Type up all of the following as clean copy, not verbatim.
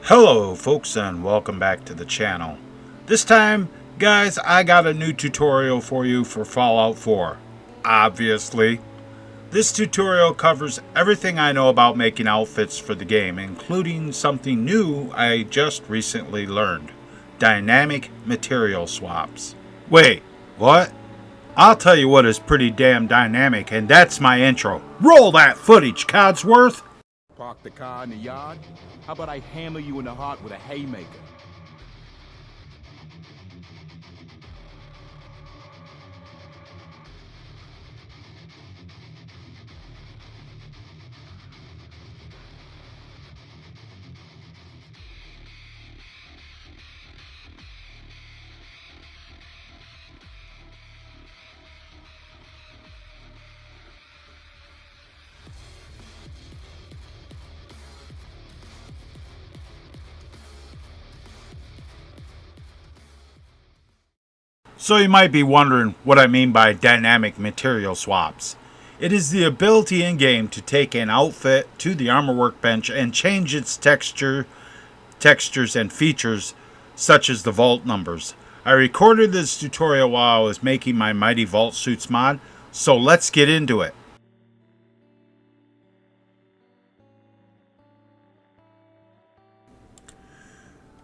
Hello folks and welcome back to the channel. This time, guys, I got a new tutorial for you for Fallout 4. Obviously. This tutorial covers everything I know about making outfits for the game, including something new I just recently learned. Dynamic material swaps. Wait, what? I'll tell you what is pretty damn dynamic, and that's my intro. Roll that footage, Codsworth! Park the car in the yard? How about I hammer you in the heart with a haymaker? So you might be wondering what I mean by dynamic material swaps. It is the ability in-game to take an outfit to the armor workbench and change its textures and features, such as the vault numbers. I recorded this tutorial while I was making my Mighty Vault Suits mod, so let's get into it.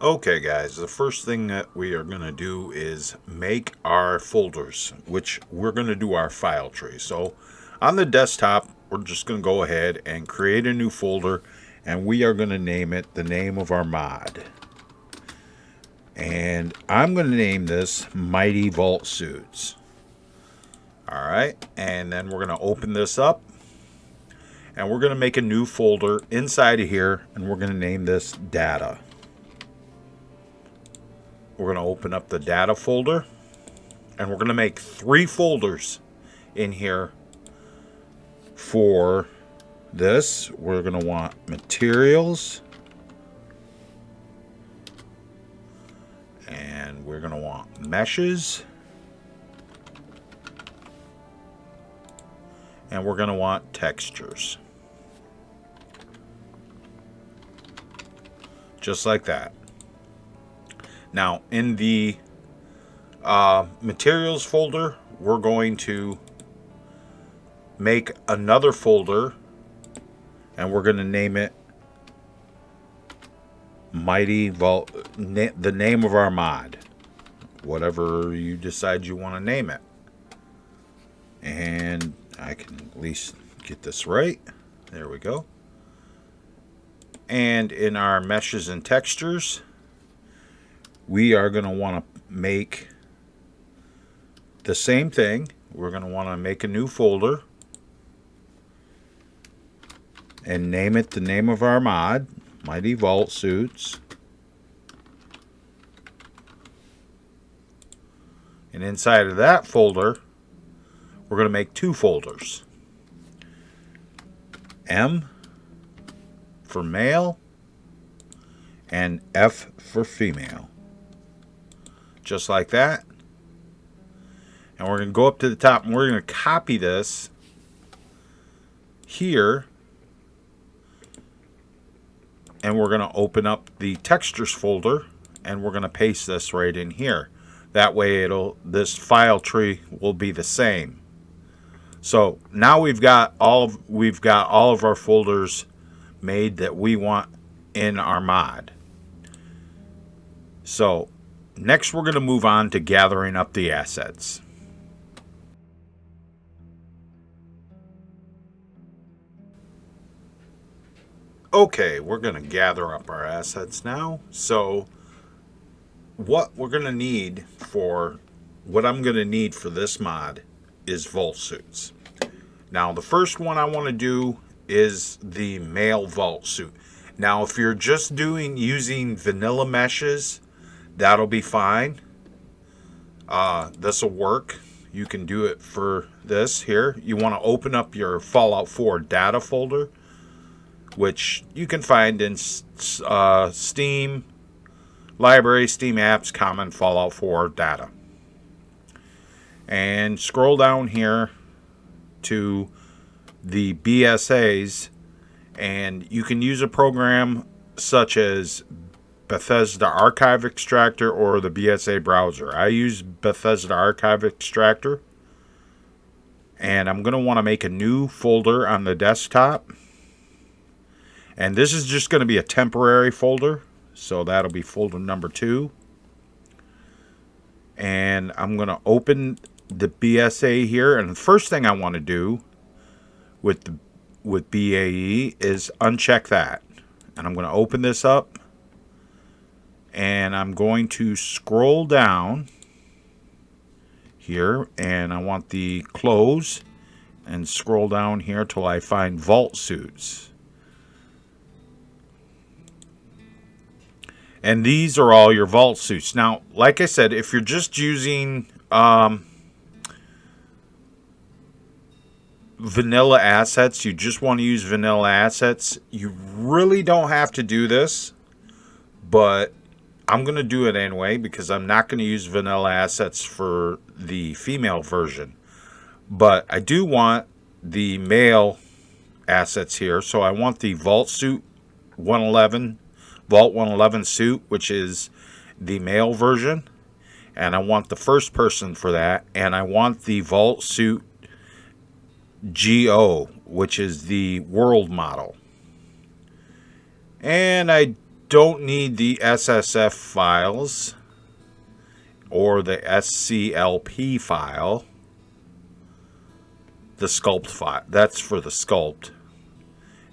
Okay guys, the first thing that we are going to do is make our folders, which we're going to do our file tree. So on the desktop, we're just going to go ahead and create a new folder, and we are going to name it the name of our mod. And I'm going to name this Mighty Vault Suits. Alright, and then we're going to open this up, and we're going to make a new folder inside of here, and we're going to name this Data. We're going to open up the data folder, and we're going to make 3 folders in here for this. We're going to want materials, and we're going to want meshes, and we're going to want textures. Just like that. Now, in the materials folder, we're going to make another folder, and we're going to name it Mighty Vault, the name of our mod, whatever you decide you want to name it. And I can at least get this right. There we go. And in our meshes and textures, we are going to want to make the same thing. We're going to want to make a new folder and name it the name of our mod, Mighty Vault Suits. And inside of that folder, we're going to make 2 folders. M for male and F for female. Just like that. And we're going to go up to the top, and we're going to copy this here, and we're going to open up the textures folder, and we're going to paste this right in here. That way this file tree will be the same. So now we've got all of our folders made that we want in our mod. So next, we're going to move on to gathering up the assets. Okay, we're going to gather up our assets now. So what I'm going to need for this mod is vault suits. Now, the first one I want to do is the male vault suit. Now, if you're just using vanilla meshes, that'll be fine. This will work. You can do it for this here. You want to open up your Fallout 4 data folder, which you can find in Steam, Library, Steam Apps, Common, Fallout 4 data. And scroll down here to the BSAs, and you can use a program such as Bethesda Archive Extractor or the BSA browser. I use Bethesda Archive Extractor. And I'm going to want to make a new folder on the desktop. And this is just going to be a temporary folder. So that'll be folder number 2. And I'm going to open the BSA here. And the first thing I want to do with BAE is uncheck that. And I'm going to open this up. And I'm going to scroll down here. And I want the close. And scroll down here till I find Vault Suits. And these are all your Vault Suits. Now, like I said, if you're just using vanilla assets, you just want to use vanilla assets, you really don't have to do this. But I'm going to do it anyway because I'm not going to use vanilla assets for the female version. But I do want the male assets here. So I want the Vault Suit 111. Vault 111 suit, which is the male version, and I want the first person for that, and I want the Vault Suit GO, which is the world model. And I don't need the SSF files or the SCLP file, the sculpt file. That's for the sculpt.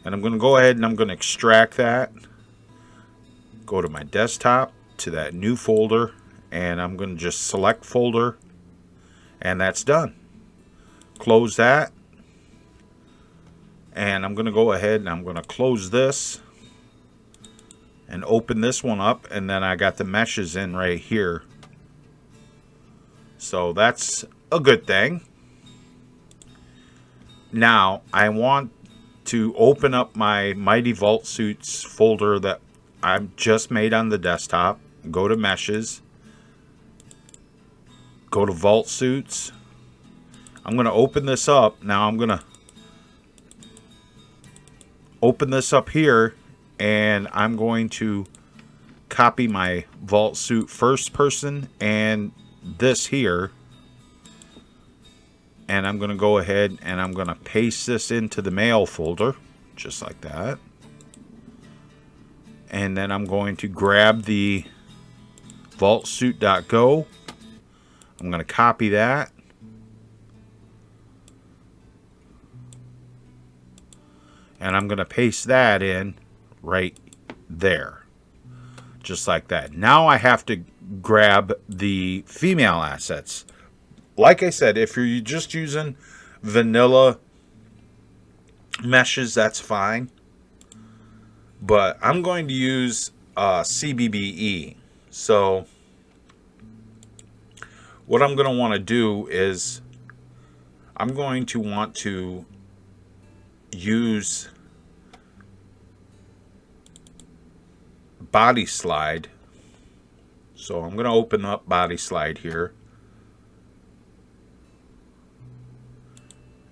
And I'm going to go ahead and I'm going to extract that. Go to my desktop, to that new folder, and I'm going to just select folder, and that's done. Close that, and I'm going to go ahead and I'm going to close this and open this one up, and then I got the meshes in right here. So that's a good thing. Now I want to open up my Mighty Vault Suits folder that I've just made on the desktop. Go to meshes. Go to Vault Suits. I'm going to open this up. Now I'm going to open this up here. And I'm going to copy my Vault Suit first person and this here. And I'm going to go ahead and I'm going to paste this into the male folder. Just like that. And then I'm going to grab the vaultsuit.go. I'm going to copy that. And I'm going to paste that in right there. Just like that. Now I have to grab the female assets. Like I said, if you're just using vanilla meshes, that's fine. But I'm going to use CBBE. So what I'm going to want to do is I'm going to want to use Bodyslide. So I'm going to open up Bodyslide here.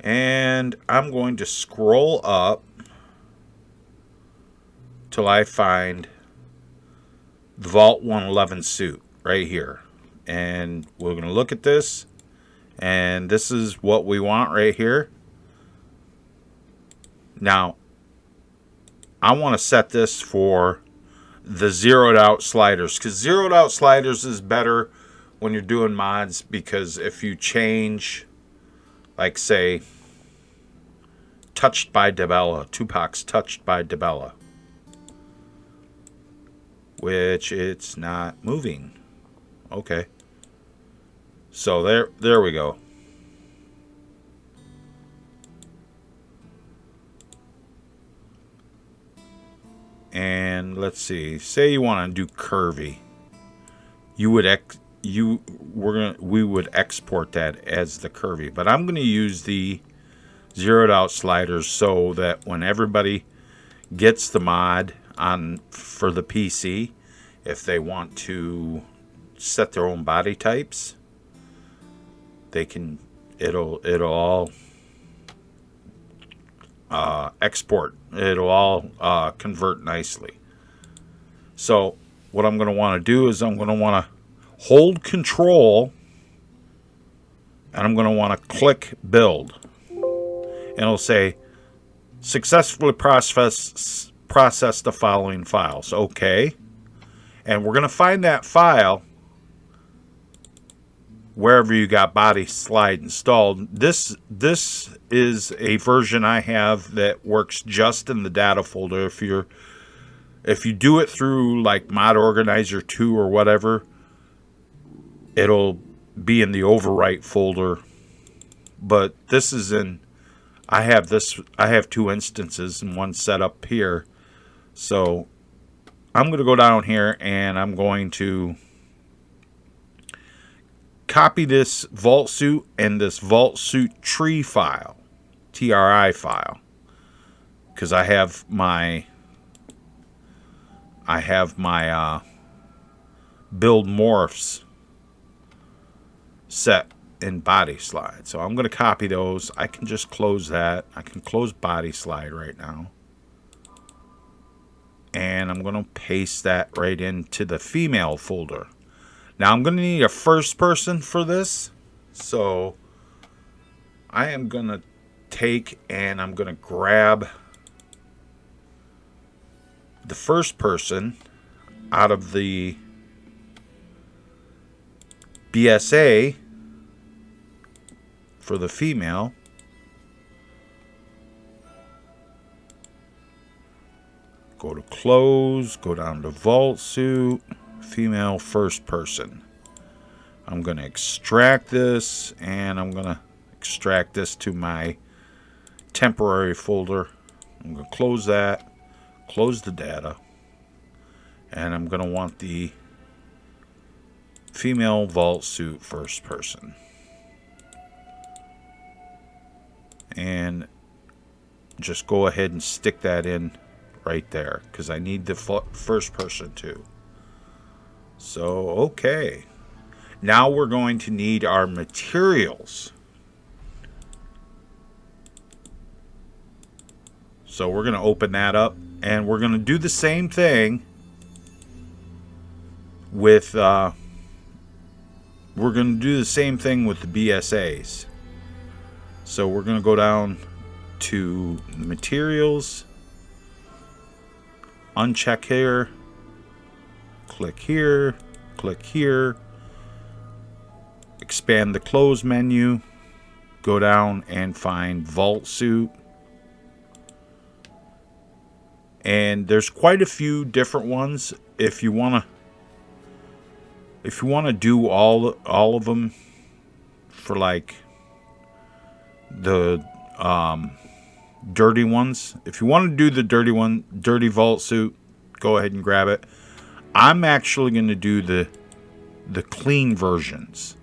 And I'm going to scroll up till I find the Vault 111 suit right here. And we're going to look at this. And this is what we want right here. Now, I want to set this for the zeroed out sliders. Because zeroed out sliders is better when you're doing mods. Because if you change, like say, touched by Debella, Tupac's touched by Debella, which it's not moving. Okay. So there we go. And let's see. Say you want to do curvy. We would export that as the curvy. But I'm going to use the zeroed out sliders so that when everybody gets the mod on for the PC, if they want to set their own body types, they can. It'll all export. It'll all convert nicely. So what I'm going to want to do is I'm going to want to hold Control, and I'm going to want to click Build. And it'll say, successfully process the following files. Okay. And we're going to find that file wherever you got Bodyslide installed. This is a version I have that works just in the data folder. If you do it through like Mod Organizer 2 or whatever, it'll be in the overwrite folder. But this is in, I have two instances and one set up here. So I'm going to go down here and I'm going to copy this vault suit and this vault suit tree file, TRI file, because I have my build morphs set in Bodyslide. So I'm going to copy those. I can just close that. I can close Bodyslide right now. And I'm going to paste that right into the female folder. Now I'm going to need a first person for this. So I am going to take and I'm going to grab the first person out of the BSA for the female. Go to close, go down to vault suit, female first person. I'm going to extract this and I'm going to extract this to my temporary folder. I'm going to close that, close the data, and I'm going to want the female vault suit first person. And just go ahead and stick that in right there because I need the first person too. So, okay. Now we're going to need our materials. So we're going to open that up and we're going to do the same thing with the BSAs. So we're going to go down to materials, uncheck here, click here, expand the close menu, go down and find vault suit. And there's quite a few different ones. If you want to do all of them for like the dirty ones, if you want to do the dirty vault suit, go ahead and grab it. I'm actually going to do the clean versions.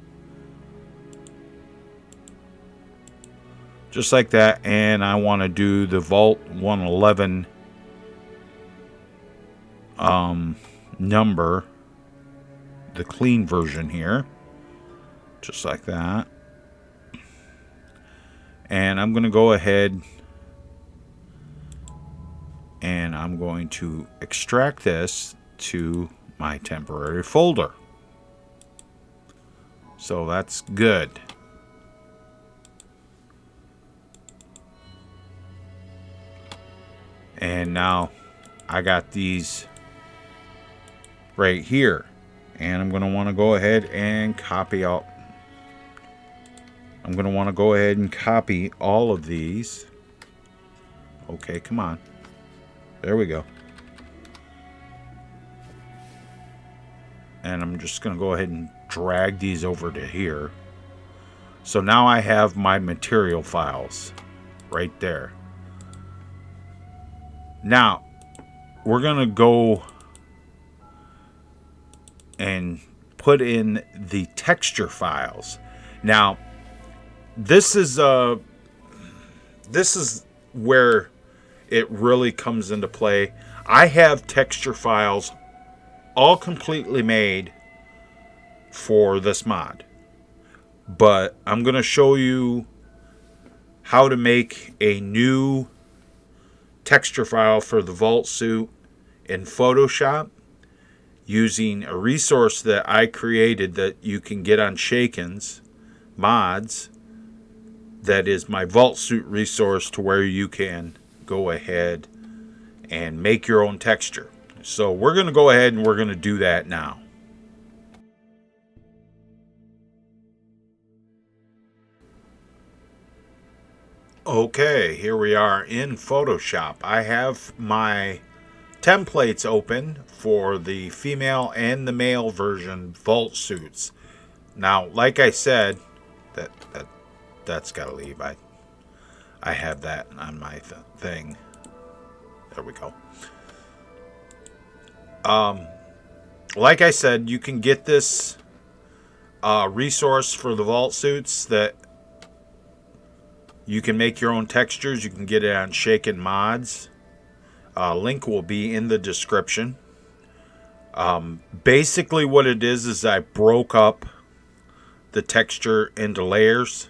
Just like that. And I want to do the Vault 111 number, the clean version here. Just like that. And I'm going to go ahead and I'm going to extract this to my temporary folder. So that's good. And now I got these right here. And I'm going to want to go ahead and copy out. I'm going to want to go ahead and copy all of these. Okay, come on. There we go. And I'm just going to go ahead and drag these over to here. So now I have my material files right there. Now, we're going to go and put in the texture files. Now, this is where it really comes into play. I have texture files all completely made for this mod, but I'm going to show you how to make a new texture file for the vault suit in Photoshop. using a resource that I created that you can get on Shaken's mods. That is my Vault Suit resource, to where you can go ahead and make your own texture. So we're going to go ahead and we're going to do that now. Okay, here we are in Photoshop. I have my templates open for the female and the male version Vault Suits. Now, like I said, that's got to leave. I have that on my thing. There we go. Like I said, you can get this resource for the Vault Suits that you can make your own textures. You can get it on Shaken Mods. Link will be in the description. Basically what it is I broke up the texture into layers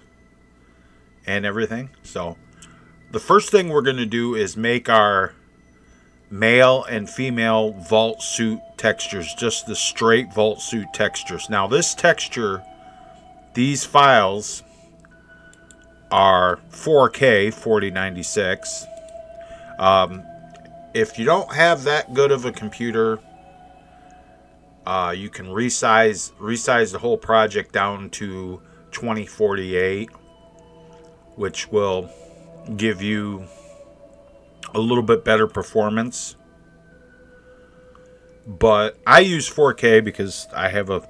and everything. So the first thing we're going to do is make our male and female Vault Suit textures, just the straight Vault Suit textures. Now this texture, these files are 4K 4096. If you don't have that good of a computer, you can resize the whole project down to 2048, which will give you a little bit better performance. But I use 4K because I have a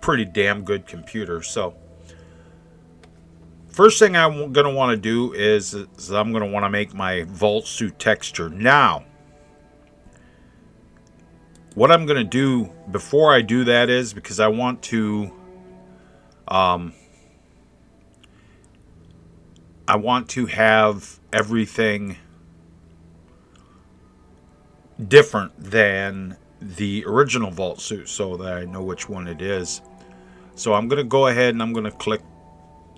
pretty damn good computer. So first thing I'm going to want to do is I'm going to want to make my Vault Suit texture. Now, what I'm going to do before I do that is, because I want to have everything different than the original Vault Suit so that I know which one it is. So I'm going to go ahead and I'm going to click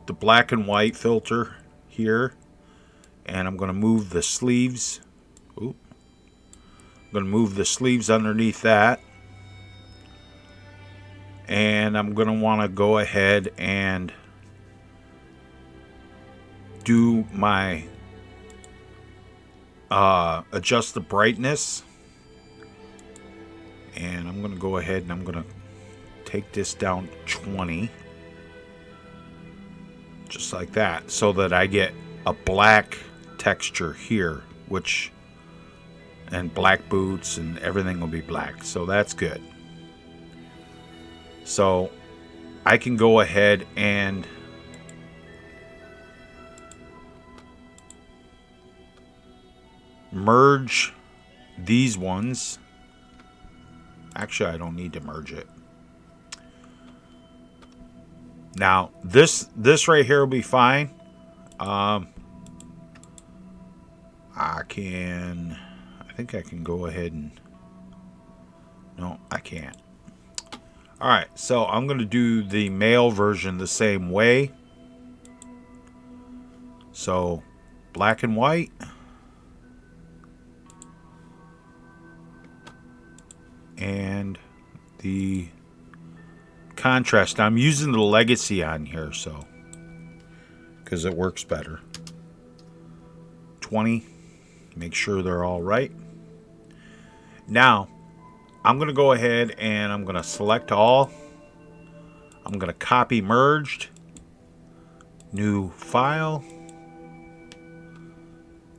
the black and white filter here, and I'm going to move the sleeves. I'm going to move the sleeves underneath that, and I'm going to want to go ahead and do my adjust the brightness, and I'm going to go ahead and I'm going to take this down to 20. Just like that, so that I get a black texture here, and black boots and everything will be black. So that's good. So I can go ahead and merge these ones. Actually, I don't need to merge it. Now, this right here will be fine. I think I can go ahead and... No, I can't. Alright, so I'm going to do the male version the same way. So, black and white. And the contrast. I'm using the legacy on here, so because it works better. 20. Make sure they're all right. Now I'm going to go ahead and I'm going to select all. I'm going to copy merged, new file,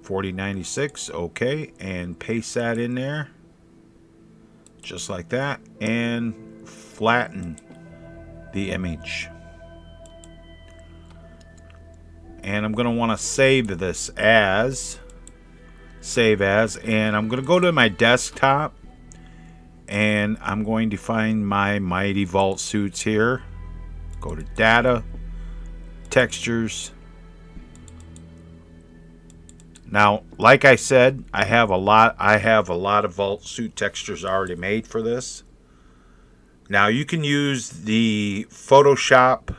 4096. Okay, and paste that in there just like that, and flatten the image. And I'm going to want to save this as and I'm going to go to my desktop, and I'm going to find my Mighty Vault Suits here. Go to data, textures. Now, like I said, I have a lot of Vault Suit textures already made for this. Now you can use the Photoshop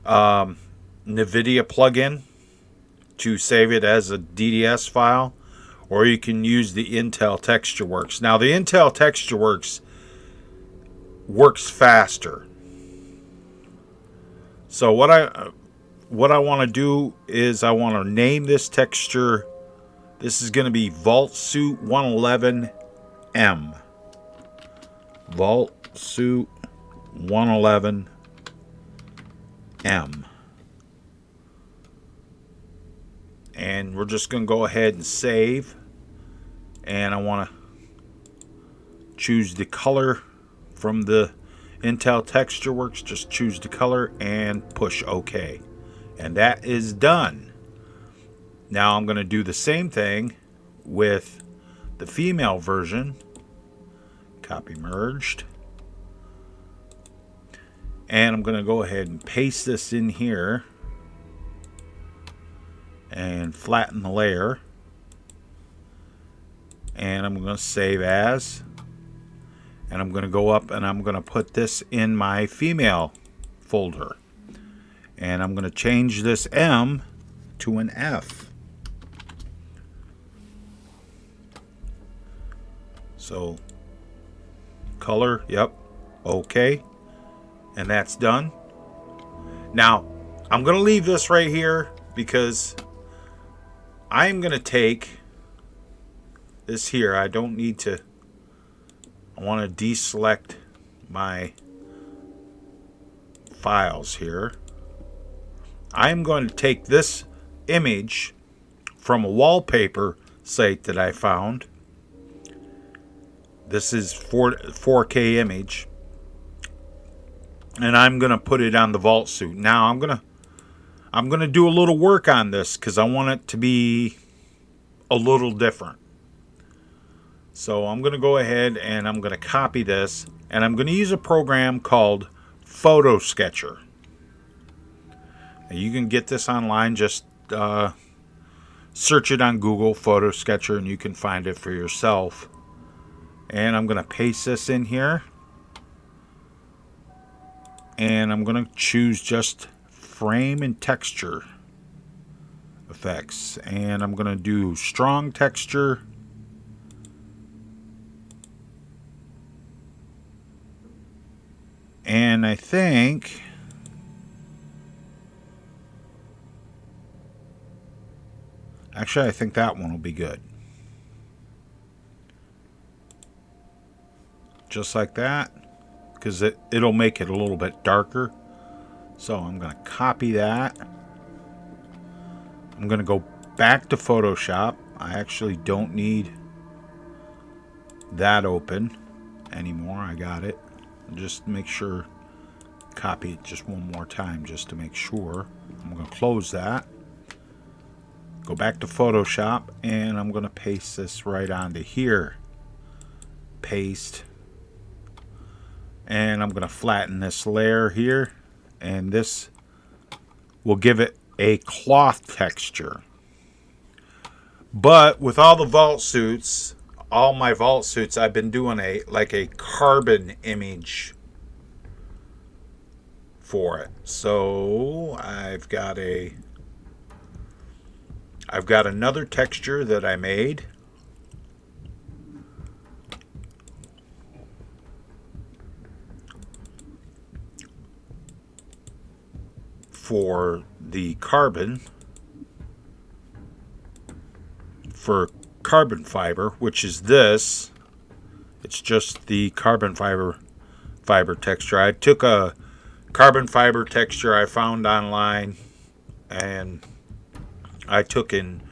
NVIDIA plugin to save it as a DDS file, or you can use the Intel TextureWorks. Now the Intel TextureWorks works faster. So what I want to do is I want to name this texture. This is going to be Vault Suit 111M. Vault Suit 111M. And we're just going to go ahead and save. And I want to choose the color from the Intel TextureWorks. Just choose the color and push OK. And that is done. Now I'm going to do the same thing with the female version. Copy merged. And I'm going to go ahead and paste this in here. And flatten the layer. And I'm going to save as. And I'm going to go up and I'm going to put this in my female folder. And I'm going to change this M to an F. So, color, yep, okay. And that's done. Now, I'm going to leave this right here because I'm going to take this here. I don't need to, I want to deselect my files here. I'm going to take this image from a wallpaper site that I found. This is 4K image. And I'm going to put it on the Vault Suit. Now I'm going to do a little work on this because I want it to be a little different. So I'm going to go ahead and I'm going to copy this. And I'm going to use a program called Photo Sketcher. Now you can get this online. Just search it on Google, Photo Sketcher, and you can find it for yourself. And I'm going to paste this in here. And I'm going to choose just frame and texture effects. And I'm going to do strong texture. And I think actually I think that one will be good. Just like that, because it'll make it a little bit darker. So I'm going to copy that. I'm going to go back to Photoshop. I actually don't need that open anymore. I got it. Just make sure, copy it just one more time just to make sure. I'm going to close that. Go back to Photoshop and I'm going to paste this right onto here. Paste. And I'm going to flatten this layer here. And this will give it a cloth texture. But with all the vault suits, all my vault suits, I've been doing a carbon image for it. So I've got another texture that I made. For the carbon, for carbon fiber, which is this. It's just the carbon fiber texture. I took a carbon fiber texture I found online, and I took and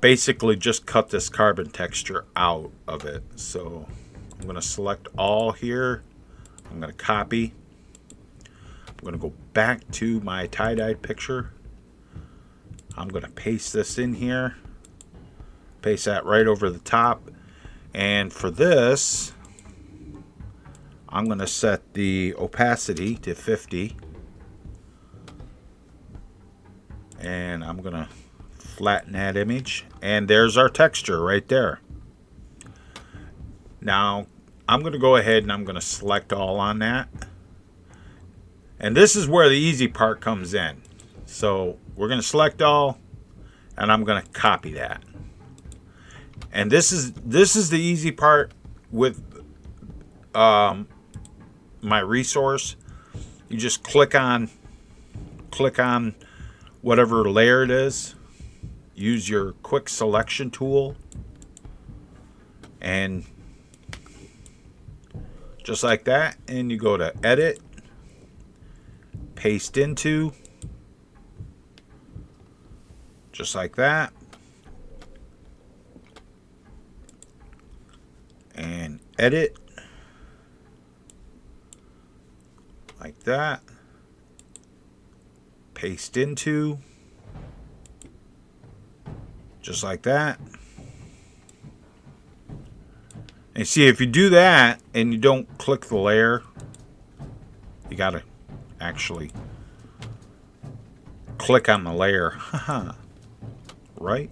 basically just cut this carbon texture out of it. So I'm going to select all here. I'm going to copy. I'm going to go back to my tie-dyed picture. I'm going to paste this in here. Paste that right over the top. And for this, I'm going to set the opacity to 50. And I'm going to flatten that image. And there's our texture right there. Now, I'm going to go ahead and I'm going to select all on that. And this is where the easy part comes in. So we're going to select all, and I'm going to copy that. And this is the easy part with my resource. You just click on whatever layer it is. Use your quick selection tool, and just like that, and you go to edit, paste into, just like that, and edit like that, paste into, just like that. And see, if you do that and you don't click the layer, you gotta actually click on the layer. Right?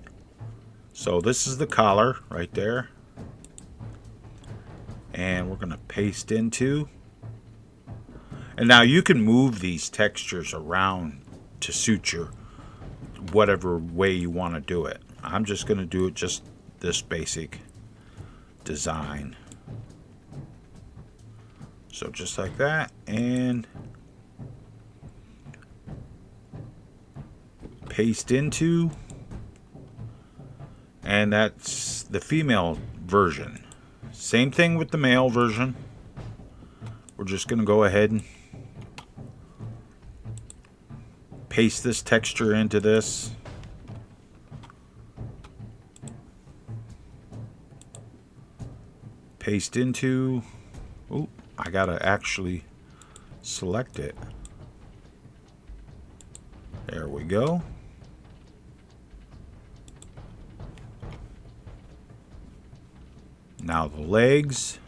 So this is the collar right there. And we're gonna paste into. And now you can move these textures around to suit your whatever way you want to do it. I'm just gonna do it just this basic design. So just like that, and paste into, and that's the female version. Same thing with the male version. We're just going to go ahead and paste this texture into this. Paste into. Oh, I gotta actually select it. There we go. Now the legs.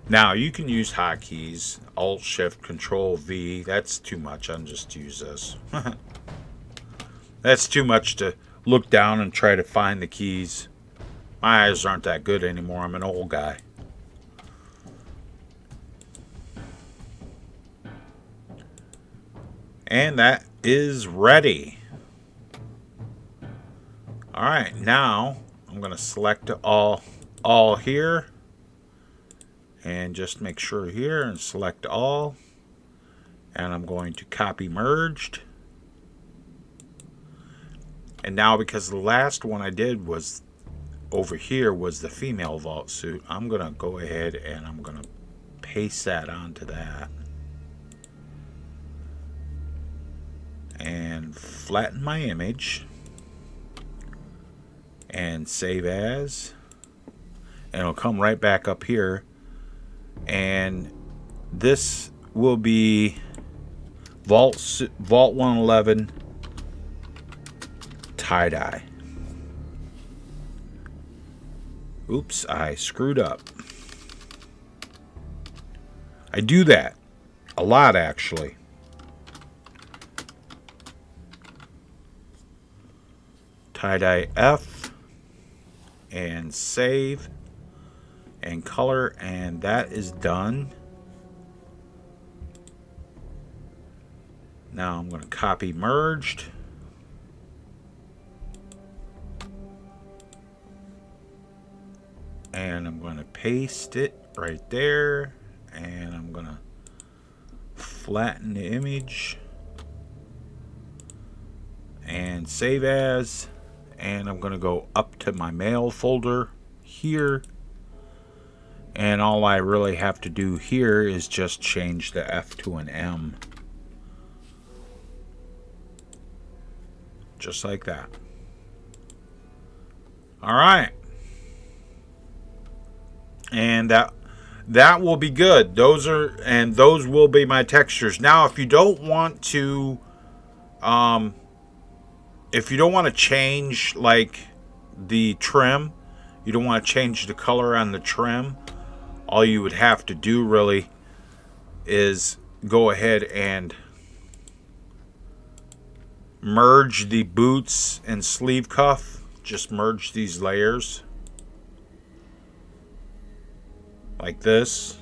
Now you can use hotkeys, Alt Shift Control V. That's too much. I'll just use this. That's too much to look down and try to find the keys. My eyes aren't that good anymore. I'm an old guy. And that is ready. Alright, now I'm going to select all here. And just make sure here and select all. And I'm going to copy merged. And now, because the last one I did was over here was the female vault suit, I'm going to go ahead and I'm going to paste that onto that. And flatten my image. And save as. And it'll come right back up here. And this will be Vault 111 tie-dye. Oops, I screwed up. I do that a lot, actually. Tie-dye F and save and color, and that is done. Now I'm going to copy merged. And I'm going to paste it right there. And I'm going to flatten the image. And save as. And I'm going to go up to my mail folder here. And all I really have to do here is just change the F to an M. Just like that. All right. And that will be good. Those will be my textures. Now, if you don't want to change like the trim, you don't want to change the color on the trim, all you would have to do really is go ahead and merge the boots and sleeve cuff. Just merge these layers like this.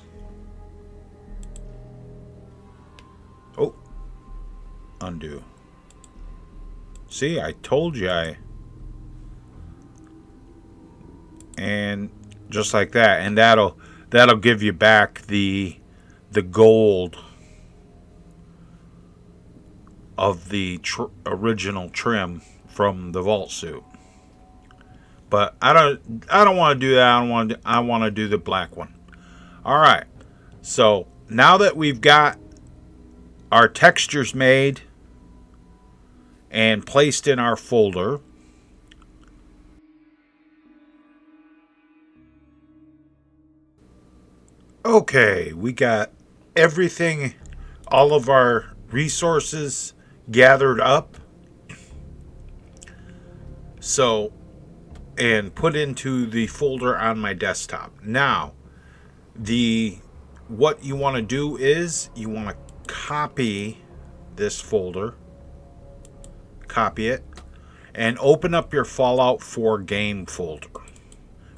Oh, undo. See, I told you and just like that, and that'll give you back the gold of the original trim from the vault suit. But I don't want to do that. I want to do the black one. All right. So now that we've got our textures made and placed in our folder, okay, we got everything, all of our resources gathered up. So, and put into the folder on my desktop. Now, what you want to do is you want to copy this folder, copy it, and open up your Fallout 4 game folder,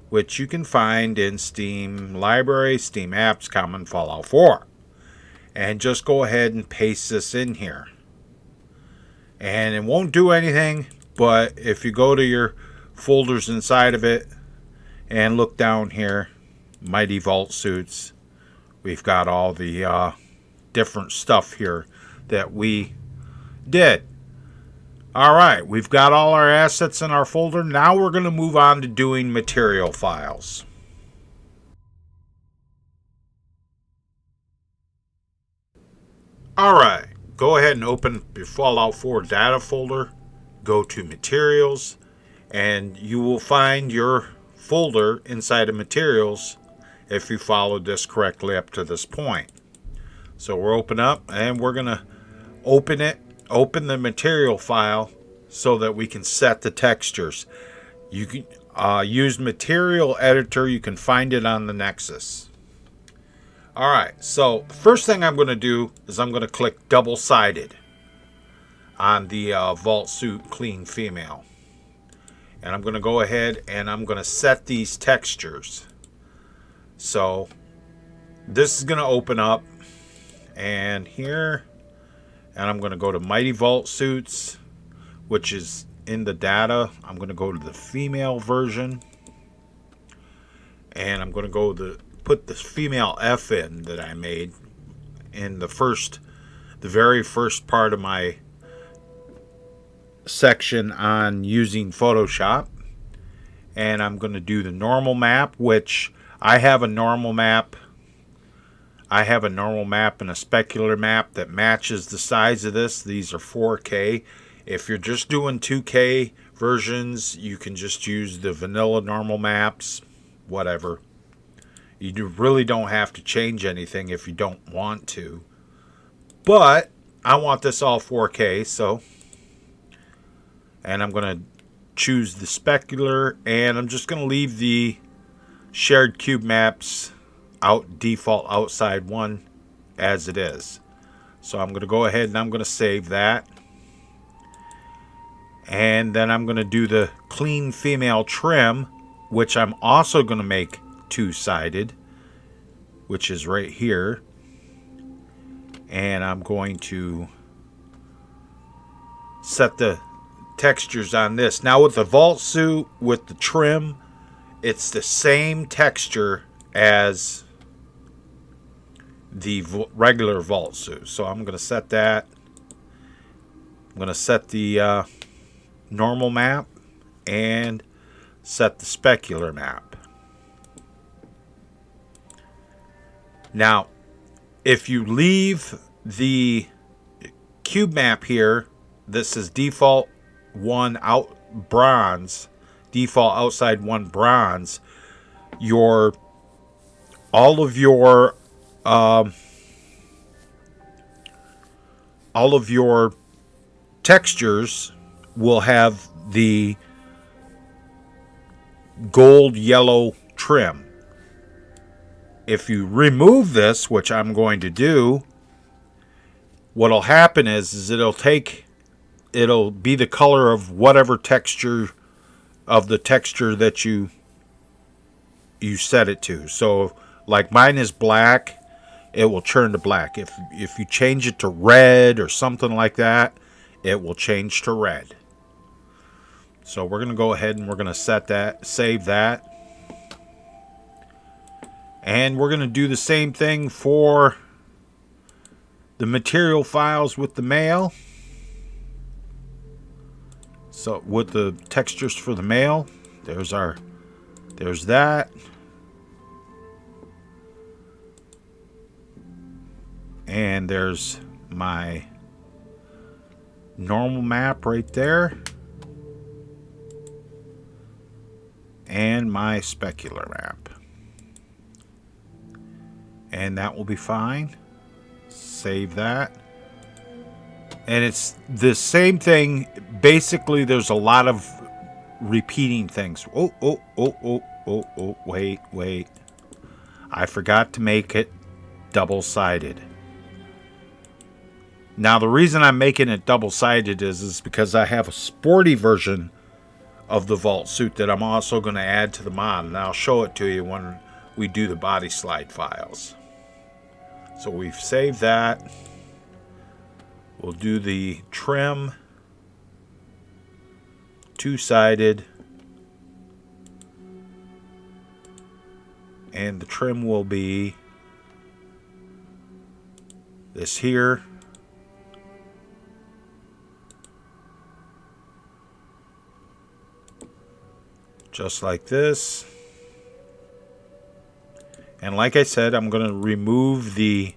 which you can find in Steam Library, Steam Apps, Common Fallout 4. And just go ahead and paste this in here. And it won't do anything, but if you go to your folders inside of it and look down here, Mighty Vault Suits, we've got all the different stuff here that we did. Alright, we've got all our assets in our folder. Now we're going to move on to doing material files. Alright, go ahead and open your Fallout 4 data folder. Go to materials, and you will find your folder inside of materials if you followed this correctly up to this point. So we're open up, and we're going to open the material file so that we can set the textures. You can use material editor. You can find it on the Nexus. Alright, so the first thing I'm going to do is I'm going to click double-sided on the Vault Suit Clean Female. And I'm going to go ahead and I'm going to set these textures. So this is going to open up, and here, and I'm going to go to Mighty Vault Suits, which is in the data. I'm going to go to the female version, and I'm going to go to put the female F in that I made in the very first part of my section on using Photoshop. And I'm going to do the normal map, which I have a normal map. I have a normal map and a specular map that matches the size of this. These are 4K. If you're just doing 2K versions, you can just use the vanilla normal maps, whatever. You really don't have to change anything if you don't want to. But I want this all 4K, so. And I'm going to choose the specular, and I'm just going to leave the shared cube maps default outside one as it is. So I'm going to go ahead and I'm going to save that. And then I'm going to do the clean female trim, which I'm also going to make two-sided, which is right here. And I'm going to set the textures on this. Now with the vault suit, with the trim, it's the same texture as the regular vault suit. So I'm going to set that. I'm going to set the normal map and set the specular map. Now, if you leave the cube map here, this is default 1 out bronze, default outside 1 bronze, all of your textures will have the gold yellow trim. If you remove this, which I'm going to do, what'll happen is it'll be the color of whatever texture of the texture that you set it to. So like mine is black. it will turn to black. If you change it to red or something like that, it will change to red. So we're going to go ahead and we're going to set that, save that. And we're going to do the same thing for the material files with the mail. So with the textures for the mail, there's that. And there's my normal map right there. And my specular map. And that will be fine. Save that. And it's the same thing. Basically, there's a lot of repeating things. Oh, wait. I forgot to make it double-sided. Now, the reason I'm making it double-sided is because I have a sporty version of the vault suit that I'm also going to add to the mod. And I'll show it to you when we do the Bodyslide files. So we've saved that. We'll do the trim. Two-sided. And the trim will be this here. Just like this. And like I said, I'm going to remove the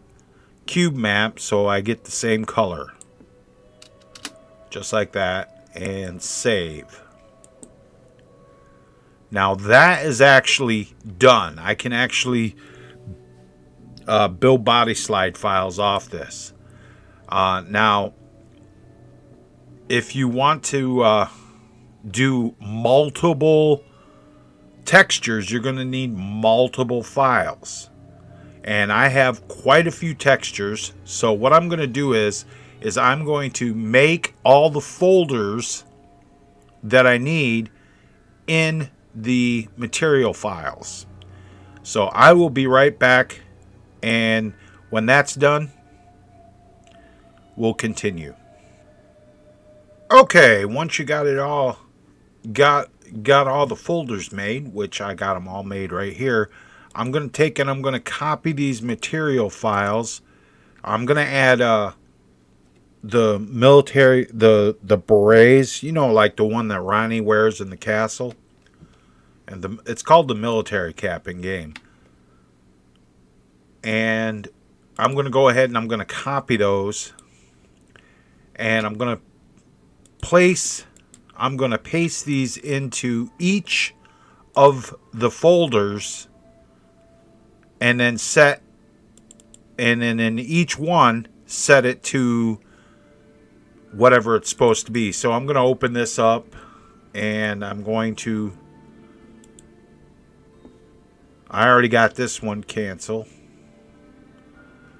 cube map so I get the same color. Just like that. And save. Now that is actually done. I can actually build Bodyslide files off this. Now, if you want to do multiple textures, you're going to need multiple files. And I have quite a few textures. So what I'm going to do is I'm going to make all the folders that I need in the material files. So I will be right back, and when that's done, we'll continue. Okay, once you got it all got all the folders made, which I got them all made right here, I'm going to take and I'm going to copy these material files. I'm going to add the military, the berets, you know, like the one that Ronnie wears in the castle. And it's called the military cap in game. And I'm going to go ahead and I'm going to copy those. And I'm going to paste these into each of the folders. And then in each one, set it to whatever it's supposed to be. So I'm going to open this up. And I'm going to... I already got this one cancel.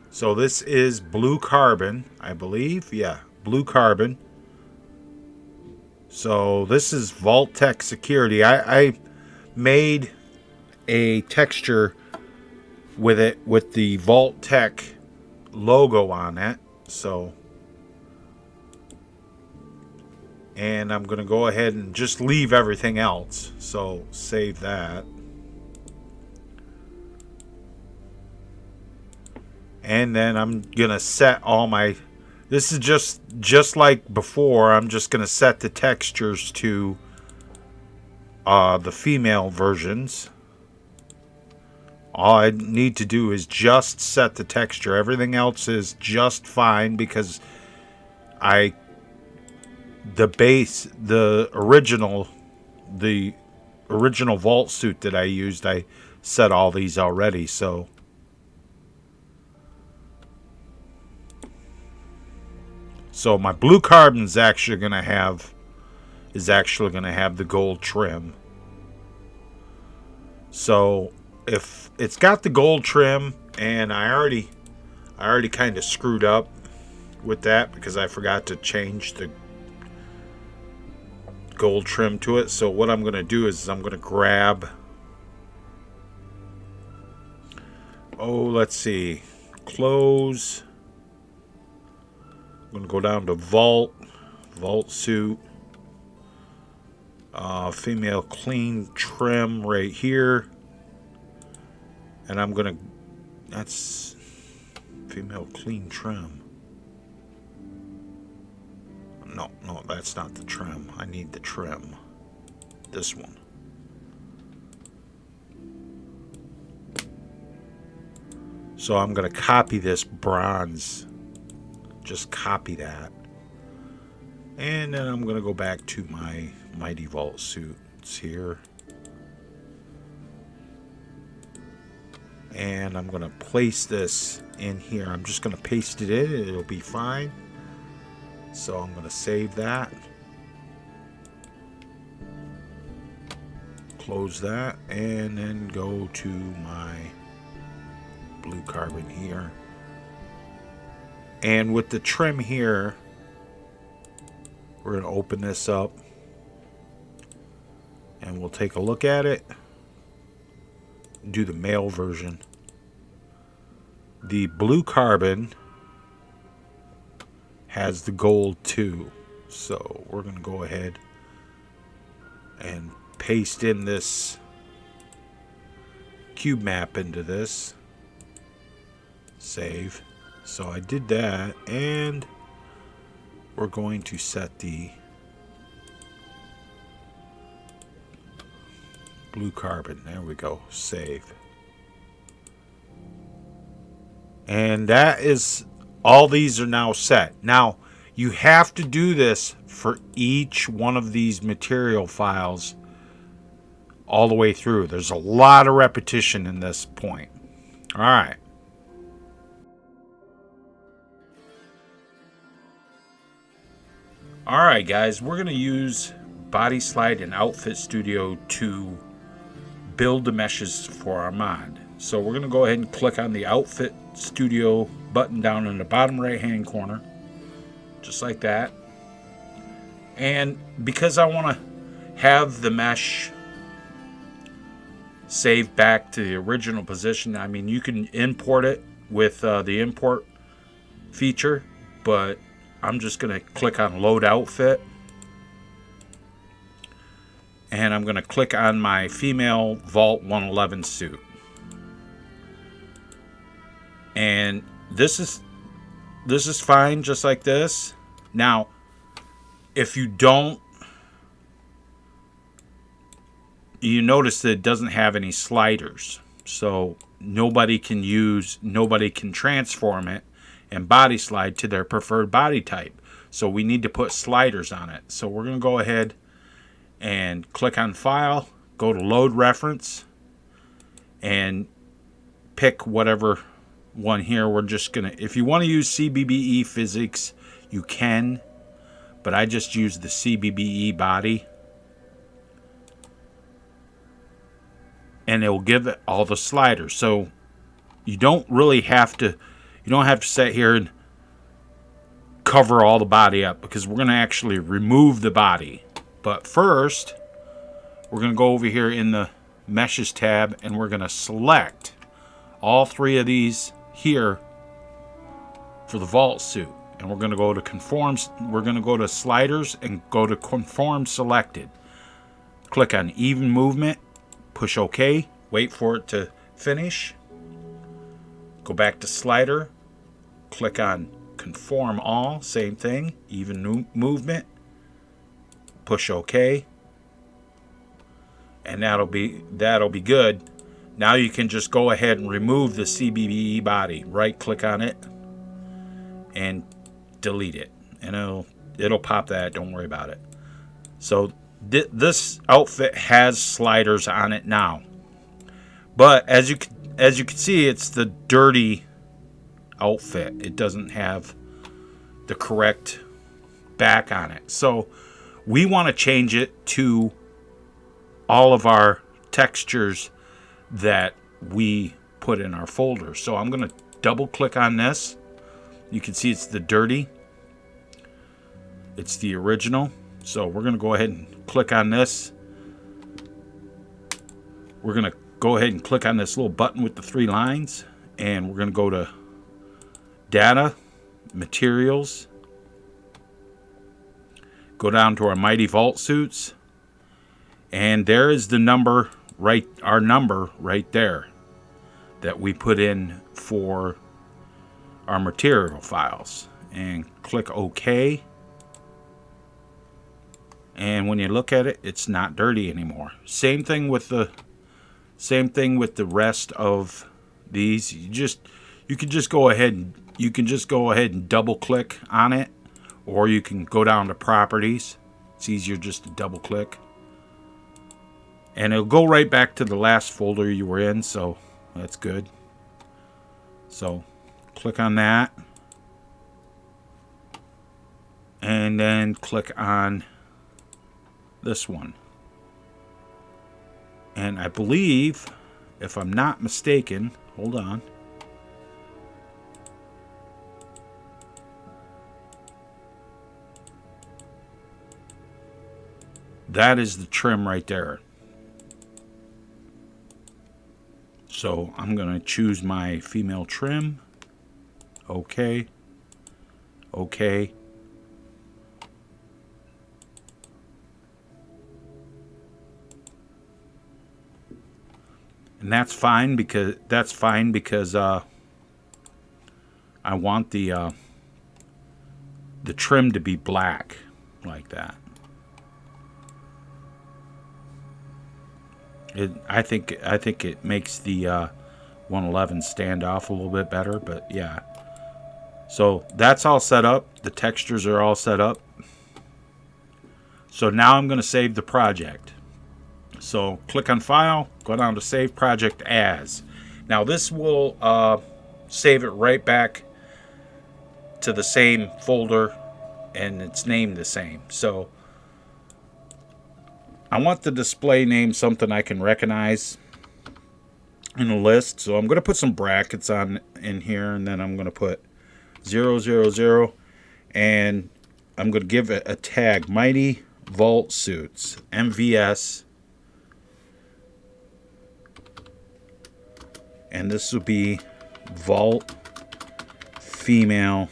So this is blue carbon, I believe. Yeah, blue carbon. So this is Vault-Tec Security. I made a texture with it with the Vault-Tec logo on it. So, and I'm going to go ahead and just leave everything else. So save that. And then I'm going to set all my... This is just like before. I'm just going to set the textures to the female versions. All I need to do is just set the texture. Everything else is just fine because the original vault suit that I used, I set all these already, so... So my blue carbon is actually going to have the gold trim. So if it's got the gold trim, and I already kind of screwed up with that because I forgot to change the gold trim to it. So what I'm going to do is I'm going to grab, let's see, clothes. I'm going to go down to vault suit. Female clean trim right here. And I'm going to, that's female clean trim. No, that's not the trim. I need the trim. This one. So I'm going to copy this bronze. Just copy that. And then I'm going to go back to my Mighty Vault suit. It's here. And I'm going to place this in here. I'm just going to paste it in and it'll be fine. So I'm going to save that. Close that. And then go to my blue carbon here. And with the trim here, we're going to open this up. And we'll take a look at it. Do the male version. The blue carbon has the gold too. So we're going to go ahead and paste in this cube map into this. Save. So I did that, and we're going to set the blue carbon. There we go. Save. And that is, all these are now set. Now, you have to do this for each one of these material files all the way through. There's a lot of repetition in this point. All right. Alright guys, we're going to use Bodyslide and Outfit Studio to build the meshes for our mod. So we're going to go ahead and click on the Outfit Studio button down in the bottom right hand corner. Just like that. And because I want to have the mesh saved back to the original position, I mean you can import it with the import feature, but I'm just going to click on Load Outfit. And I'm going to click on my female Vault 111 suit. And this is fine just like this. Now, if you don't, you notice that it doesn't have any sliders. So nobody can transform it and body slide to their preferred body type. So we need to put sliders on it. So we're going to go ahead and click on File, go to Load Reference, and pick whatever one here. We're just going to, if you want to use CBBE physics, you can, but I just use the CBBE body. And it will give it all the sliders. So you don't really have to, you don't have to sit here and cover all the body up, because we're going to actually remove the body. But first, we're going to go over here in the Meshes tab, and we're going to select all three of these here for the Vault suit. And we're going to go to Conforms. We're going to go to Sliders and go to Conform Selected. Click on Even Movement. Push OK. Wait for it to finish. Go back to Slider. Click on Conform All. Same thing. Even Movement. Push OK. And that'll be good. Now you can just go ahead and remove the CBBE body. Right click on it and delete it. And it'll pop that. Don't worry about it. So this outfit has sliders on it now. But as you can see, it's the dirty outfit. It doesn't have the correct back on it. So we want to change it to all of our textures that we put in our folder. So I'm going to double click on this. You can see it's the dirty. It's the original. So we're going to go ahead and click on this. We're going to go ahead and click on this little button with the 3 lines. And we're going to go to data, materials, go down to our mighty vault suits, and there is the number, right, our number right there that we put in for our material files. And click OK. And when you look at it, it's not dirty anymore. Same thing with the rest of these. You can just go ahead and double click on it, or you can go down to properties. It's easier just to double click. And it'll go right back to the last folder you were in, so that's good. So click on that. And then click on this one. And I believe, if I'm not mistaken, hold on. That is the trim right there. So I'm going to choose my female trim. Okay. Okay. And that's fine because I want the trim to be black like that. I think it makes the 111 stand off a little bit better, but yeah. So that's all set up. The textures are all set up. So now I'm going to save the project. So click on File, go down to Save Project As. Now this will save it right back to the same folder, and it's named the same. So I want the display name something I can recognize in a list. So I'm going to put some brackets on in here, and then I'm going to put 000, and I'm going to give it a tag, Mighty Vault Suits, MVS. And this will be Vault Female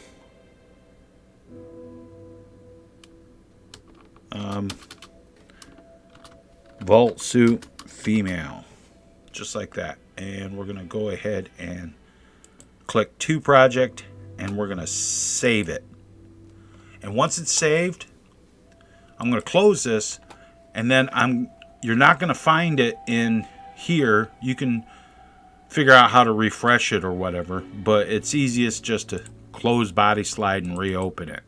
Vault Suit Female, just like that. And we're going to go ahead and click to project, and we're going to save it. And once it's saved, I'm going to close this, and then you're not going to find it in here. You can figure out how to refresh it or whatever, but it's easiest just to close Bodyslide and reopen it.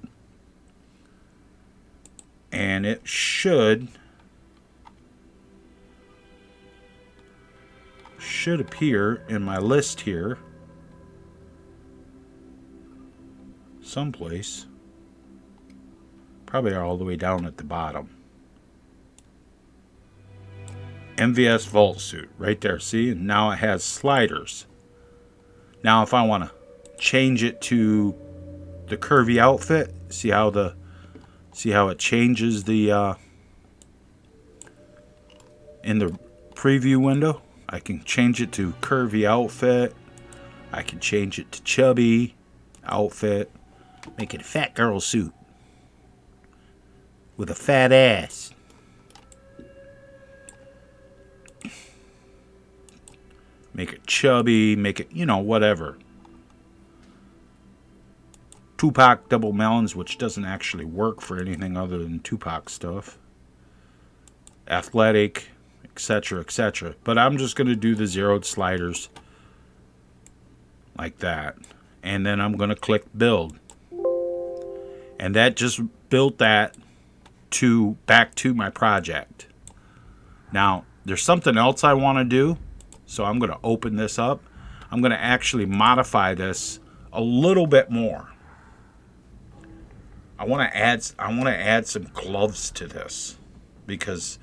And it should appear in my list here someplace, probably all the way down at the bottom. MVS Vault Suit right there, see? And now it has sliders. Now if I want to change it to the curvy outfit, see how it changes the in the preview window? I can change it to curvy outfit. I can change it to chubby outfit. Make it a fat girl suit with a fat ass. Make it chubby, make it, whatever. Tupac double melons, which doesn't actually work for anything other than Tupac stuff. Athletic, etc., etc. But I'm just going to do the zeroed sliders like that. And then I'm going to click build. And that just built that back to my project. Now, there's something else I want to do. So I'm going to open this up. I'm going to actually modify this a little bit more. I want to add some gloves to this, because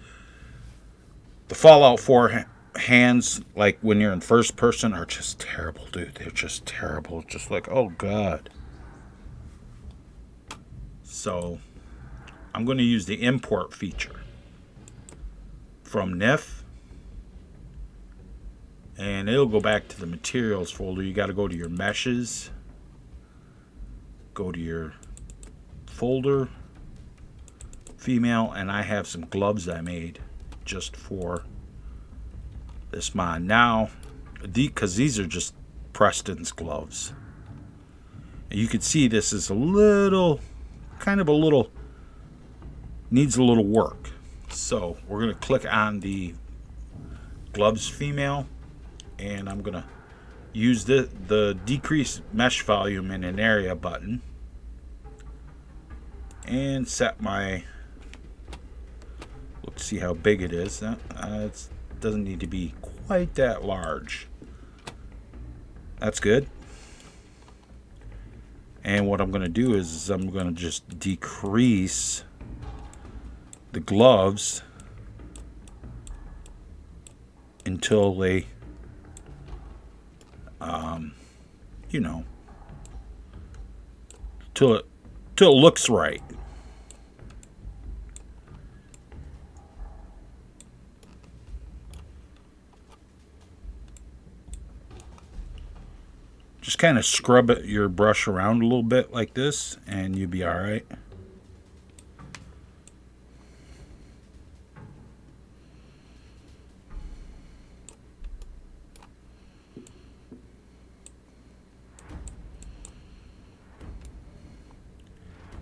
the Fallout 4 hands, like when you're in first person, are just terrible, dude. They're just terrible. Just like, oh God. So I'm going to use the import feature from NIF. And it'll go back to the materials folder. You got to go to your meshes. go to your folder, female, and I have some gloves I made just for this mod. Now, because these are just Preston's gloves. And you can see this is a little, needs a little work. So we're going to click on the gloves female, and I'm going to use the decrease mesh volume in an area button and set my, let's see how big it is. It doesn't need to be quite that large. That's good. And what I'm going to do is I'm going to just decrease the gloves until they, till it looks right. Just kind of scrub your brush around a little bit like this, and you'll be all right.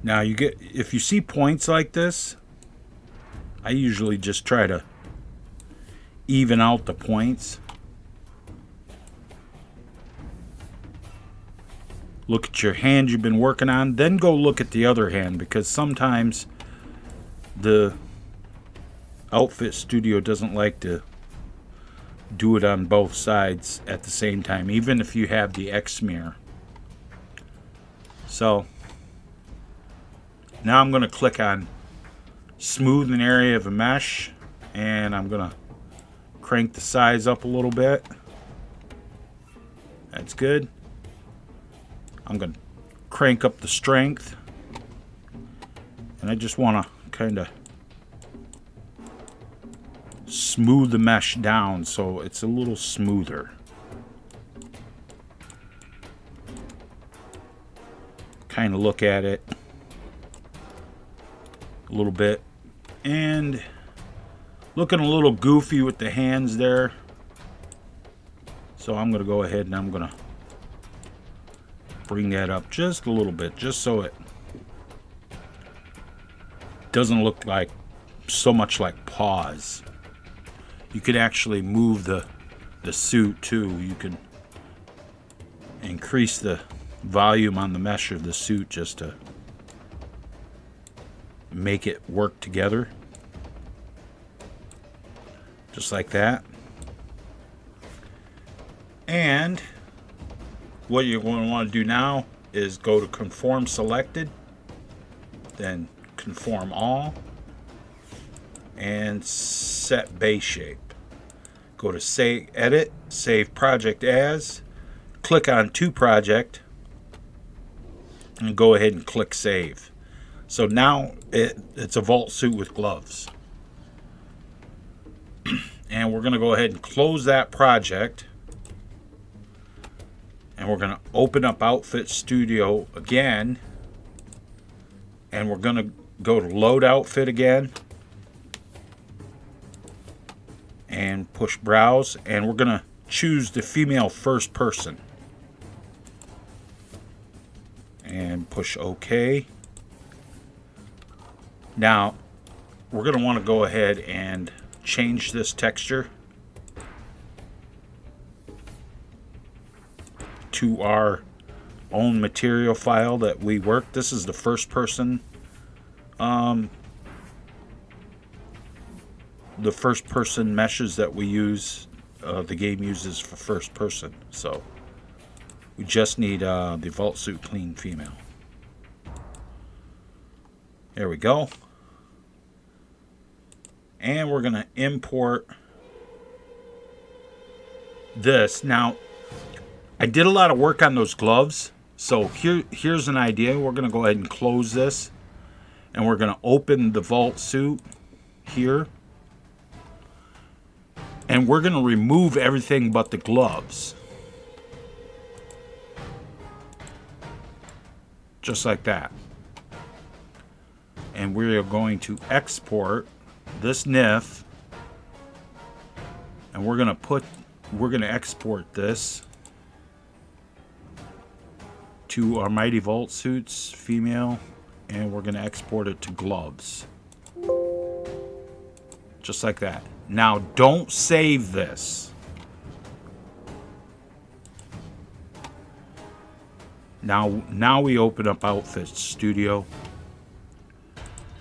Now if you see points like this, I usually just try to even out the points. Look at your hand you've been working on, then go look at the other hand, because sometimes the Outfit Studio doesn't like to do it on both sides at the same time, even if you have the X smear. So now I'm going to click on smooth an area of a mesh, and I'm going to crank the size up a little bit. That's good. I'm going to crank up the strength, and I just want to kind of smooth the mesh down so it's a little smoother. Kind of look at it a little bit, and looking a little goofy with the hands there. So I'm going to go ahead and I'm going to bring that up just a little bit, just so it doesn't look like so much like paws. You could actually move the suit too. You can increase the volume on the mesh of the suit just to make it work together. Just like that. And what you're going to want to do now is go to conform selected, then conform all, and set base shape. Go to save, edit, save project as, click on to project, and go ahead and click save. So now it's a vault suit with gloves. And we're going to go ahead and close that project. And we're going to open up Outfit Studio again. And we're going to go to Load Outfit again. And push Browse. And we're going to choose the female first person. And push OK. Now, we're going to want to go ahead and change this texture to our own material file that we worked. This is the first person, the first person meshes that we use, the game uses for first person. So we just need the Vault Suit Clean Female. There we go. And we're going to import this. Now, I did a lot of work on those gloves. So here's an idea. We're going to go ahead and close this. And we're going to open the Vault Suit here. And we're going to remove everything but the gloves. just like that. And we are going to export this NIF, and we're going to export this to our Mighty Vault Suits female, and we're going to export it to gloves. Just like that. Now don't save this. Now we open up Outfit Studio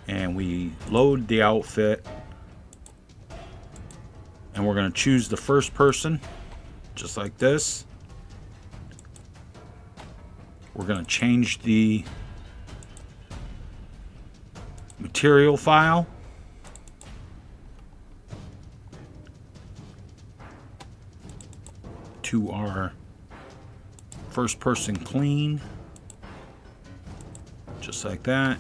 and we load the outfit, and we're going to choose the first person just like this. We're going to change the material file to our first person clean, just like that.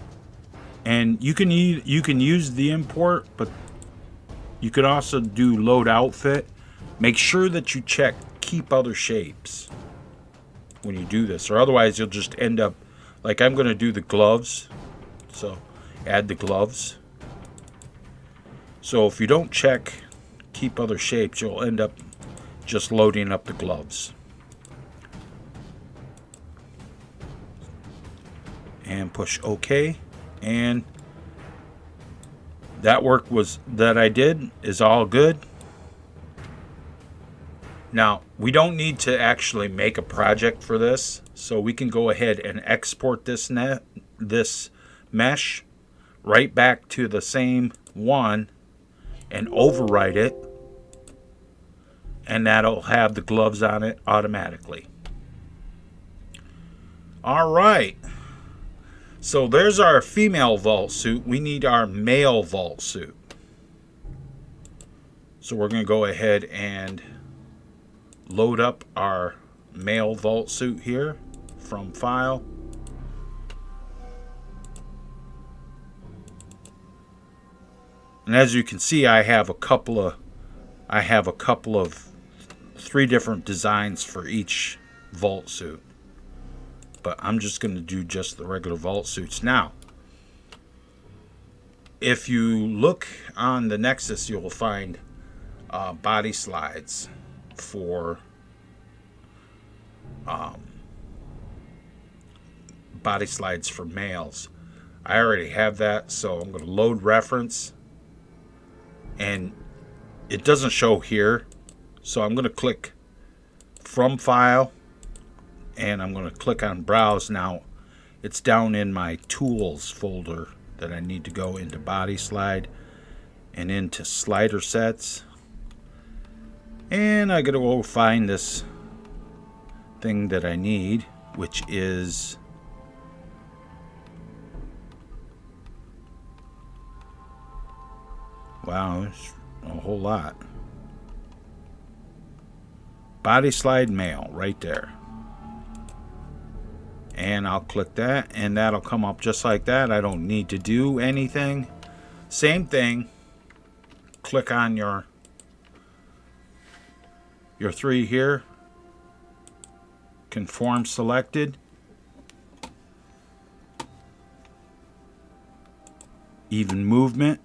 And you can use the import, but you could also do load outfit. Make sure that you check keep other shapes when you do this, or otherwise you'll just end up like I'm going to do the gloves. So add the gloves. So if you don't check keep other shapes, you'll end up just loading up the gloves. And push OK. And that work that I did is all good. Now, we don't need to actually make a project for this, so we can go ahead and export this mesh right back to the same one and overwrite it, and that'll have the gloves on it automatically. All right. So there's our female vault suit. We need our male vault suit. So we're going to go ahead and load up our male vault suit here from File. And as you can see, I have a couple of 3 different designs for each vault suit. But I'm just going to do just the regular vault suits. Now, if you look on the Nexus, you'll find body slides for males. I already have that, so I'm going to load reference, and it doesn't show here, so I'm going to click from File, and I'm going to click on Browse. Now it's down in my Tools folder that I need to go into Body Slide and into Slider Sets, and I gotta go find this thing that I need, which is there's a whole lot. Body Slide Male right there. And I'll click that, and that'll come up just like that. I don't need to do anything. Same thing. Click on your 3 here. Conform selected. Even movement.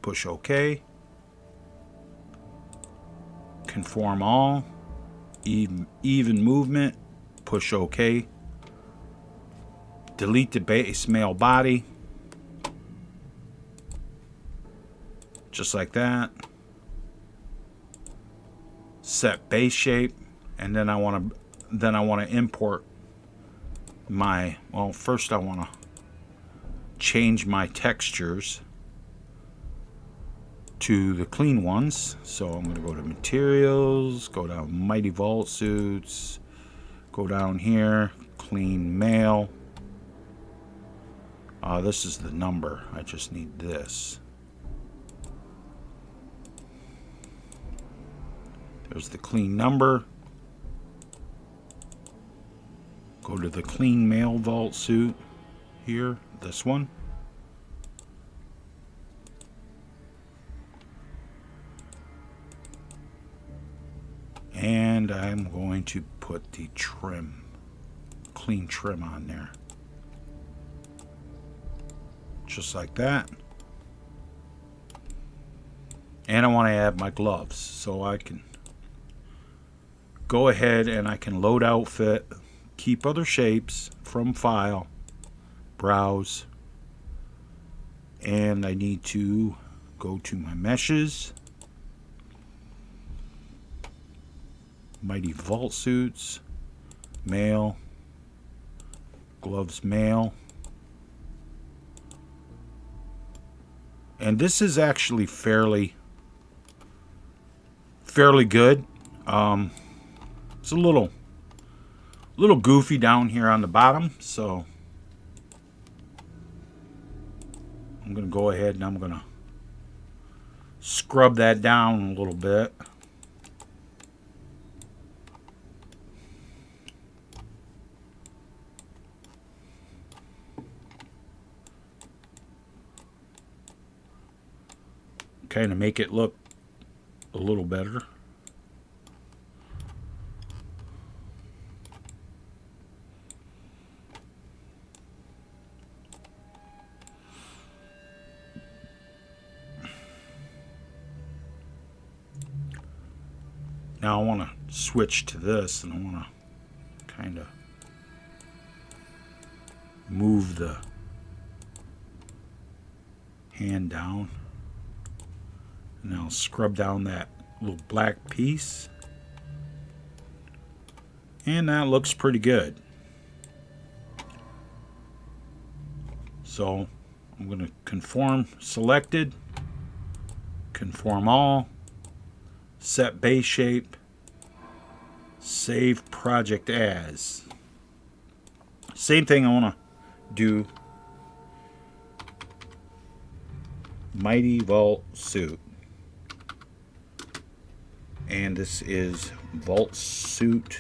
Push OK. Conform all. Even movement. Push OK. Delete the base male body. Just like that. Set base shape, and then I want to import my, first I want to change my textures to the clean ones. So I'm going to go to Materials, go down Mighty Vault Suits, go down here, Clean Male. This is the number. I just need this. There's the clean number. Go to the Clean Male Vault Suit here, this one. And I'm going to put the trim, clean trim on there. just like that. And I want to add my gloves, so I can go ahead and I can load outfit, keep other shapes from file, browse, and I need to go to my meshes, Mighty Vault Suits, male, gloves male. And this is actually fairly good. It's a little goofy down here on the bottom, so I'm going to go ahead and I'm going to scrub that down a little bit. Kind of make it look a little better. Now I want to switch to this, and I want to kind of move the hand down, and I'll scrub down that little black piece, and that looks pretty good. So I'm going to conform selected, conform all, set base shape, save project as. Same thing I want to do Mighty Vault Suit. And this is Vault Suit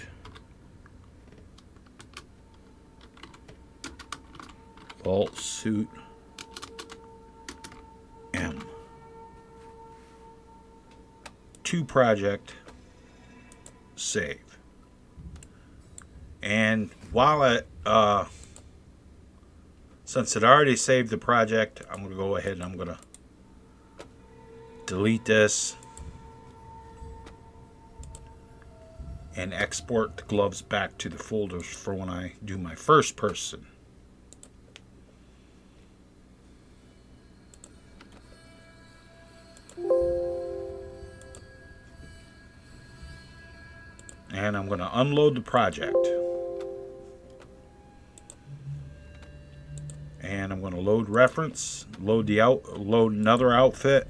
M. To project, save. And while it since it already saved the project, I'm going to go ahead and I'm going to delete this and export the gloves back to the folders for when I do my first person. And I'm going to unload the project. And I'm going to load reference, load another outfit.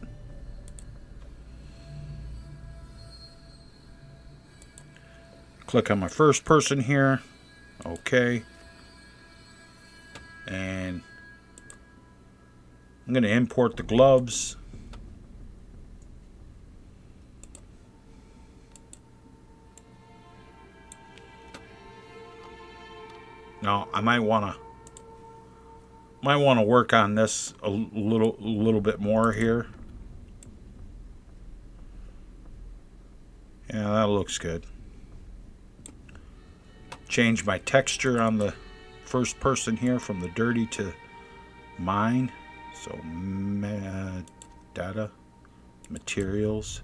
Click on my first person here. Okay. And I'm going to import the gloves. Now I might want to work on this a little bit more here. Yeah, that looks good. Change my texture on the first person here from the dirty to mine. So data, materials,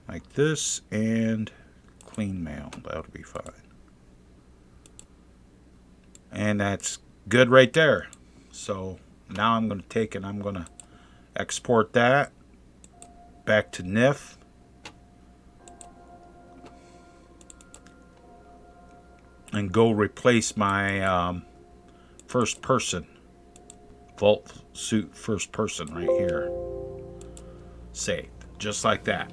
like this, and clean mail. That'll be fine. And that's good right there. So now I'm going to take and I'm going to export that back to NIF. And go replace my first person. Vault Suit first person right here. Save. Just like that.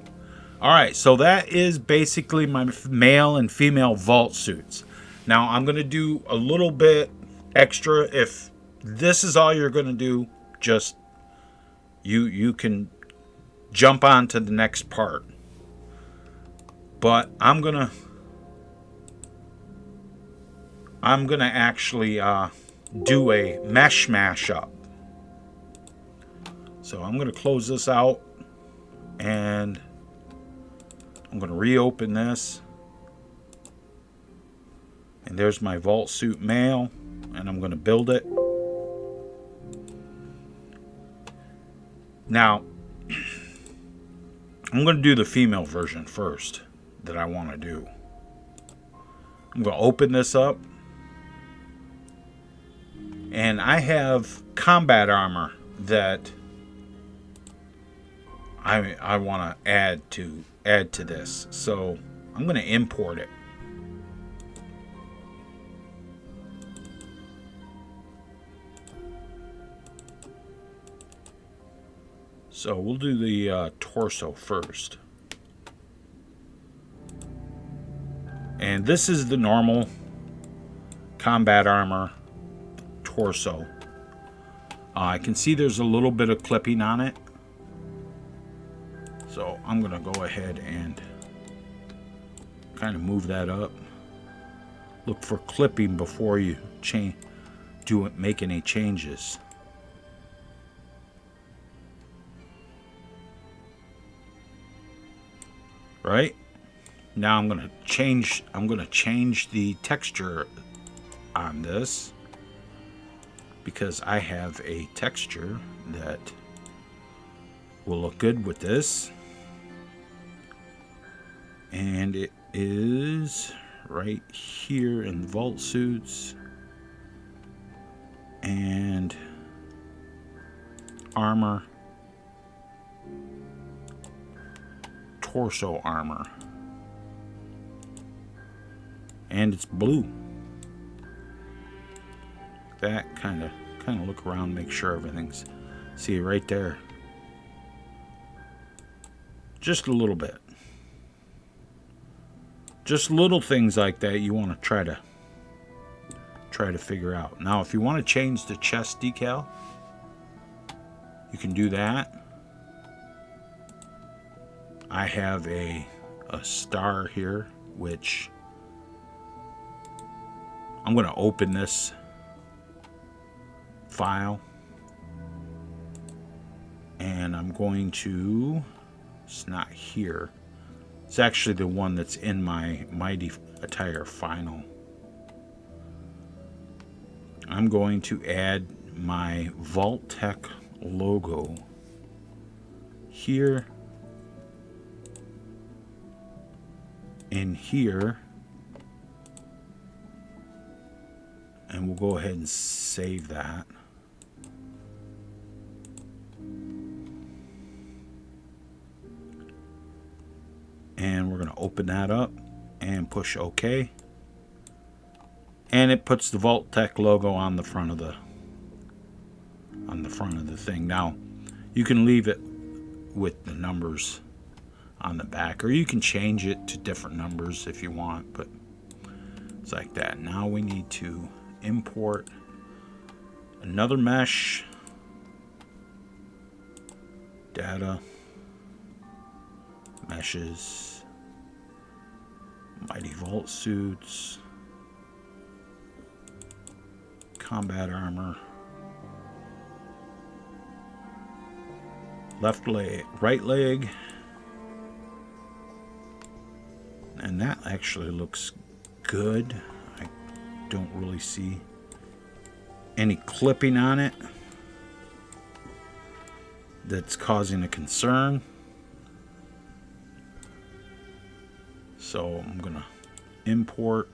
Alright, so that is basically my male and female vault suits. Now I'm going to do a little bit extra. If this is all you're going to do, just you can jump on to the next part. But I'm going to actually do a mesh mashup. So I'm going to close this out and I'm going to reopen this. And there's my Vault Suit male and I'm going to build it. Now, I'm going to do the female version first that I want to do. I'm going to open this up. And I have combat armor that I want to add to this. So I'm going to import it. So we'll do the torso first. And this is the normal combat armor torso. I can see there's a little bit of clipping on it. So I'm going to go ahead and kind of move that up. Look for clipping before you make any changes. Right? Now I'm going to change the texture on this because I have a texture that will look good with this. And it is right here in Vault Suits and Armor, Torso Armor, and it's blue. That kind of look around, make sure everything's, see right there, just a little bit. Just little things like that you want to try to figure out. Now, if you want to change the chest decal, you can do that. I have a star here, which I'm going to open this file, and I'm going to, it's not here. It's actually the one that's in my Mighty Attire Final. I'm going to add my Vault-Tec logo here, in here, and we'll go ahead and save that. And we're going to open that up and push OK. And it puts the Vault-Tec logo on the front of the thing. Now, you can leave it with the numbers on the back, or you can change it to different numbers if you want, but it's like that. Now we need to import another mesh, data, meshes, Mighty Vault Suits, combat armor, left leg, right leg, and that actually looks good. I don't really see any clipping on it that's causing a concern. So I'm going to import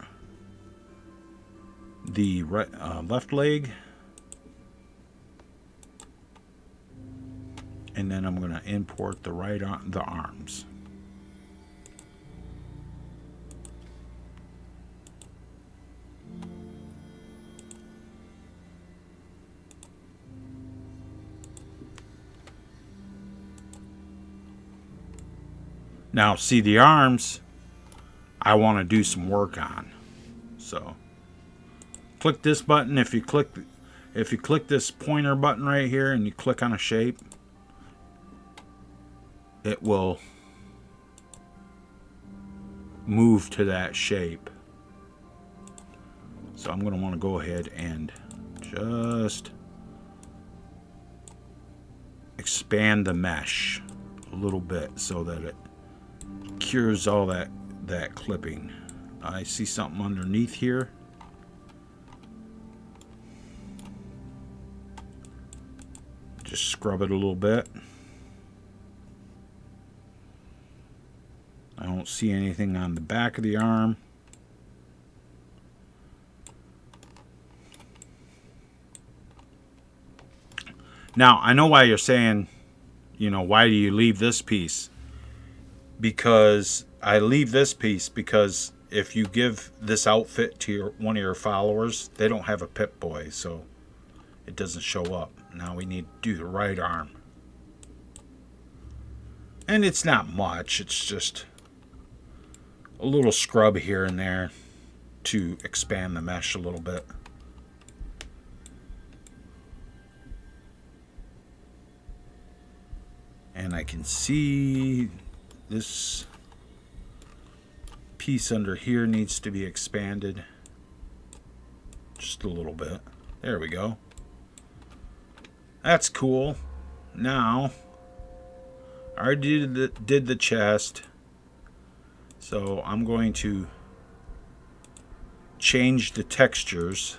the left leg, and then I'm going to import the the arms. Now, see, the arms I want to do some work on. So click this button. If you click this pointer button right here and you click on a shape, it will move to that shape. So I'm going to want to go ahead and just expand the mesh a little bit so that it cures all that clipping. I see something underneath here. Just scrub it a little bit. I don't see anything on the back of the arm. Now, I know why you're saying, you know, why do you leave this piece? Because I leave this piece because if you give this outfit to one of your followers, they don't have a Pip-Boy, so it doesn't show up. Now we need to do the right arm. And it's not much, it's just a little scrub here and there to expand the mesh a little bit. And I can see this piece under here needs to be expanded just a little bit. There we go. That's cool. Now, I already did the chest, so I'm going to change the textures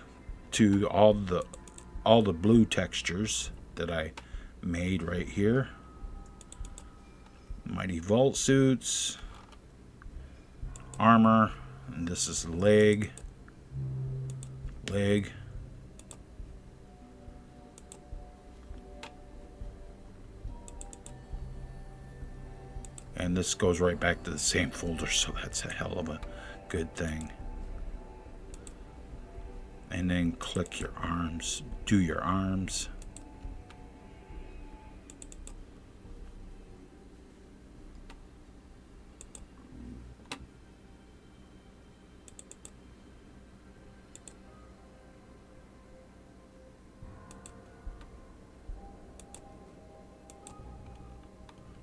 to all the blue textures that I made right here. Mighty Vault suits, armor, and this is leg. And this goes right back to the same folder, so that's a hell of a good thing. And then click your arms, do your arms.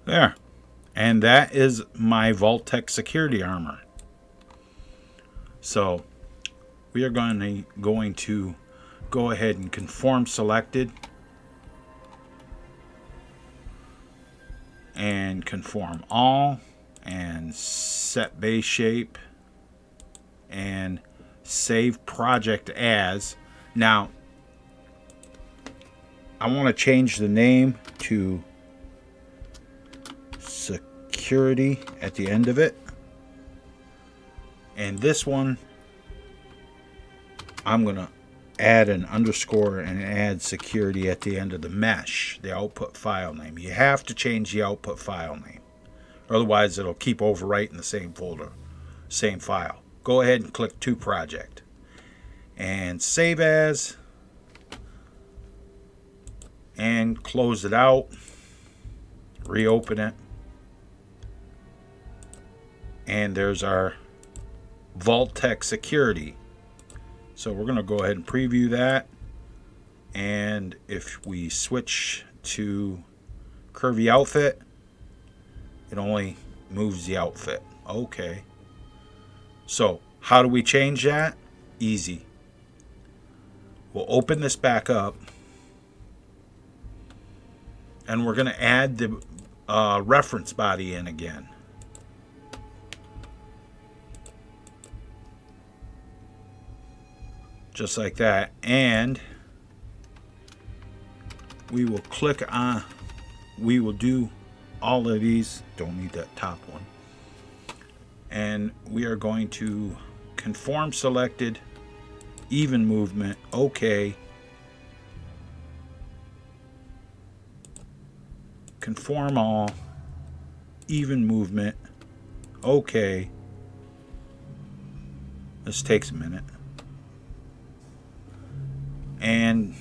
There. And that is my Vault-Tec security armor. So we are going to go ahead and conform selected and conform all and set base shape and save project as. Now I want to change the name to security at the end of it, and this one I'm gonna add an underscore and add security at the end of the mesh, the output file name. You have to change the output file name, otherwise it'll keep overwriting the same folder, same file. Go ahead and click to project and save as, and close it out, reopen it. And there's our Vault-Tec security. So we're going to go ahead and preview that. And if we switch to curvy outfit, it only moves the outfit. Okay. So how do we change that? Easy. We'll open this back up. And we're going to add the reference body in again. Just like that, and we will click on, we will do all of these, don't need that top one, and we are going to conform selected, even movement, okay, conform all, even movement, okay. This takes a minute. And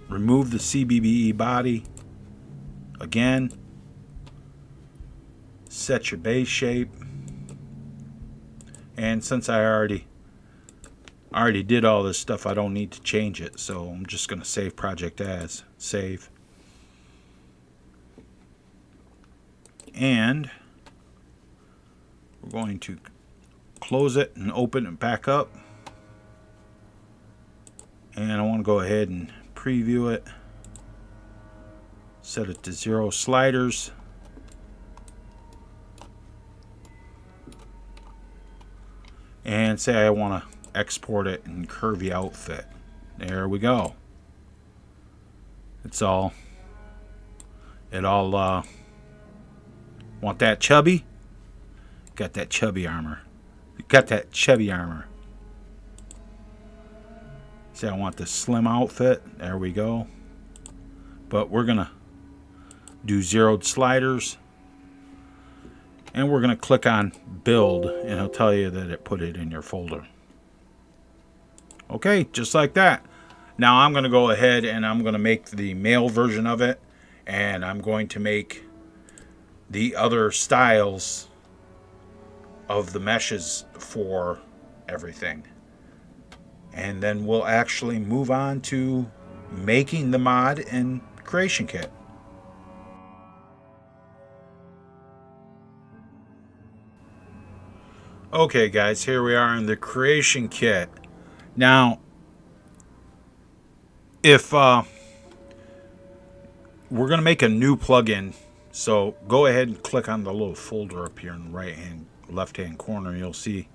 remove the CBBE body again. Set your base shape. And since I already did all this stuff, I don't need to change it. So I'm just going to save project as. Save. And we're going to close it and open it back up. And I want to go ahead and preview it. Set it to 0 sliders. And say I want to export it in curvy outfit. There we go. It all want that chubby? Got that chubby armor. Got that chubby armor. See, I want the slim outfit. There we go. But we're going to do zeroed sliders. And we're going to click on build, and it'll tell you that it put it in your folder. Okay, just like that. Now I'm going to go ahead and I'm going to make the male version of it. And I'm going to make the other styles of the meshes for everything. And then we'll actually move on to making the mod and creation kit. Okay guys, here we are in the creation kit. Now, if we're going to make a new plugin, so go ahead and click on the little folder up here in the left-hand corner. You'll see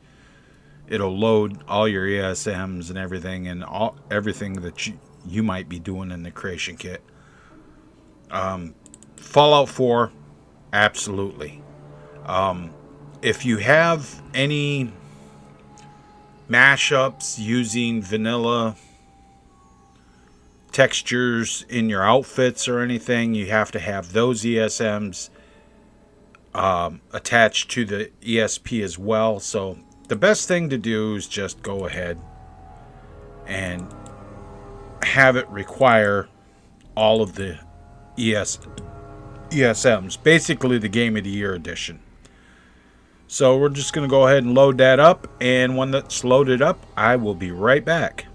it'll load all your ESMs and everything, and everything that you might be doing in the creation kit. Fallout 4, absolutely. If you have any mashups using vanilla textures in your outfits or anything, you have to have those ESMs attached to the ESP as well. So the best thing to do is just go ahead and have it require all of the ESMs, basically the Game of the Year edition. So we're just going to go ahead and load that up, and when that's loaded up, I will be right back.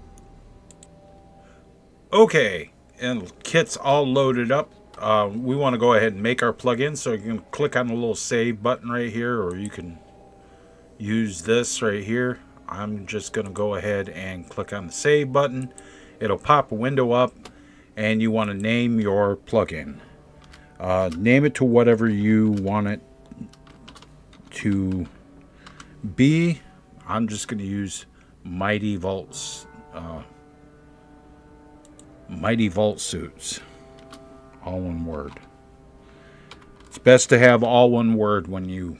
Okay, and the kit's all loaded up. We want to go ahead and make our plugin, so you can click on the little save button right here, or you can use this right here. I'm just going to go ahead and click on the save button. It'll pop a window up, and you want to name your plugin. Name it to whatever you want it to be. I'm just going to use Mighty Vault Suits, all one word. It's best to have all one word when you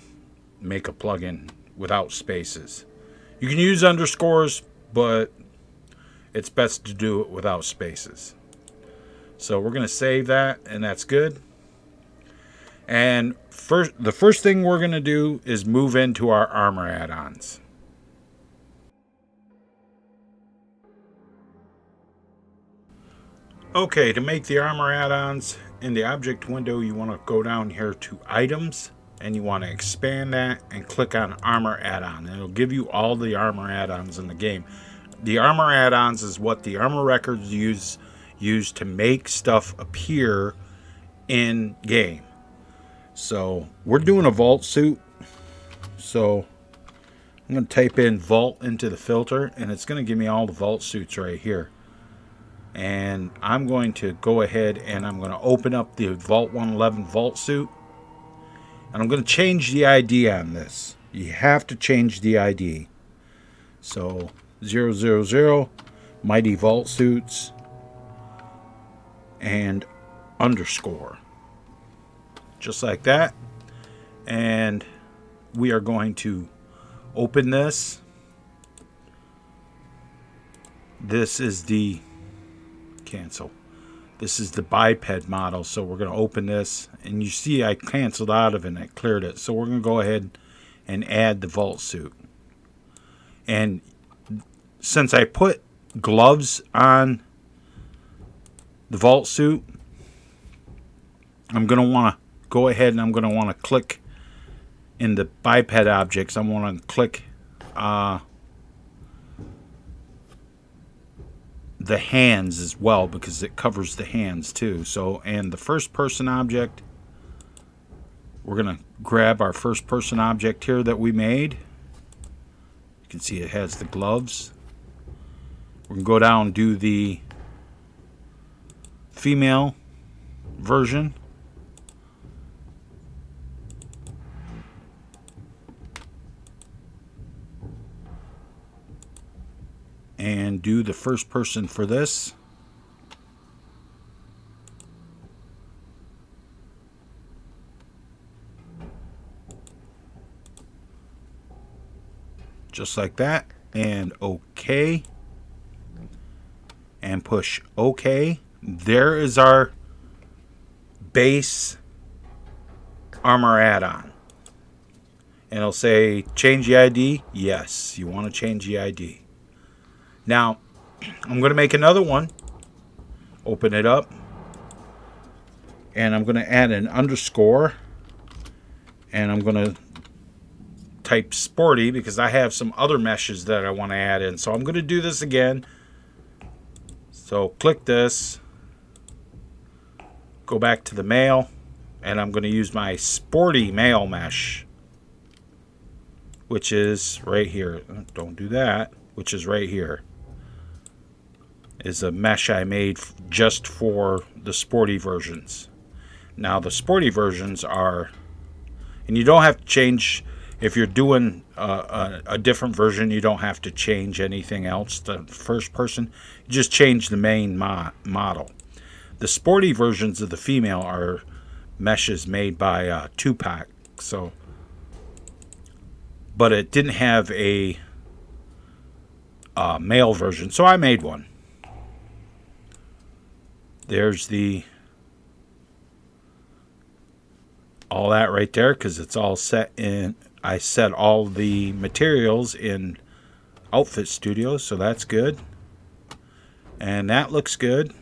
make a plugin without spaces. You can use underscores, but it's best to do it without spaces. So we're going to save that, and that's good. And the first thing we're going to do is move into our armor add-ons. Okay, to make the armor add-ons, in the object window, you want to go down here to items, and you want to expand that and click on armor add-on. And it'll give you all the armor add-ons in the game. The armor add-ons is what the armor records use to make stuff appear in game. So we're doing a vault suit. So I'm going to type in vault into the filter, and it's going to give me all the vault suits right here. And I'm going to go ahead and I'm going to open up the Vault 111 vault suit. And I'm going to change the ID on this. You have to change the ID. So 000 Mighty Vault Suits and underscore. Just like that. And we are going to open this. This is the cancel. This is the biped model, so we're going to open this, and you see I canceled out of it and I cleared it. So we're going to go ahead and add the vault suit. And since I put gloves on the vault suit, I'm going to want to go ahead and I'm going to want to click in the biped objects. I want to click the hands as well, because it covers the hands too. So, and the first person object, we're going to grab our first person object here that we made. You can see it has the gloves. We're going to go down and do the female version. And do the first person for this. just like that, and OK, and push OK. There is our base armor add-on. And it'll say change the ID. Yes, you want to change the ID. Now, I'm going to make another one. Open it up. And I'm going to add an underscore. And I'm going to type sporty because I have some other meshes that I want to add in. So I'm going to do this again. So click this. Go back to the mail. And I'm going to use my sporty mail mesh, which is right here. Don't do that. Which is right here. Is a mesh I made just for the sporty versions. Now the sporty versions are, and you don't have to change, if you're doing a different version, you don't have to change anything else. The first person, you just change the main model. The sporty versions of the female are meshes made by T.A.P. So, but it didn't have a male version, so I made one. There's all that right there because it's all set in. I set all the materials in Outfit Studio, so that's good. And that looks good.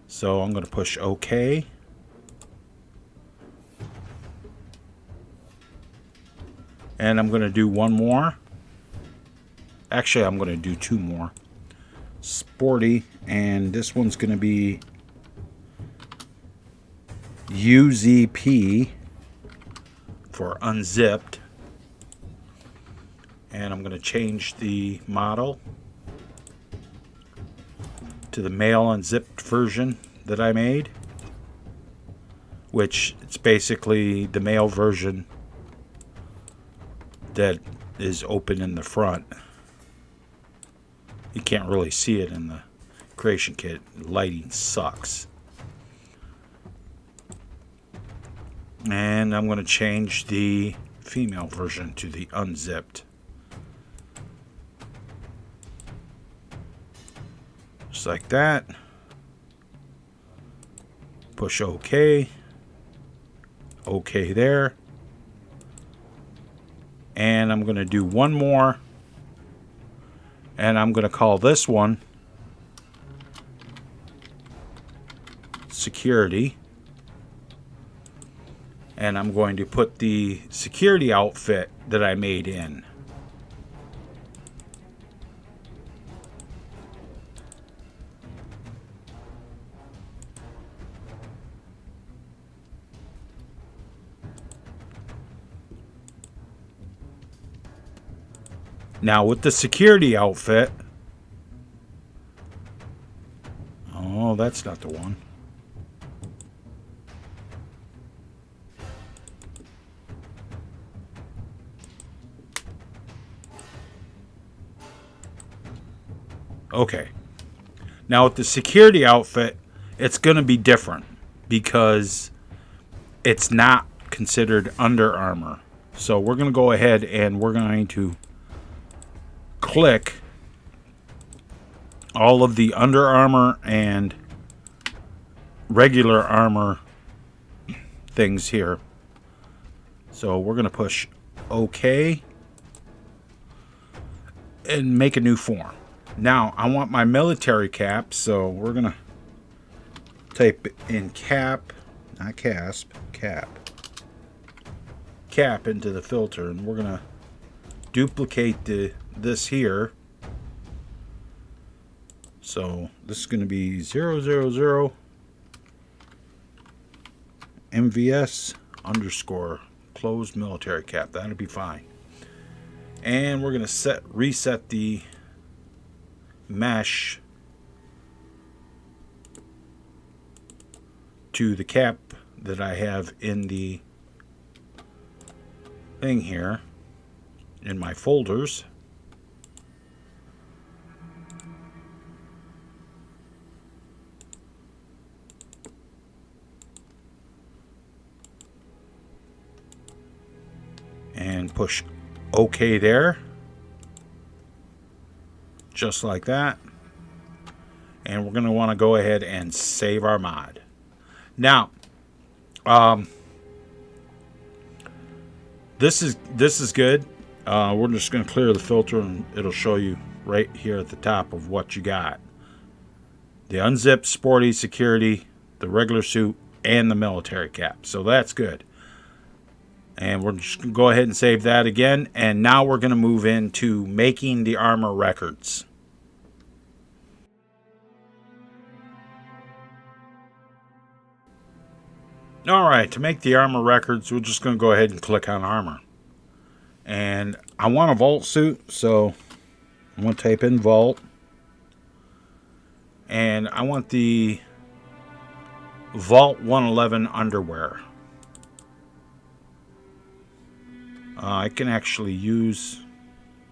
So I'm going to push OK. And I'm going to do one more. Actually, I'm going to do two more. Sporty, and this one's going to be UZP for unzipped. And I'm going to change the model to the male unzipped version that I made, which it's basically the male version that is open in the front. You can't really see it in the creation kit. Lighting sucks. And I'm going to change the female version to the unzipped. Just like that. Push OK. OK there. And I'm going to do one more. And I'm going to call this one Security. And I'm going to put the security outfit that I made in. Now with the security outfit, oh, that's not the one. Okay. Now with the security outfit, it's going to be different because it's not considered Under Armour. So we're going to go ahead and we're going to click all of the Under Armour and regular armor things here. So we're going to push OK and make a new form. Now I want my military cap, so we're going to type in cap, not CASP, cap into the filter, and we're going to duplicate this here. So this is going to be 000 MVS underscore closed military cap. That'll be fine. And we're going to reset the mesh to the cap that I have in the thing here in my folders. And push OK there. Just like that. And we're going to want to go ahead and save our mod. Now, this is good. We're just going to clear the filter, and it'll show you right here at the top of what you got. The unzipped, sporty, security, the regular suit, and the military cap. So that's good. And we're just going to go ahead and save that again. And now we're going to move into making the armor records. Alright, to make the armor records, we're just going to go ahead and click on armor. And I want a vault suit, so I'm going to type in vault. And I want the Vault 111 underwear. I can actually use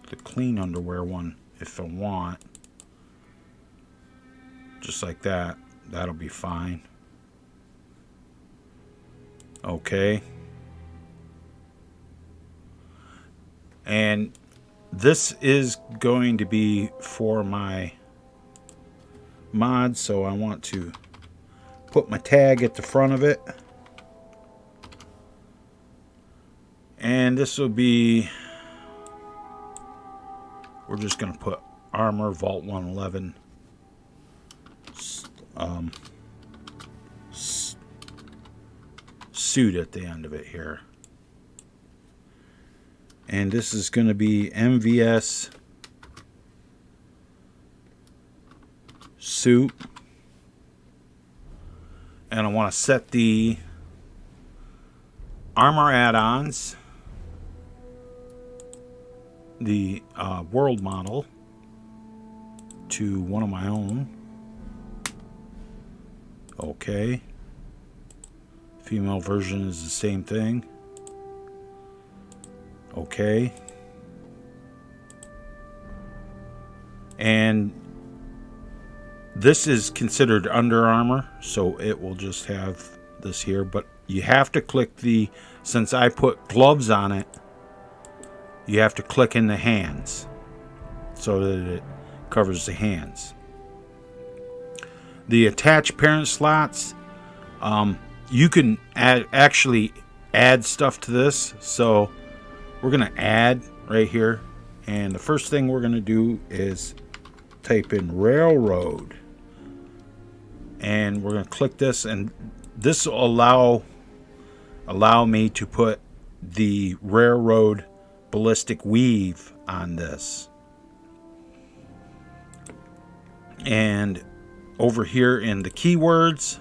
the clean underwear one if I want. Just like that. That'll be fine. Okay. And this is going to be for my mod, so I want to put my tag at the front of it. And this will be, we're just going to put armor Vault 111 suit at the end of it here. And this is going to be MVS suit. And I want to set the armor add-ons, the world model, to one of my own. Okay. Female version is the same thing. Okay. And this is considered Under Armour, so it will just have this here. But you have to click the, since I put gloves on it, you have to click in the hands so that it covers the hands. The attached parent slots, you can actually add stuff to this. So we're going to add right here. And the first thing we're going to do is type in railroad. And we're going to click this, and this will allow me to put the railroad ballistic weave on this. And over here in the keywords,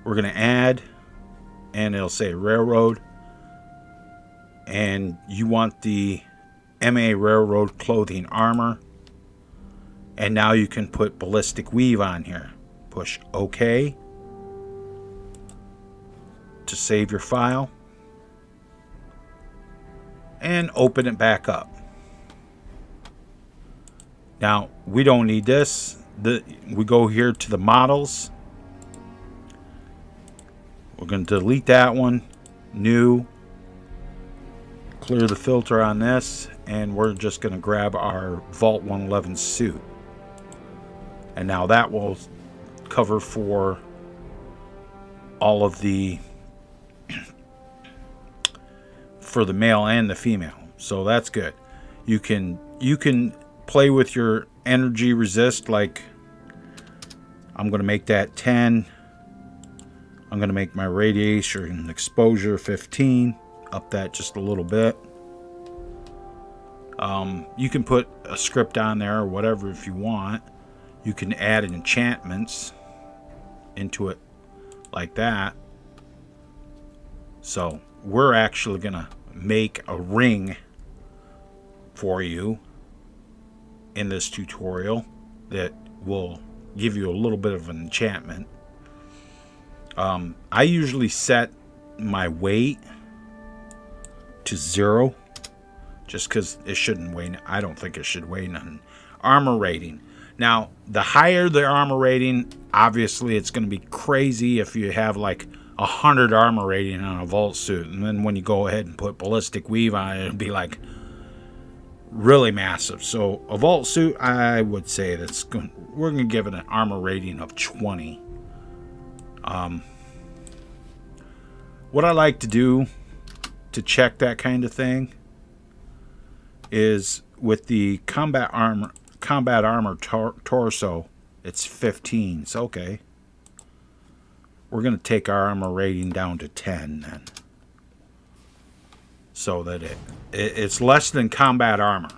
we're going to add, and it'll say railroad. And you want the MA railroad clothing armor. And now you can put ballistic weave on here. Push OK to save your file. And open it back up. Now, we don't need this. We go here to the models. We're going to delete that one. New. Clear the filter on this. And we're just going to grab our Vault 111 suit. And now that will cover for all of the, for the male and the female. So that's good. You can play with your energy resist. Like, I'm going to make that 10. I'm going to make my radiation exposure 15. Up that just a little bit. You can put a script on there or whatever if you want. You can add enchantments into it like that. So we're actually going to make a ring for you in this tutorial that will give you a little bit of an enchantment. I usually set my weight to 0 just because it shouldn't weigh. I don't think it should weigh nothing. Armor rating. Now, the higher the armor rating, obviously it's going to be crazy if you have like 100 armor rating on a vault suit, and then when you go ahead and put ballistic weave on it, it'll be like really massive. So a vault suit, I would say we're going to give it an armor rating of 20. What I like to do to check that kind of thing is with the combat armor torso, it's 15. So okay, we're going to take our armor rating down to 10 then, so that it's less than combat armor.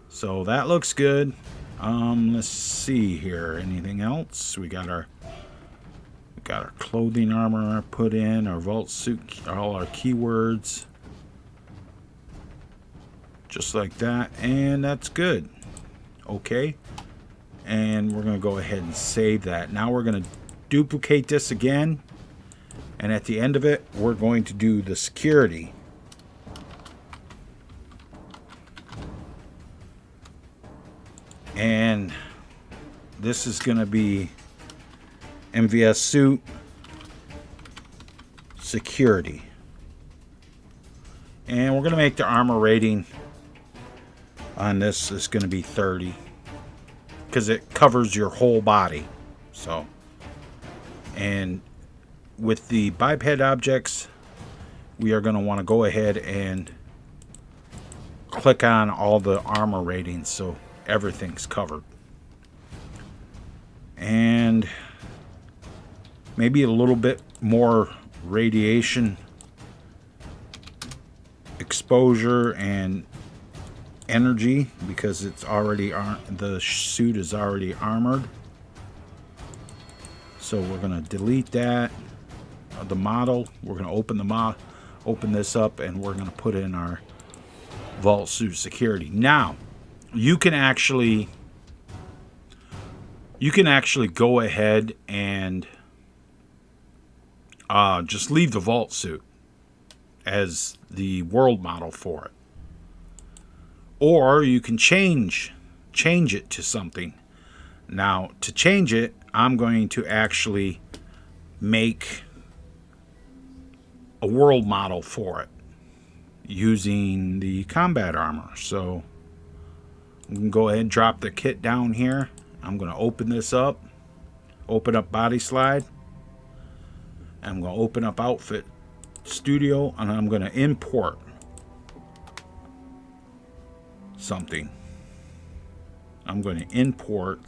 So that looks good. Let's see here. Anything else? We got our clothing armor put in, our vault suit, all our keywords, just like that, and that's good. Okay, and we're going to go ahead and save that. Now we're going to duplicate this again, and at the end of it, we're going to do the security. And this is going to be MVS suit security, and we're going to make the armor rating on this is going to be 30 because it covers your whole body. So, and with the biped objects, we are going to want to go ahead and click on all the armor ratings so everything's covered. And maybe a little bit more radiation exposure and energy because it's already the suit is already armored. So we're going to delete that, the model. We're going to open this up, and we're going to put in our vault suit security. Now, you can actually go ahead and just leave the vault suit as the world model for it, or you can change it to something. Now, to change it, I'm going to actually make a world model for it using the combat armor. So I'm going to go ahead and drop the kit down here. I'm going to open this up, open up Bodyslide. I'm going to open up Outfit Studio, and I'm going to import something. I'm going to import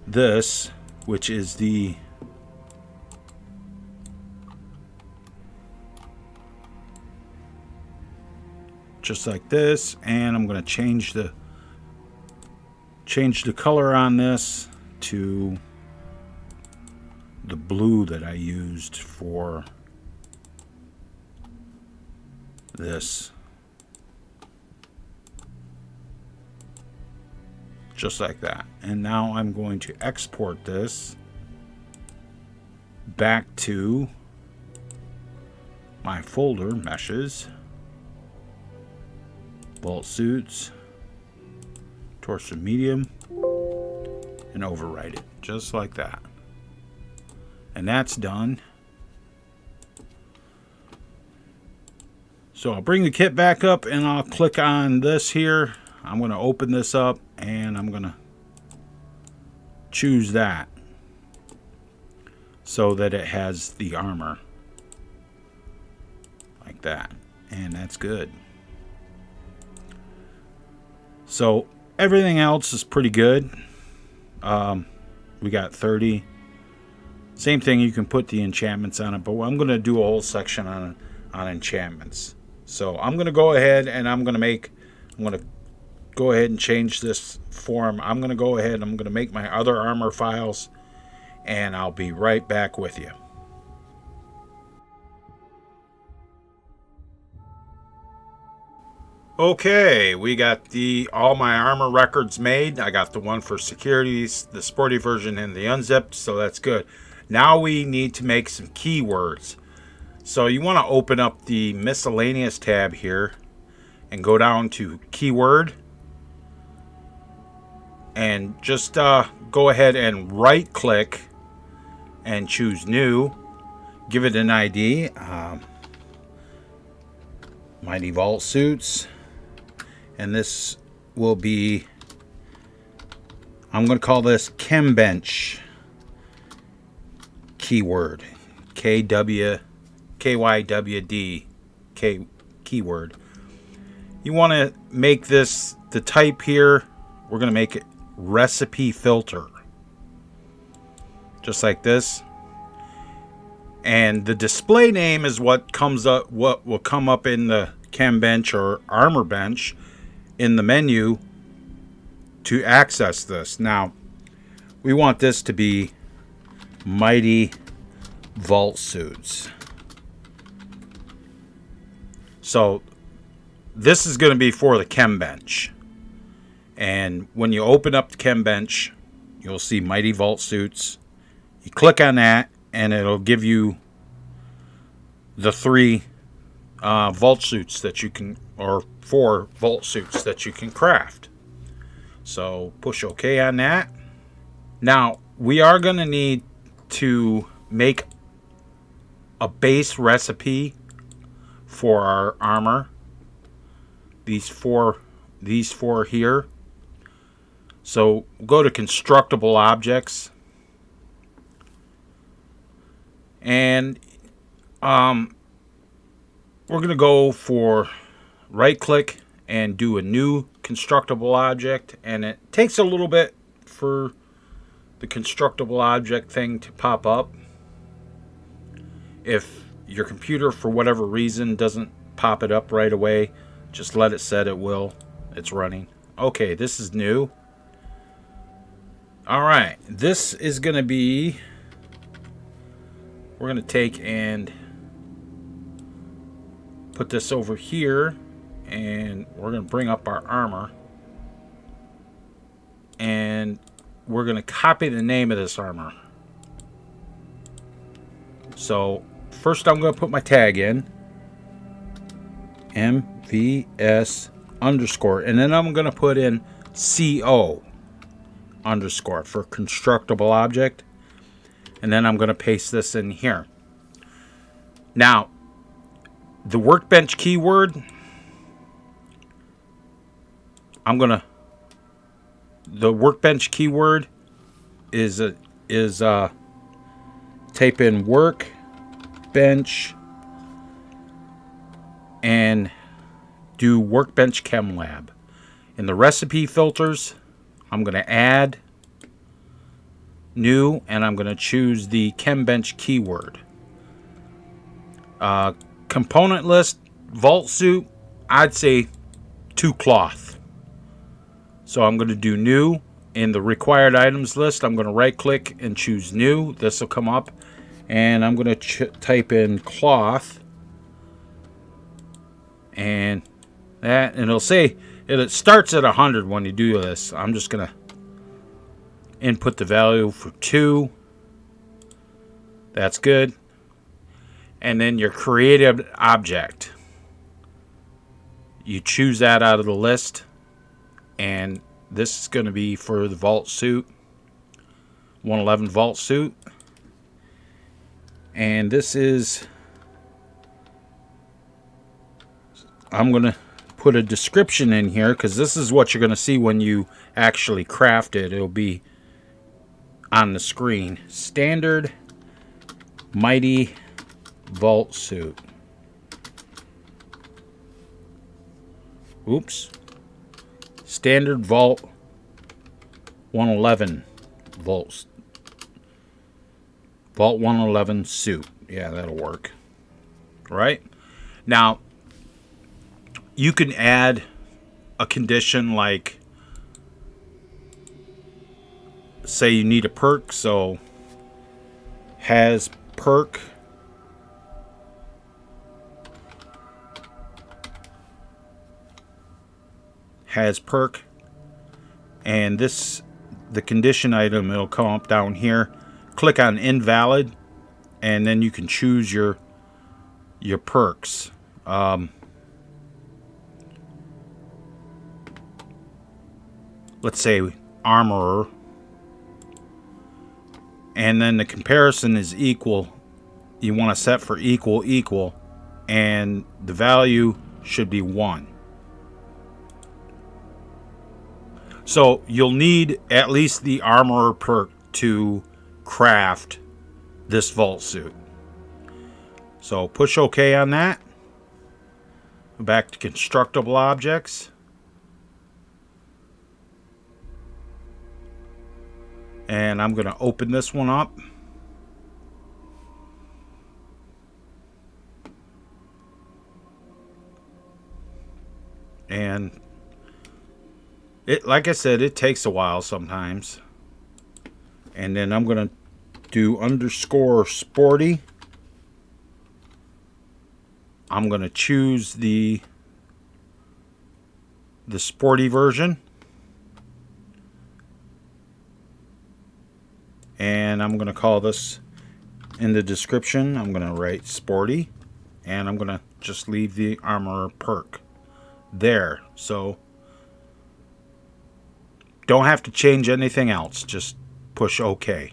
this, which is the just like this, and I'm going to change the color on this to the blue that I used for this, just like that. And now I'm going to export this back to my folder, meshes, vault suits, torso medium, and overwrite it just like that. And that's done. So I'll bring the kit back up, and I'll click on this here. I'm going to open this up, and I'm going to choose that so that it has the armor like that, and that's good. So everything else is pretty good. We got 30. Same thing, you can put the enchantments on it, but I'm going to do a whole section on enchantments. So I'm going to go ahead and I'm going to go ahead and change this form. I'm going to make my other armor files, and I'll be right back with you. Okay, we got all my armor records made. I got the one for securities, the sporty version, and the unzipped, so that's good. Now we need to make some keywords. So you want to open up the miscellaneous tab here and go down to keyword. and just go ahead and right click and choose new. Give it an ID. Mighty Vault Suits. And this will be, I'm going to call this Chem Bench keyword. KYWD keyword. You want to make this, the type here, we're going to make it recipe filter. Just like this. And the display name is what comes up, what will come up in the Chem Bench or Armor Bench in the menu to access this. Now, we want this to be Mighty Vault Suits. So this is going to be for the Chem Bench. And when you open up the Chem Bench, you'll see Mighty Vault Suits. You click on that, and it'll give you the 3 vault suits that you can, or 4 vault suits that you can craft. So push OK on that. Now, we are going to need to make a base recipe for our armor. These four here. So go to Constructible Objects. And we're going to go for right click and do a new constructible object. And it takes a little bit for the constructible object thing to pop up. If your computer, for whatever reason, doesn't pop it up right away, just let it set. It will. It's running. Okay, this is new. All right, this is going to be, we're going to take and put this over here, and we're going to bring up our armor, and we're going to copy the name of this armor. So first I'm going to put my tag in, MVS underscore, and then I'm going to put in CO underscore for constructible object, and then I'm going to paste this in here. Now, the workbench keyword, the workbench keyword is type in workbench and do workbench chem lab. In the recipe filters, I'm going to add new, and I'm going to choose the chem bench keyword. Component list, vault suit, I'd say 2 cloth. So I'm going to do new. In the required items list, I'm going to right click and choose new. This will come up, and I'm going to type in cloth, and that, and it'll say it starts at 100 when you do this. I'm just going to input the value for 2. That's good. And then your creative object, you choose that out of the list, and this is going to be for the vault suit, 111 vault suit. And this is, I'm going to put a description in here, because this is what you're going to see when you actually craft it. It'll be on the screen. Standard Mighty Vault Suit. Oops. Standard Vault 111 volts. Vault 111 suit. Yeah, that'll work. Right? Now, you can add a condition like, say you need a perk, so has perk and this, the condition item, it'll come up down here. Click on invalid, and then you can choose your perks. Let's say armorer. And then the comparison is equal. You want to set for equal, and the value should be 1. So you'll need at least the armorer perk to craft this vault suit. So push OK on that. Back to constructible objects. And I'm going to open this one up. And it, like I said, it takes a while sometimes. And then I'm going to do underscore sporty. I'm going to choose the sporty version. And I'm going to call this, in the description, I'm going to write sporty. And I'm going to just leave the armor perk there. So don't have to change anything else. Just push OK.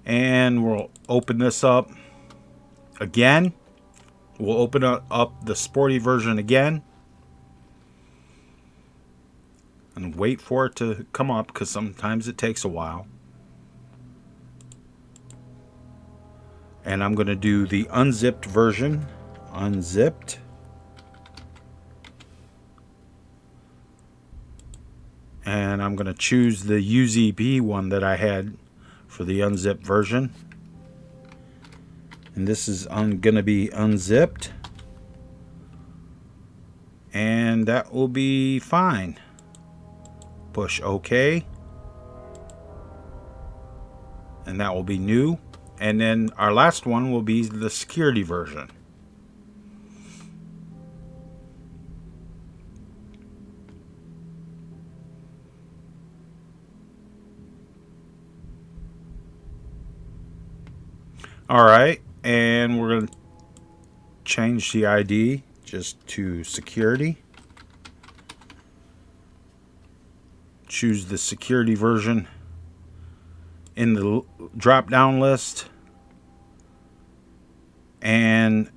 And we'll open this up again. We'll open up the sporty version again. And wait for it to come up, because sometimes it takes a while. And I'm going to do the unzipped version. Unzipped. And I'm going to choose the UZB one that I had for the unzipped version. And this is going to be unzipped. And that will be fine. Push OK. And that will be new. And then our last one will be the security version. Alright, and we're going to change the ID just to security. Choose the security version in the drop down list. And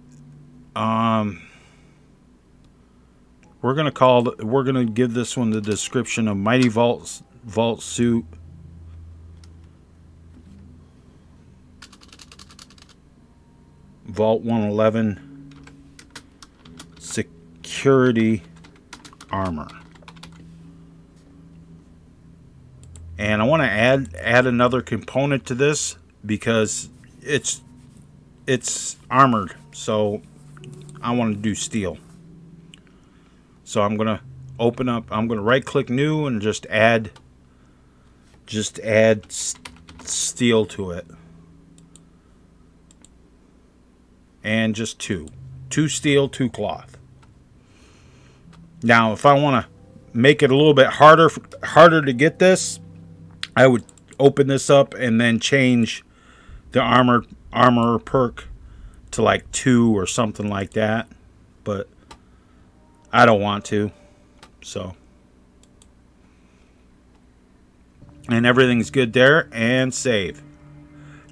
we're going to give this one the description of Mighty Vault Suit. Vault 111 security armor. And I want to add another component to this because it's armored, so I want to do steel. So I'm going to open up, I'm going to right click new and just add steel to it. And just two steel, 2 cloth. Now, if I want to make it a little bit harder to get this, I would open this up and then change the armor perk to like 2 or something like that. But I don't want to. So. And everything's good there. And save.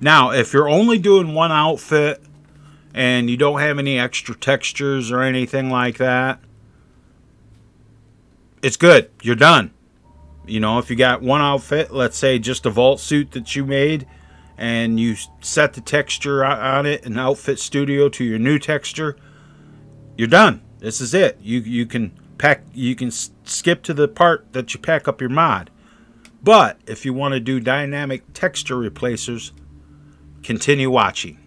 Now, if you're only doing one outfit and you don't have any extra textures or anything like that, it's good. You're done. You know, if you got one outfit, let's say just a vault suit that you made, and you set the texture on it in Outfit Studio to your new texture, you're done. This is it. You can skip to the part that you pack up your mod. But if you want to do dynamic texture replacers, continue watching.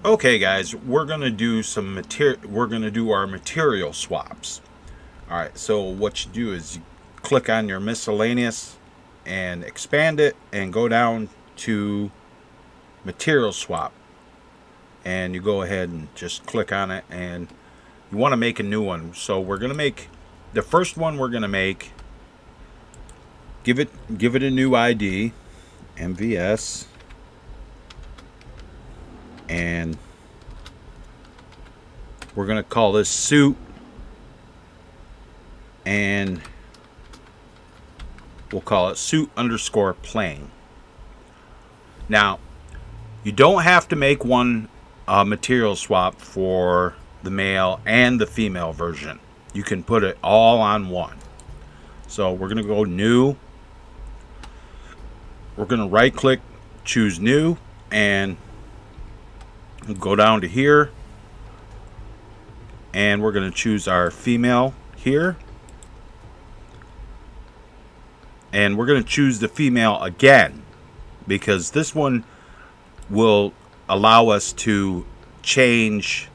Okay, guys, we're gonna do some material. We're gonna do our material swaps. All right. So what you do is you click on your miscellaneous and expand it, and go down to material swap, and you go ahead and just click on it, and you want to make a new one. So we're gonna make the first one. We're gonna make. Give it a new ID, MVS. And We're going to call this suit, and we'll call it suit_plain. Now, you don't have to make one material swap for the male and the female version. You can put it all on one. So we're going to go new. We're going to right click, choose new, and go down to here. And we're going to choose our female here. And we're going to choose the female again, because this one will allow us to change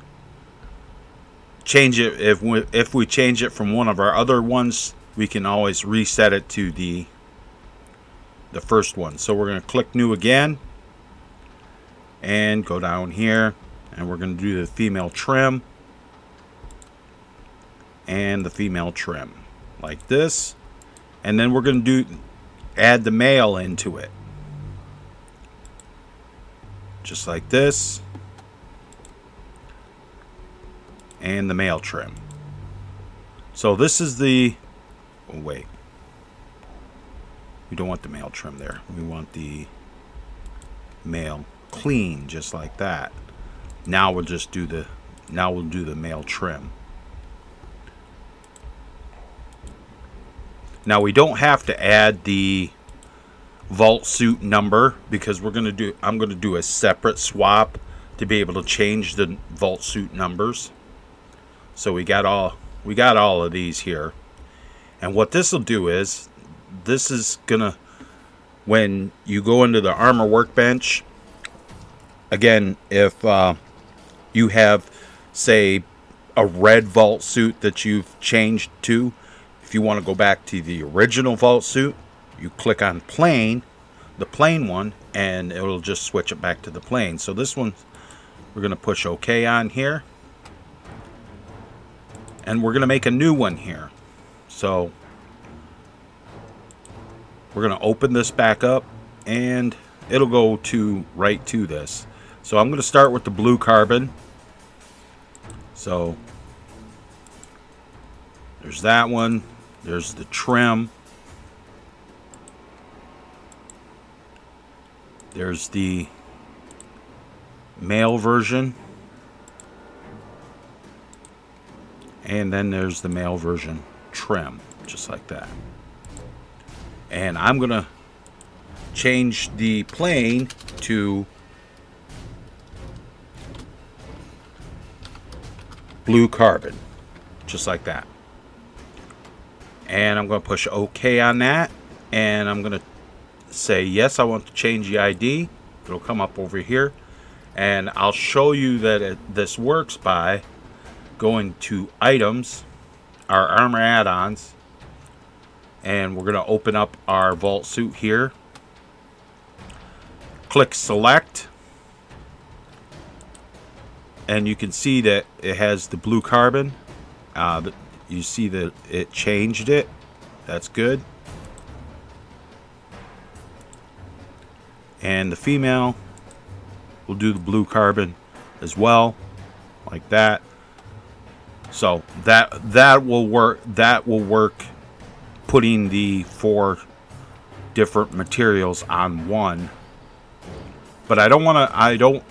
it. If we change it from one of our other ones, we can always reset it to the first one. So we're going to click new again and go down here, and we're going to do the female trim and the female trim like this. And then we're going to add the male into it, just like this, and the male trim. So this is the, oh wait, we don't want the male trim there. We want the male clean, just like that. Now we'll just do the male trim. Now we don't have to add the vault suit number, because I'm going to do a separate swap to be able to change the vault suit numbers. So we got all of these here. And what this will do is, this is gonna, when you go into the armor workbench, again, if you have, say, a red vault suit that you've changed to, if you want to go back to the original vault suit, you click on plain, the plain one, and it'll just switch it back to the plain. So this one, we're going to push OK on here. And we're going to make a new one here. So we're going to open this back up, and it'll go right to this. So I'm going to start with the blue carbon. So there's that one. There's the trim. There's the male version. And then there's the male version trim, just like that. And I'm going to change the plain to blue carbon, just like that. And I'm going to push OK on that. And I'm going to say, yes, I want to change the ID. It'll come up over here. And I'll show you that this works by going to items, our armor add-ons, and we're going to open up our vault suit here. Click select, and you can see that it has the blue carbon. You see that it changed it. That's good. And the female will do the blue carbon as well, like that. So that will work. That will work, putting the 4 different materials on one. But I don't want to. I don't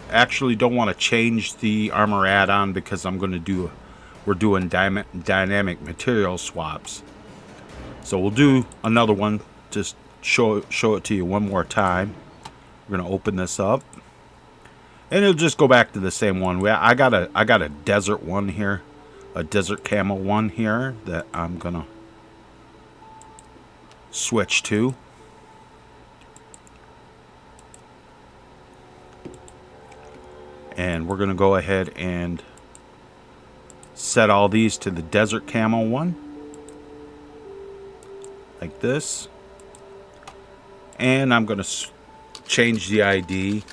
want to change the armor add-on, because we're doing dynamic material swaps. So we'll do another one. Just show it to you one more time. We're gonna open this up, and it'll just go back to the same one. I got a desert one here. A desert camel one here that I'm gonna switch to. And we're gonna go ahead and set all these to the desert camel one, like this. And I'm gonna change the ID.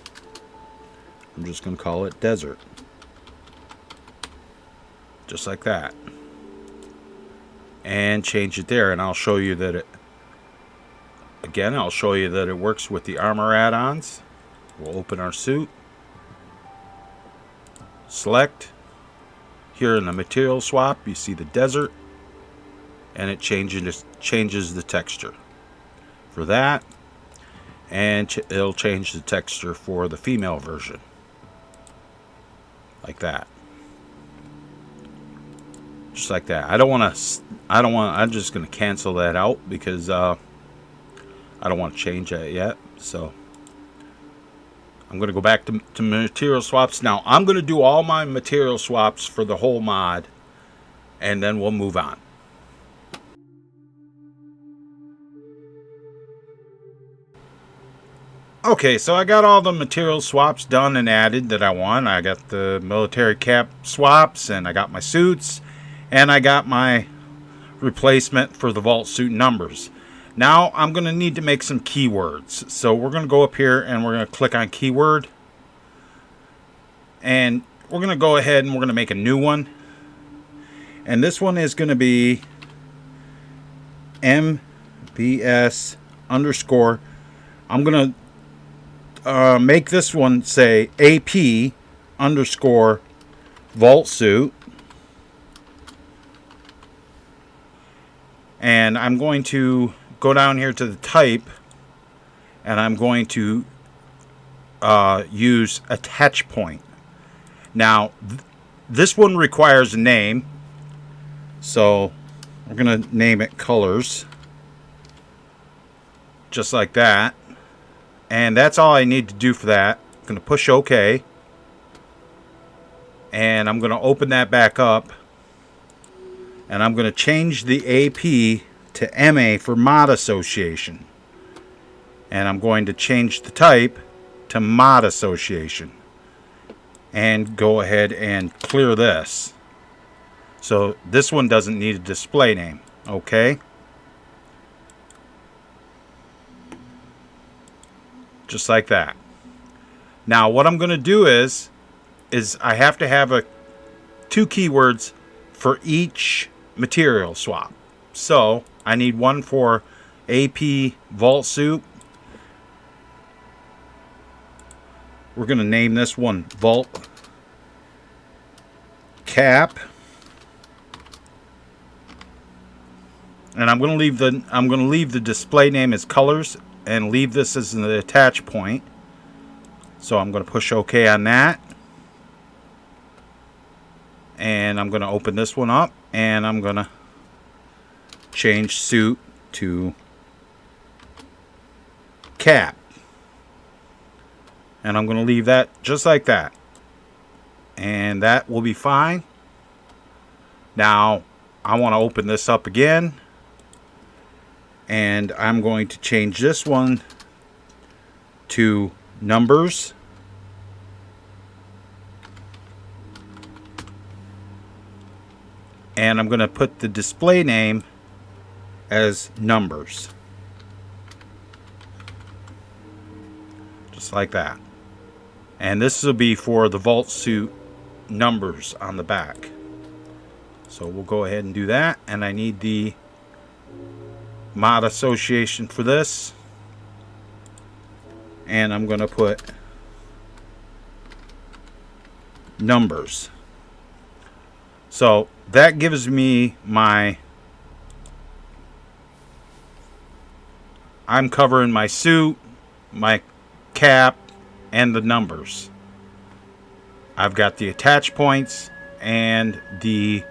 I'm just gonna call it desert. Just like that. And change it there, and I'll show you that it works with the armor add-ons. We'll open our suit, select, here in the material swap, you see the desert, and it changes the texture for that, and it'll change the texture for the female version, like that, just like that. I'm just going to cancel that out because I don't want to change that yet. So I'm going to go back to material swaps. Now I'm going to do all my material swaps for the whole mod, and then we'll move on. Okay, so I got all the material swaps done and added that I want. I got the military cap swaps, and I got my suits, and I got my replacement for the vault suit numbers. Now I'm going to need to make some keywords. So we're going to go up here and we're going to click on keyword. And we're going to go ahead and we're going to make a new one. And this one is going to be MBS underscore. I'm going to make this one say AP underscore vault suit. And I'm going to go down here to the type, and I'm going to use attach point. Now, this one requires a name, so we're going to name it colors, just like that. And that's all I need to do for that. I'm going to push OK, and I'm going to open that back up. And I'm going to change the AP to MA for mod association. And I'm going to change the type to mod association. And go ahead and clear this. So this one doesn't need a display name. Okay. Just like that. Now what I'm going to do is I have to have two keywords for each material swap. So I need one for AP vault suit. We're going to name this one vault cap, and I'm going to leave the display name as colors and leave this as an attach point. So I'm going to push OK on that. And I'm going to open this one up, and I'm going to change suit to cap. And I'm going to leave that just like that. And that will be fine. Now, I want to open this up again. And I'm going to change this one to numbers. And I'm going to put the display name as numbers. Just like that. And this will be for the vault suit numbers on the back. So we'll go ahead and do that. And I need the mod association for this. And I'm going to put numbers. So that gives me I'm covering my suit, my cap, and the numbers. I've got the attach points and the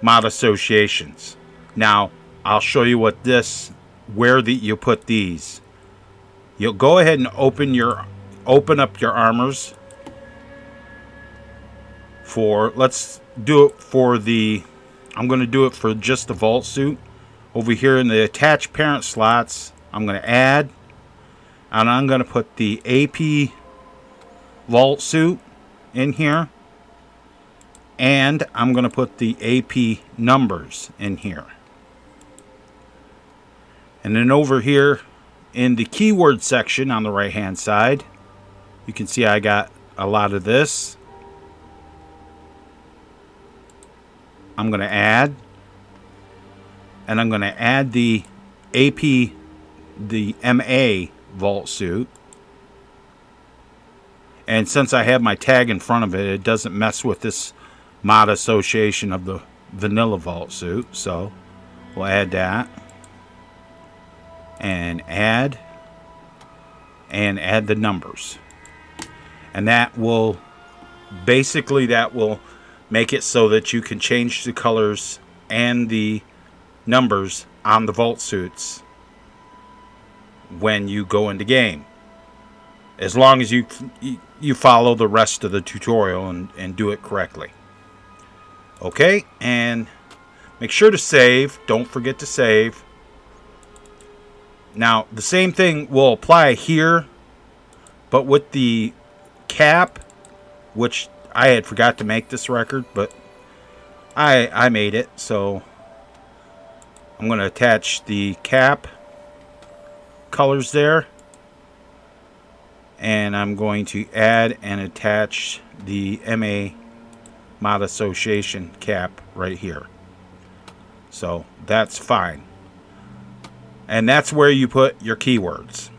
mod associations. Now, I'll show you where you put these. You'll go ahead and open up your armors let's do it for I'm going to do it for just the vault suit. Over here in the attached parent slots, I'm going to add, and I'm going to put the AP vault suit in here, and I'm going to put the AP numbers in here. And then over here in the keyword section on the right hand side, you can see I got a lot of this. I'm going to add, and I'm going to add the AP, the MA vault suit. And since I have my tag in front of it, it doesn't mess with this mod association of the vanilla vault suit. So we'll add that and add the numbers, and that will basically make it so that you can change the colors and the numbers on the vault suits when you go into game, as long as you follow the rest of the tutorial and do it correctly. Okay, and make sure to save. Don't forget to save. Now, the same thing will apply here, but with the cap, which I had forgot to make this record, but I made it, so I'm going to attach the cap colors there, and I'm going to add and attach the MA mod association cap right here. So that's fine. And that's where you put your keywords.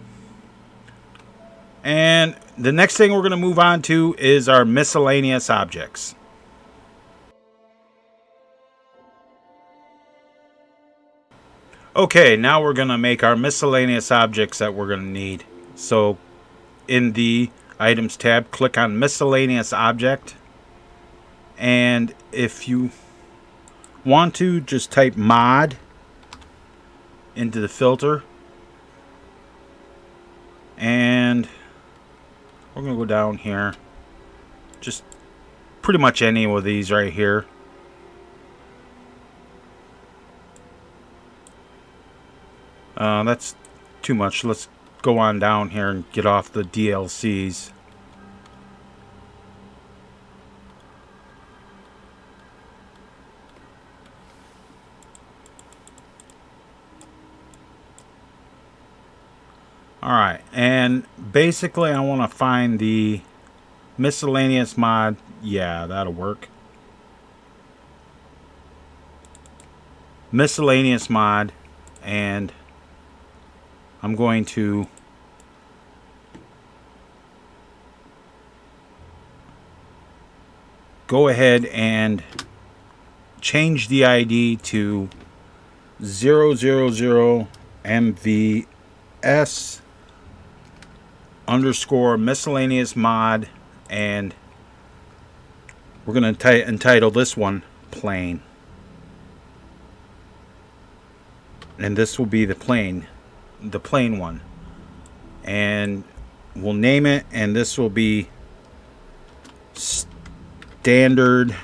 And the next thing we're going to move on to is our miscellaneous objects. Okay, now we're going to make our miscellaneous objects that we're going to need. So in the items tab, click on miscellaneous object. And if you want to, just type mod into the filter. And we're going to go down here. Just pretty much any of these right here. That's too much. Let's go on down here and get off the DLCs. Alright, and basically I want to find the miscellaneous mod. Yeah, that'll work. Miscellaneous mod, and I'm going to go ahead and change the ID to 000 MVS underscore miscellaneous mod, and we're going to entitle this one plain, and this will be the plain one, and we'll name it, and this will be standard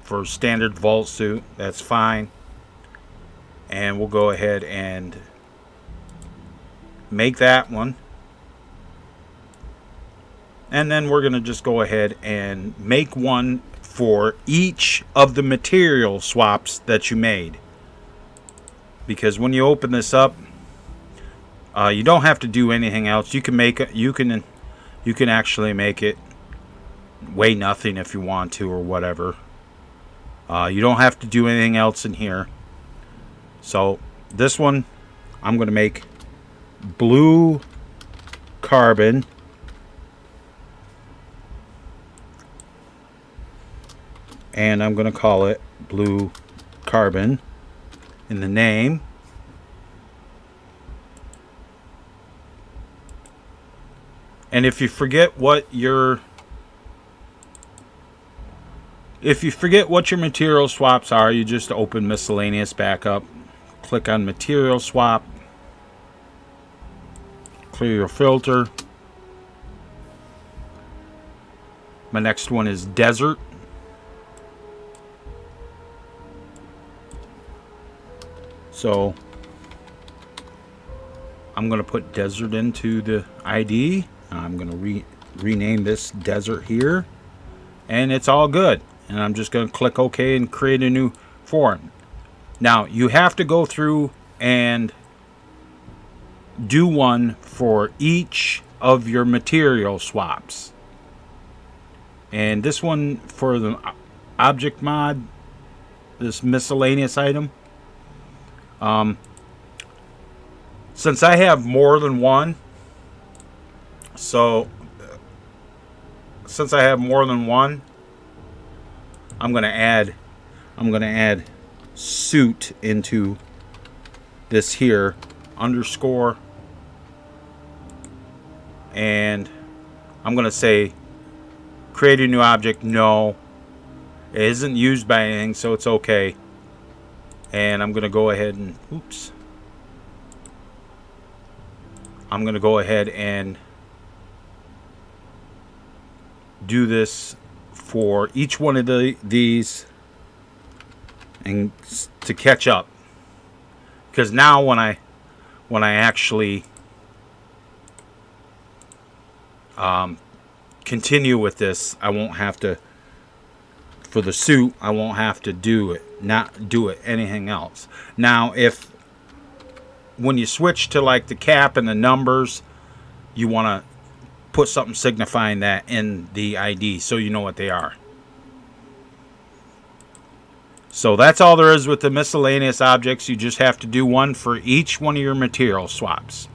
for standard vault suit. That's fine. And we'll go ahead and make that one, and then we're going to just go ahead and make one for each of the material swaps that you made, because when you open this up, you don't have to do anything else. You can make it, you can actually make it weigh nothing if you want to, or whatever. You don't have to do anything else in here. So this one I'm going to make blue carbon, and I'm going to call it blue carbon in the name. And if you forget what your material swaps are, you just open miscellaneous back up, click on material swap, clear your filter. My next one is desert. So I'm going to put desert into the ID. I'm going to rename this desert here, and it's all good. And I'm just going to click OK and create a new form. Now you have to go through and do one for each of your material swaps. And this one for the object mod, this miscellaneous item, since I have more than one, so since I have more than one, I'm gonna add suit into this here underscore, and I'm gonna say create a new object. No, it isn't used by anything, so it's okay. And I'm gonna go ahead and I'm gonna go ahead and do this for each one of these, and to catch up, because now when I actually continue with this, I won't have to, for the suit, I won't have to not do it anything else. Now if when you switch to like the cap and the numbers, you want to put something signifying that in the ID so you know what they are. So that's all there is with the miscellaneous objects. You just have to do one for each one of your material swaps.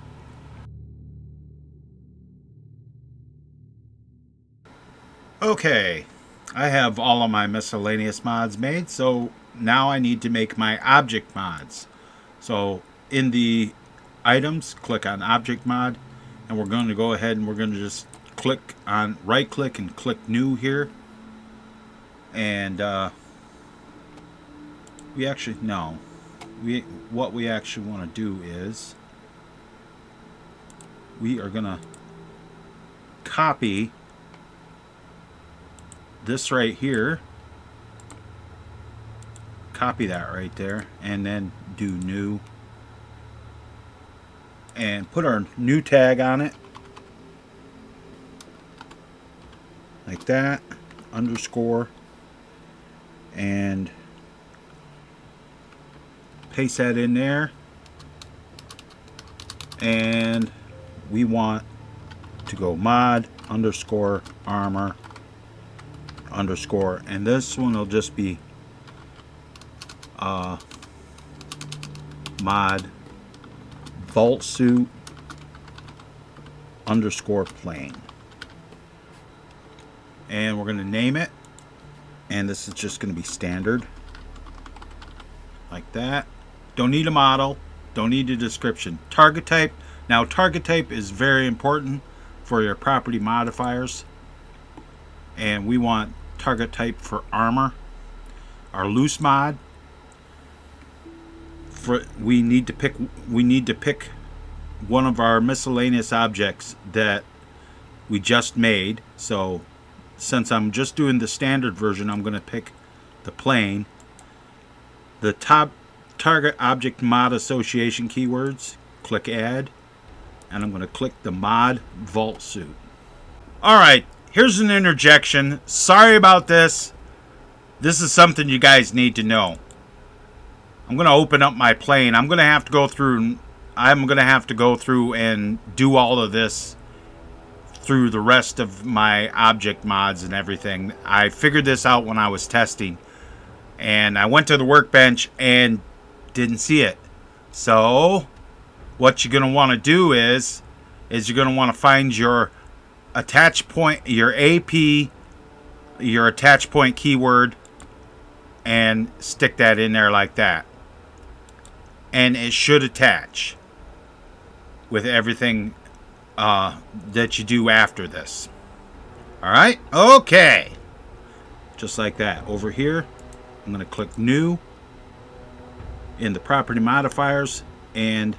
Okay, I have all of my miscellaneous mods made, so now I need to make my object mods. So in the items, click on object mod, and we're going to go ahead and we're going to just click on, right click and click new here. And what we actually want to do is we are going to copy this right here, copy that right there, and then do new and put our new tag on it like that, underscore, and paste that in there. And we want to go mod underscore armor underscore, and this one will just be mod vault suit underscore plane, and we're going to name it, and this is just going to be standard like that. Don't need a model, don't need a description. Target type, now target type is very important for your property modifiers, and we want target type for armor. Our loose mod, we need to pick one of our miscellaneous objects that we just made. So since I'm just doing the standard version, I'm going to pick the plane. The top target object mod association keywords, click add, and I'm going to click the mod vault suit. Alright, here's an interjection. Sorry about this. This is something you guys need to know. I'm going to open up my plane. I'm going to have to go through and do all of this through the rest of my object mods and everything. I figured this out when I was testing, and I went to the workbench and didn't see it. So what you're going to want to do is you're going to want to find your attach point, your AP, your attach point keyword, and stick that in there like that. And it should attach with everything that you do after this. Alright? Okay. Just like that. Over here, I'm going to click new in the property modifiers, and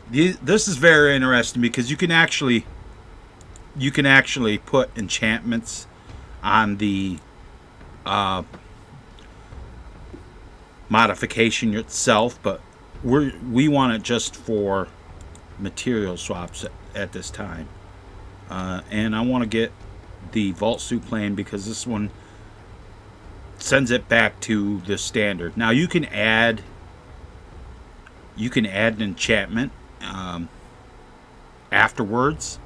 this is very interesting because you can actually put enchantments on the modification itself, but we want it just for material swaps at this time. And I want to get the vault suit plane because this one sends it back to the standard. Now you can add an enchantment afterwards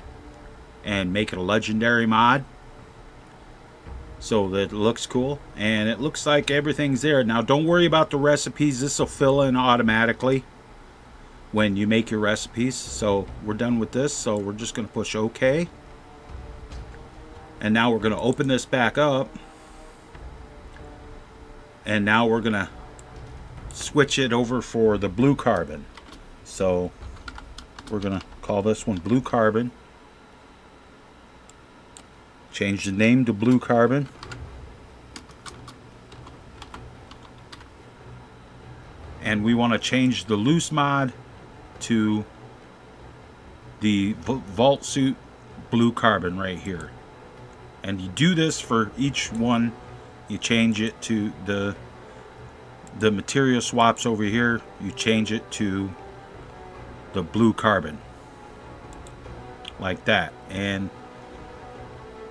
and make it a legendary mod so that it looks cool, and it looks like everything's there. Now don't worry about the recipes. This will fill in automatically when you make your recipes. So we're done with this, so we're just going to push OK, And now we're going to open this back up. And now we're going to switch it over for the blue carbon. So we're going to call this one blue carbon. Change the name to blue carbon. And we want to change the loose mod to the vault suit blue carbon right here. And you do this for each one. You change it to the material swaps over here. You change it to the blue carbon. Like that. And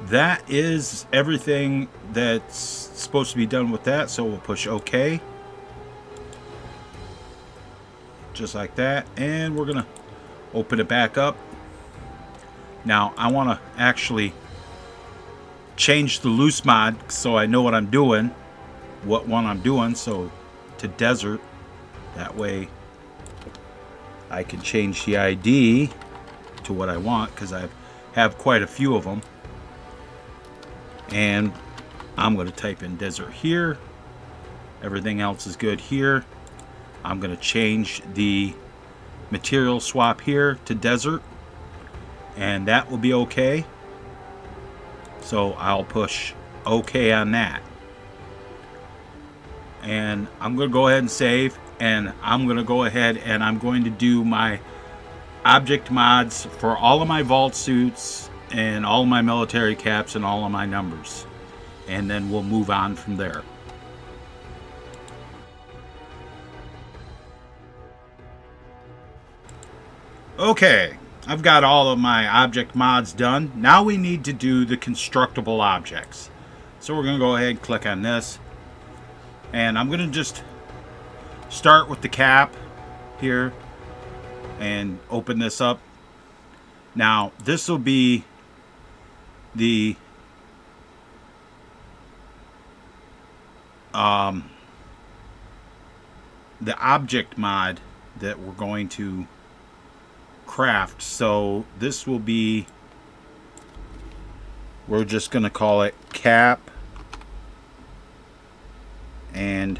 that is everything that's supposed to be done with that. So we'll push OK. Just like that. And we're going to open it back up. Now I want to actually change the loose mod so I know what I'm doing. What one I'm doing. So to desert. That way I can change the ID to what I want. Because I have quite a few of them. And I'm going to type in desert here. Everything else is good here. I'm going to change the material swap here to desert. And that will be okay. So I'll push OK on that. And I'm going to go ahead and save. And I'm going to go ahead and I'm going to do my object mods for all of my vault suits and all of my military caps and all of my numbers. And then we'll move on from there. Okay, I've got all of my object mods done. Now we need to do the constructible objects. So we're going to go ahead and click on this. And I'm going to just start with the cap here and open this up. Now, this will be the object mod that we're going to craft. So this will be, we're just going to call it cap and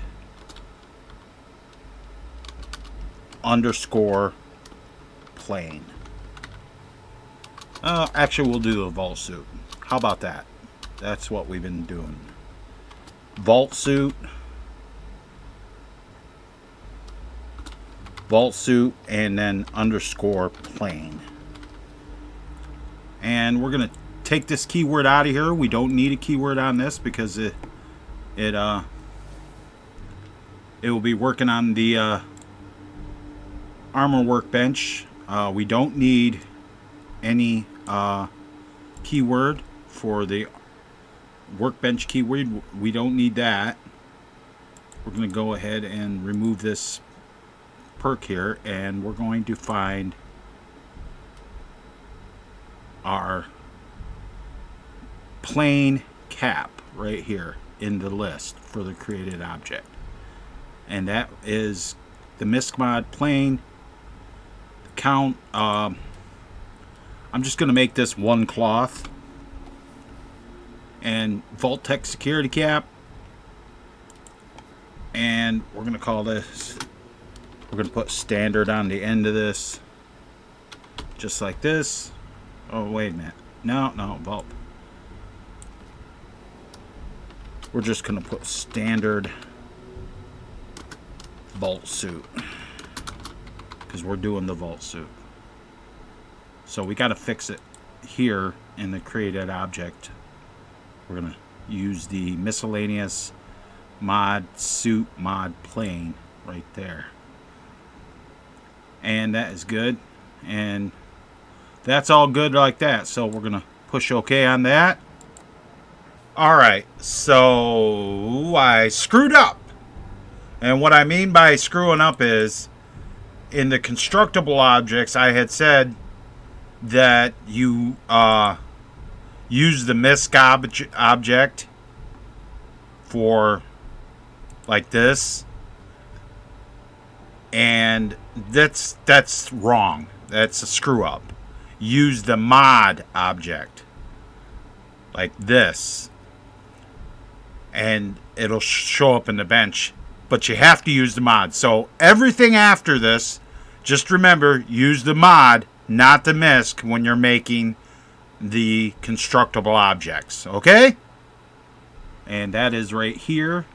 underscore plane. Actually, we'll do the vault suit. How about that? That's what we've been doing. Vault suit, and then underscore plane. And we're going to take this keyword out of here. We don't need a keyword on this because it will be working on the armor workbench. We don't need any keyword for the workbench keyword. We don't need that. We're going to go ahead and remove this perk here, and we're going to find our plain cap right here in the list for the created object. And that is the Misc mod plane. Count, I'm just going to make this one cloth. And Vault Tech security cap. And we're going to call this, we're going to put standard on the end of this. Just like this. Oh, wait a minute. No, Vault. We're just going to put standard vault suit. Because we're doing the vault suit. So we got to fix it here in the created object. We're going to use the miscellaneous mod suit mod plane right there. And that is good. And that's all good like that. So we're going to push OK on that. Alright, so I screwed up. And what I mean by screwing up is, in the constructible objects, I had said that you use the Misc object for like this, and that's wrong. That's a screw up. Use the mod object. like this, and it'll show up in the bench. But you have to use the mod. So everything after this, just remember, use the mod, not the Misc, when you're making the constructible objects. Okay? And that is right here.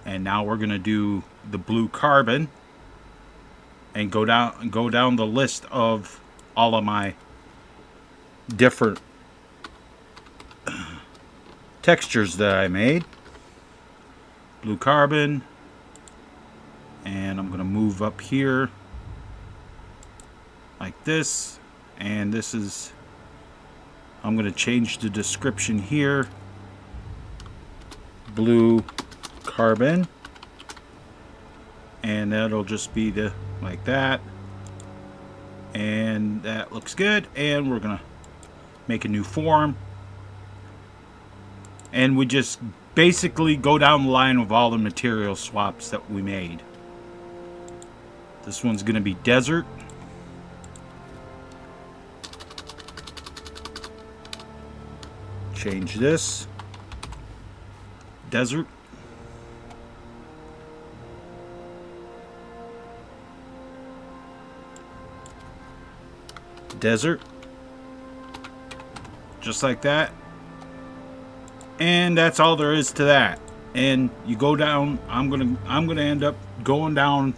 And now we're going to do the blue carbon and go down the list of all of my different textures that I made. Blue carbon, and I'm going to move up here like this, and this is, I'm going to change the description here, blue carbon, and that'll just be the like that, and that looks good. And we're going to make a new form, and we just basically go down the line of all the material swaps that we made. This one's going to be desert. Change this. Desert. Desert. Just like that. And that's all there is to that. And you go down, I'm gonna end up going down,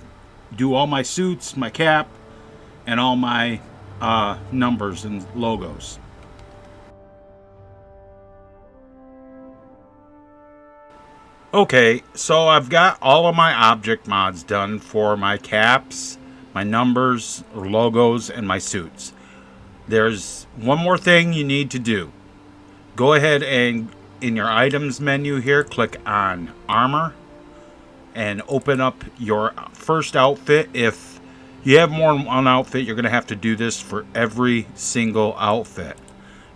do all my suits, my cap, and all my numbers and logos. Okay, so I've got all of my object mods done for my caps, my numbers, or logos, and my suits. There's one more thing you need to do. Go ahead and in your items menu here, click on armor and open up your first outfit. If you have more than one outfit, you're going to have to do this for every single outfit.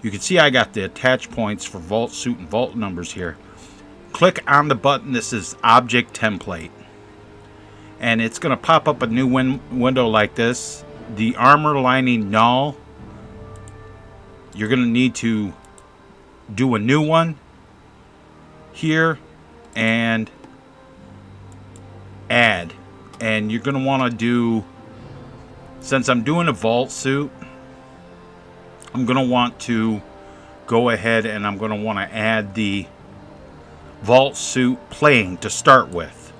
You can see I got the attach points for vault suit and vault numbers here. Click on the button. This is object template, and it's going to pop up a new window like this. The armor lining null, you're going to need to do a new one here and add, and you're going to want to do, since I'm doing a vault suit, I'm going to want to go ahead and I'm going to want to add the vault suit plane to start with,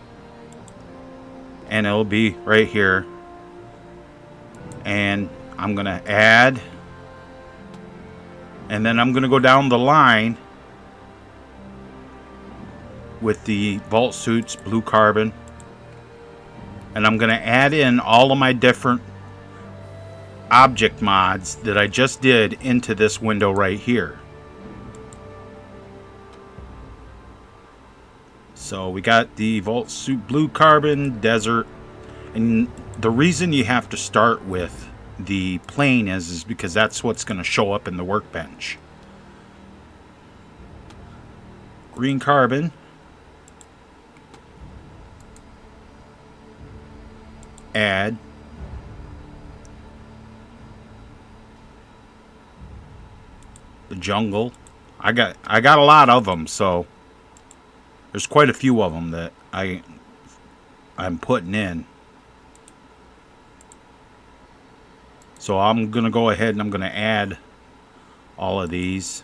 and it'll be right here, and I'm going to add, and then I'm going to go down the line with the vault suits, blue carbon, and I'm going to add in all of my different object mods that I just did into this window right here. So we got the vault suit, blue carbon, desert, and the reason you have to start with the plane is because that's what's going to show up in the workbench. Green carbon, add, the jungle. I got a lot of them, so there's quite a few of them that I'm putting in. So I'm gonna go ahead and I'm gonna add all of these.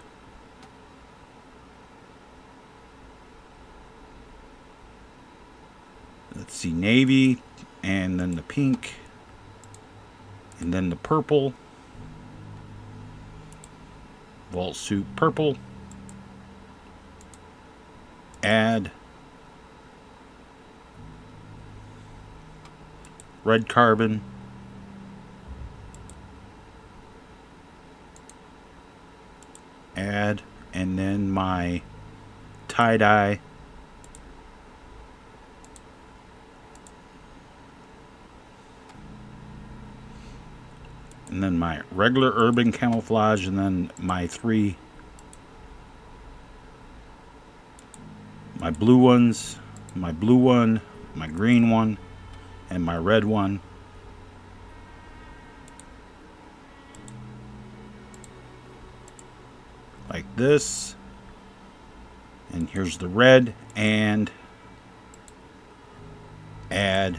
Let's see, navy, and then the pink, and then the purple, vault suit purple, add, red carbon, add, and then my tie-dye, and then my regular urban camouflage, and then my my blue ones, my blue one, my green one, and my red one. like this. And here's the red, and add.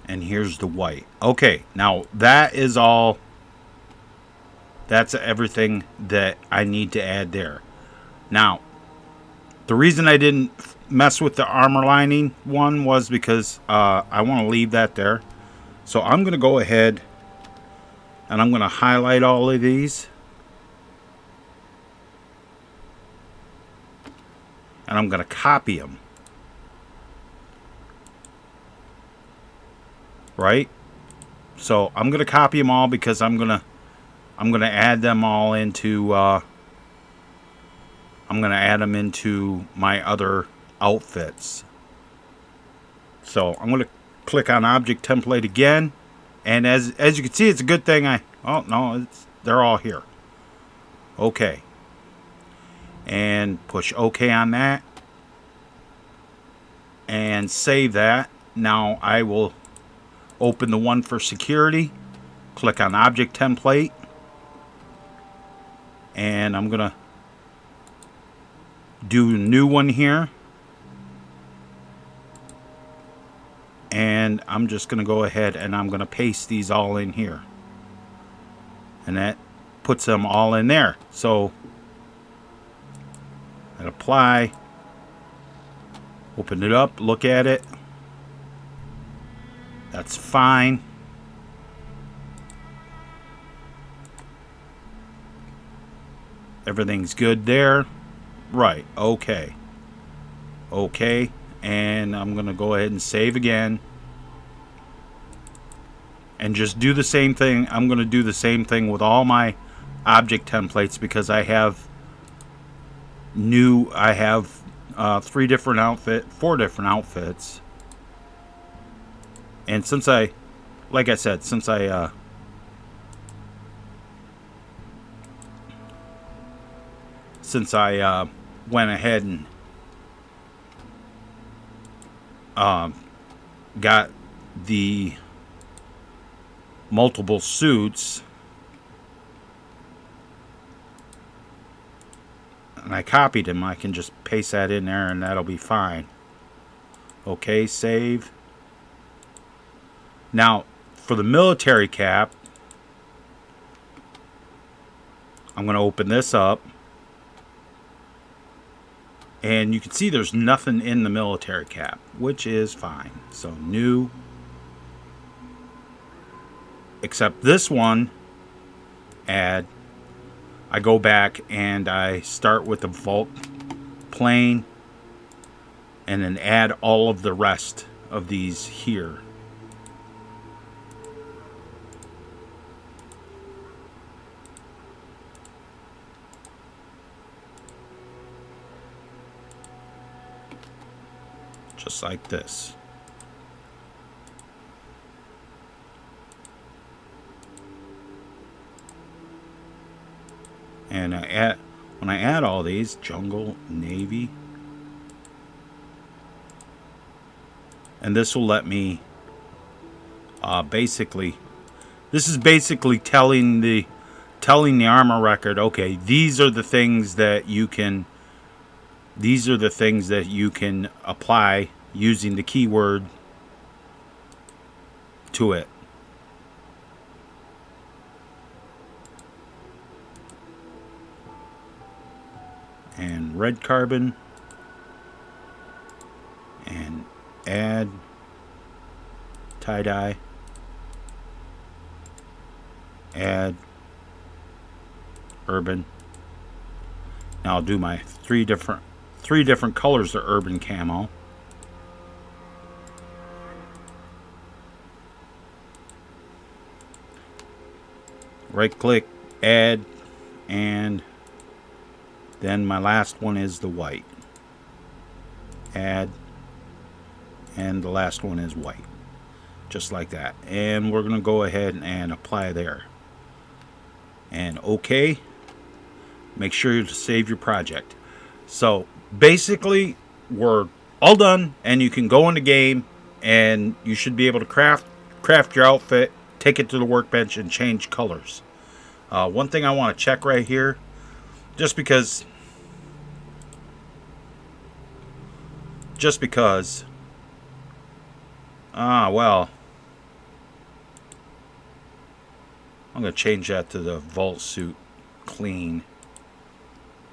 And here's the white. Okay, now that is all. That's everything that I need to add there. Now, the reason I didn't mess with the armor lining one was because I want to leave that there. So I'm going to go ahead and I'm going to highlight all of these. And I'm going to copy them. Right? So I'm going to copy them all because I'm going to add them all into I'm going to add them into my other outfits. So I'm going to click on Object Template again, and as you can see, it's a good thing they're all here. Okay. And push OK on that. And save that. Now I will open the one for security. Click on Object Template. And I'm going to do a new one here. And I'm just going to go ahead and I'm going to paste these all in here. And that puts them all in there. So and apply, open it up, look at it. That's fine. Everything's good there. Right, okay. Okay, and I'm going to go ahead and save again. And just do the same thing. I'm going to do the same thing with all my object templates because I have four different outfits. And since I went ahead and got the multiple suits, and I copied them, I can just paste that in there and that'll be fine. Okay, save. Now for the military cap, I'm going to open this up, and you can see there's nothing in the military cap, which is fine. So new, except this one, add. I go back and I start with the vault plane and then add all of the rest of these here. Just like this. And when I add all these, jungle, navy, and this will let me basically, this is basically telling the armor record, okay, these are the things that you can apply using the keyword to it. And red carbon, and add tie-dye, add urban. Now I'll do my three different colors of urban camo. Right click, add, and then my last one is the white. Add, and the last one is white. Just like that. And we're going to go ahead and apply there. And OK. Make sure to save your project. So basically we're all done, and you can go in the game and you should be able to craft your outfit, take it to the workbench, and change colors. One thing I want to check right here, just because well, I'm going to change that to the Vault Suit Clean.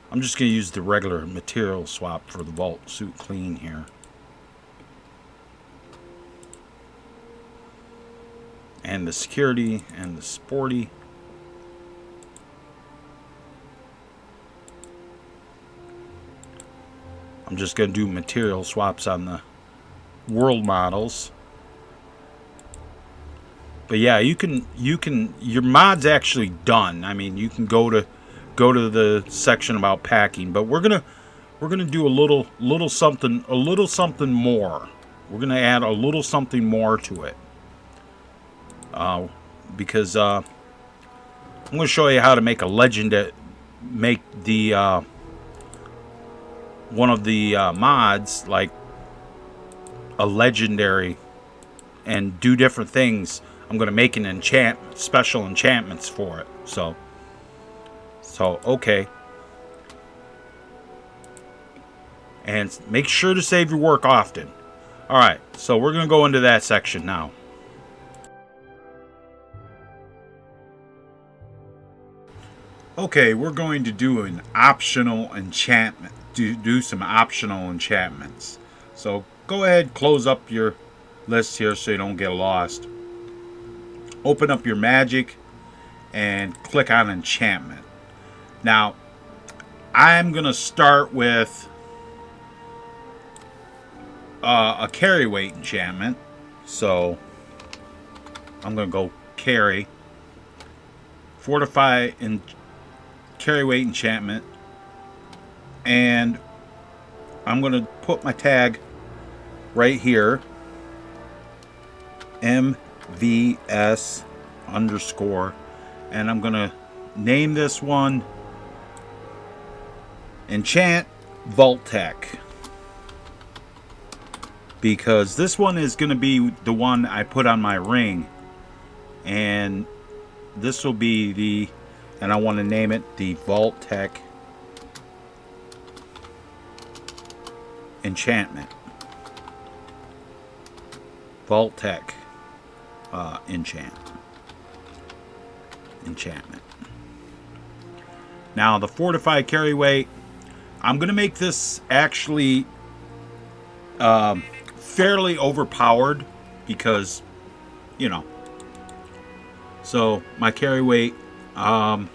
I'm just going to use the regular material swap for the Vault Suit Clean here. And the security and the sporty. I'm just going to do material swaps on the world models. But yeah, you can your mod's actually done. I mean, you can go to the section about packing, but we're going to do a little something more. We're going to add a little something more to it. Because I'm going to show you how to make a make the one of the mods like a legendary and do different things. I'm going to make an special enchantments for it. So okay. And make sure to save your work often. All right, so we're going to go into that section now. Okay, we're going to do an optional enchantment. Do some optional enchantments. So go ahead, close up your list here so you don't get lost. Open up your magic and click on enchantment. Now, I'm going to start with a carry weight enchantment. So I'm going to go carry, fortify, and carry weight enchantment, and I'm going to put my tag right here, MVS _, and I'm going to name this one Enchant Vault-Tec, because this one is going to be the one I put on my ring, and this will be the, and I want to name it the Vault-Tec Enchantment. Vault-Tec Enchantment. Now the fortify carry weight, I'm going to make this actually fairly overpowered because, you know. So my carry weight, we're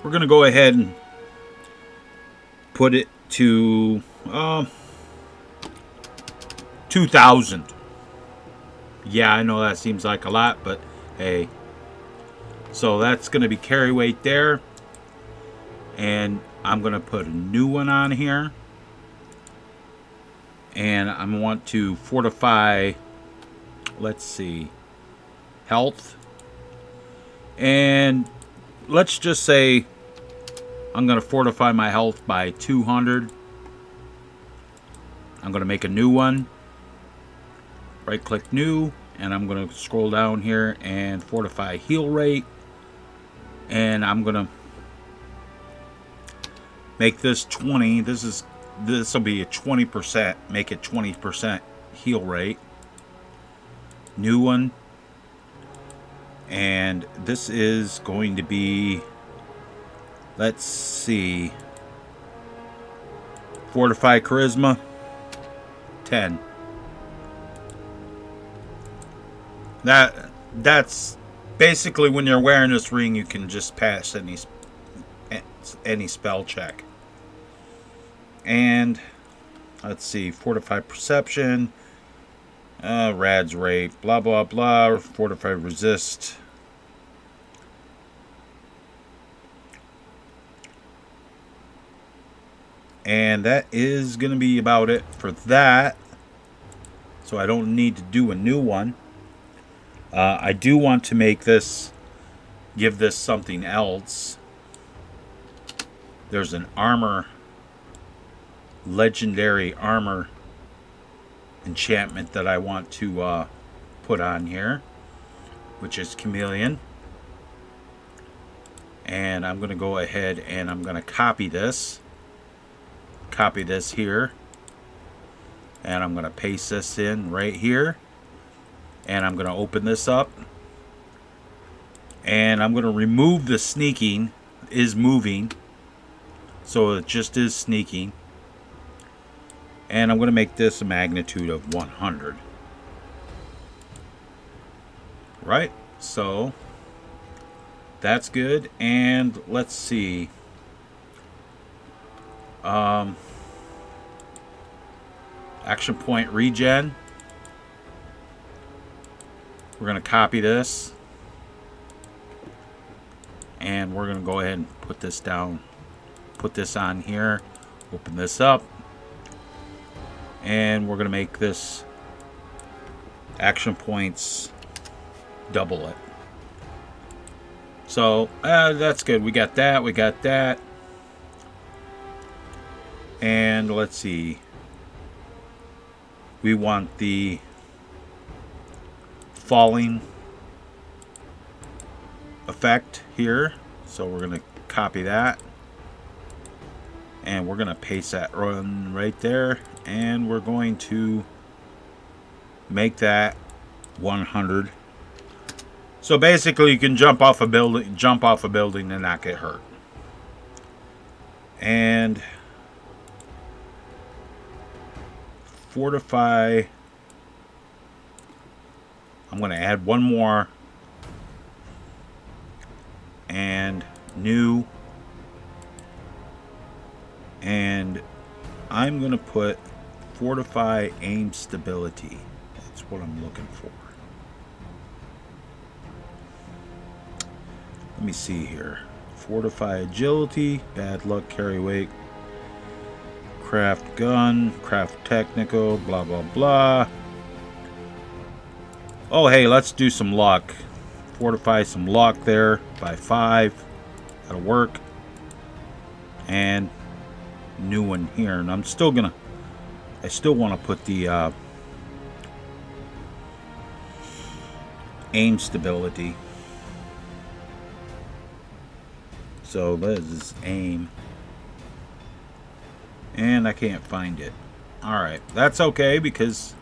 going to go ahead and put it to 2,000. Yeah, I know that seems like a lot, but hey. So that's going to be carry weight there. And I'm going to put a new one on here. And I want to fortify, let's see, health. And let's just say I'm going to fortify my health by 200. I'm going to make a new one. Right click new. And I'm going to scroll down here and fortify heal rate. And I'm going to make this 20. This will be a 20%. Make it 20% heal rate. New one. And this is going to be, let's see, fortify charisma 10. That's basically when you're wearing this ring, you can just pass any spell check. And let's see, fortify perception, rad's rate, blah blah blah, fortify resist. And that is going to be about it for that. So I don't need to do a new one. I do want to make this, give this something else. There's an armor, legendary armor enchantment that I want to put on here, which is chameleon. And I'm going to go ahead and I'm going to copy this here, and I'm going to paste this in right here, and I'm going to open this up, and I'm going to remove the sneaking is moving, so it just is sneaking, and I'm going to make this a magnitude of 100. Right, so that's good. And let's see, action point regen, we're going to copy this, and we're going to go ahead and put this down, put this on here, open this up, and we're going to make this action points double it. So that's good. We got that. And let's see, we want the falling effect here, so we're going to copy that, and we're going to paste that run right there, and we're going to make that 100. So basically you can jump off a building and not get hurt. And fortify, I'm going to add one more, and new, and I'm going to put fortify aim stability. That's what I'm looking for. Let me see here. Fortify agility, bad luck, carry weight, craft gun, craft technical, blah blah blah. Oh hey, let's do some luck. Fortify some luck there by 5. That'll work. And new one here. And I'm still gonna, I still want to put the aim stability. So this is aim, and I can't find it. Alright, that's okay, because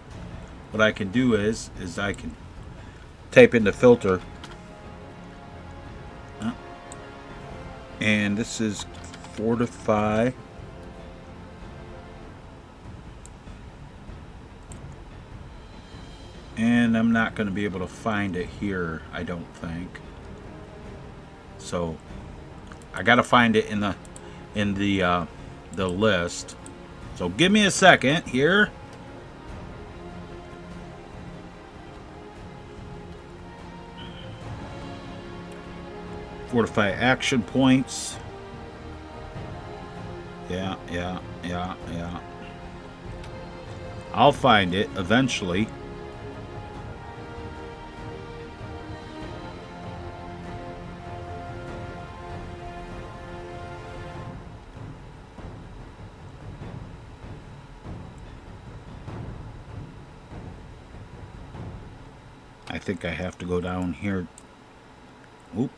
what I can do is I can type in the filter, and this is fortify, and I'm not going to be able to find it here, I don't think. So I gotta find it in the list. So give me a second here. Fortify action points. Yeah. I'll find it eventually. I think I have to go down here. Oop.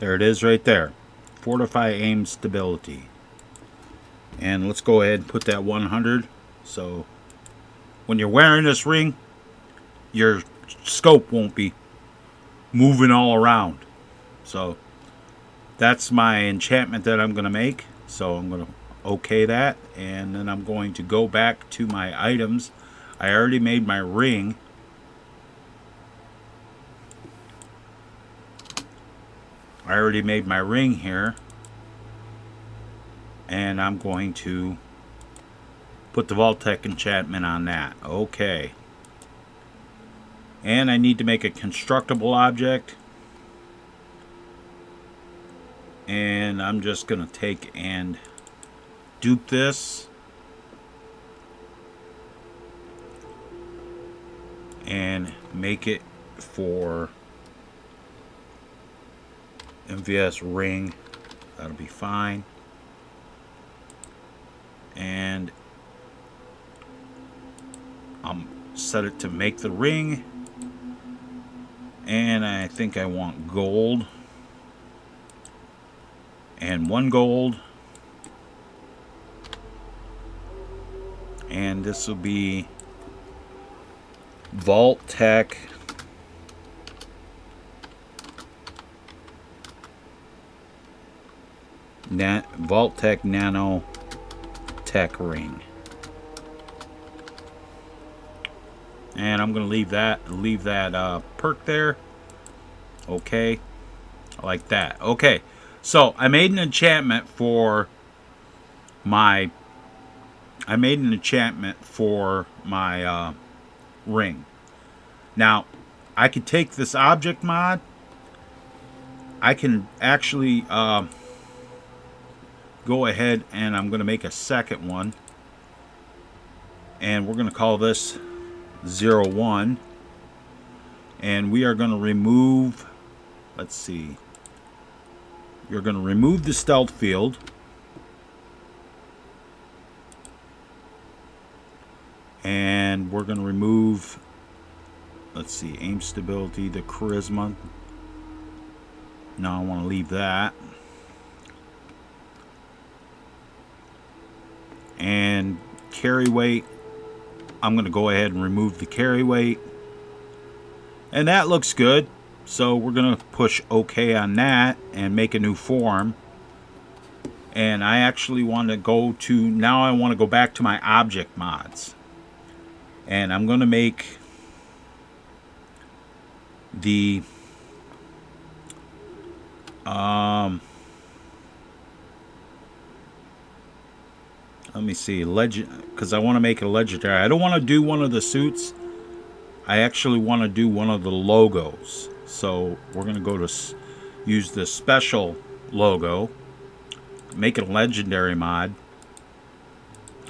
There it is right there. Fortify aim stability. And let's go ahead and put that 100. So when you're wearing this ring, your scope won't be moving all around. So that's my enchantment that I'm going to make. So I'm going to okay that, and then I'm going to go back to my items. I already made my ring. I already made my ring here, and I'm going to put the Vault-Tec enchantment on that. Okay. And I need to make a constructible object. And I'm just going to take and dupe this. And make it for MVS ring That'll be fine. And I'll set it to make the ring. And I think I want gold. And 1 gold. And this will be Vault Tech Vault Tech Nano Tech Ring. And I'm going to leave that perk there. Okay. Like that. Okay. So I made an enchantment for my ring. Now, I could take this object mod. I can actually go ahead and I'm going to make a second one. And we're going to call this 01. And we are going to remove, let's see. You're going to remove the stealth field. And we're going to remove, let's see, aim stability, the charisma. No, I want to leave that. And carry weight, I'm going to go ahead and remove the carry weight. And that looks good. So we're going to push OK on that and make a new form. And I actually want to go to, now I want to go back to my object mods. And I'm going to make the let me see, legend, because I want to make a legendary. I don't want to do one of the suits. I actually want to do one of the logos. So we're going to go to use the special logo, make a legendary mod,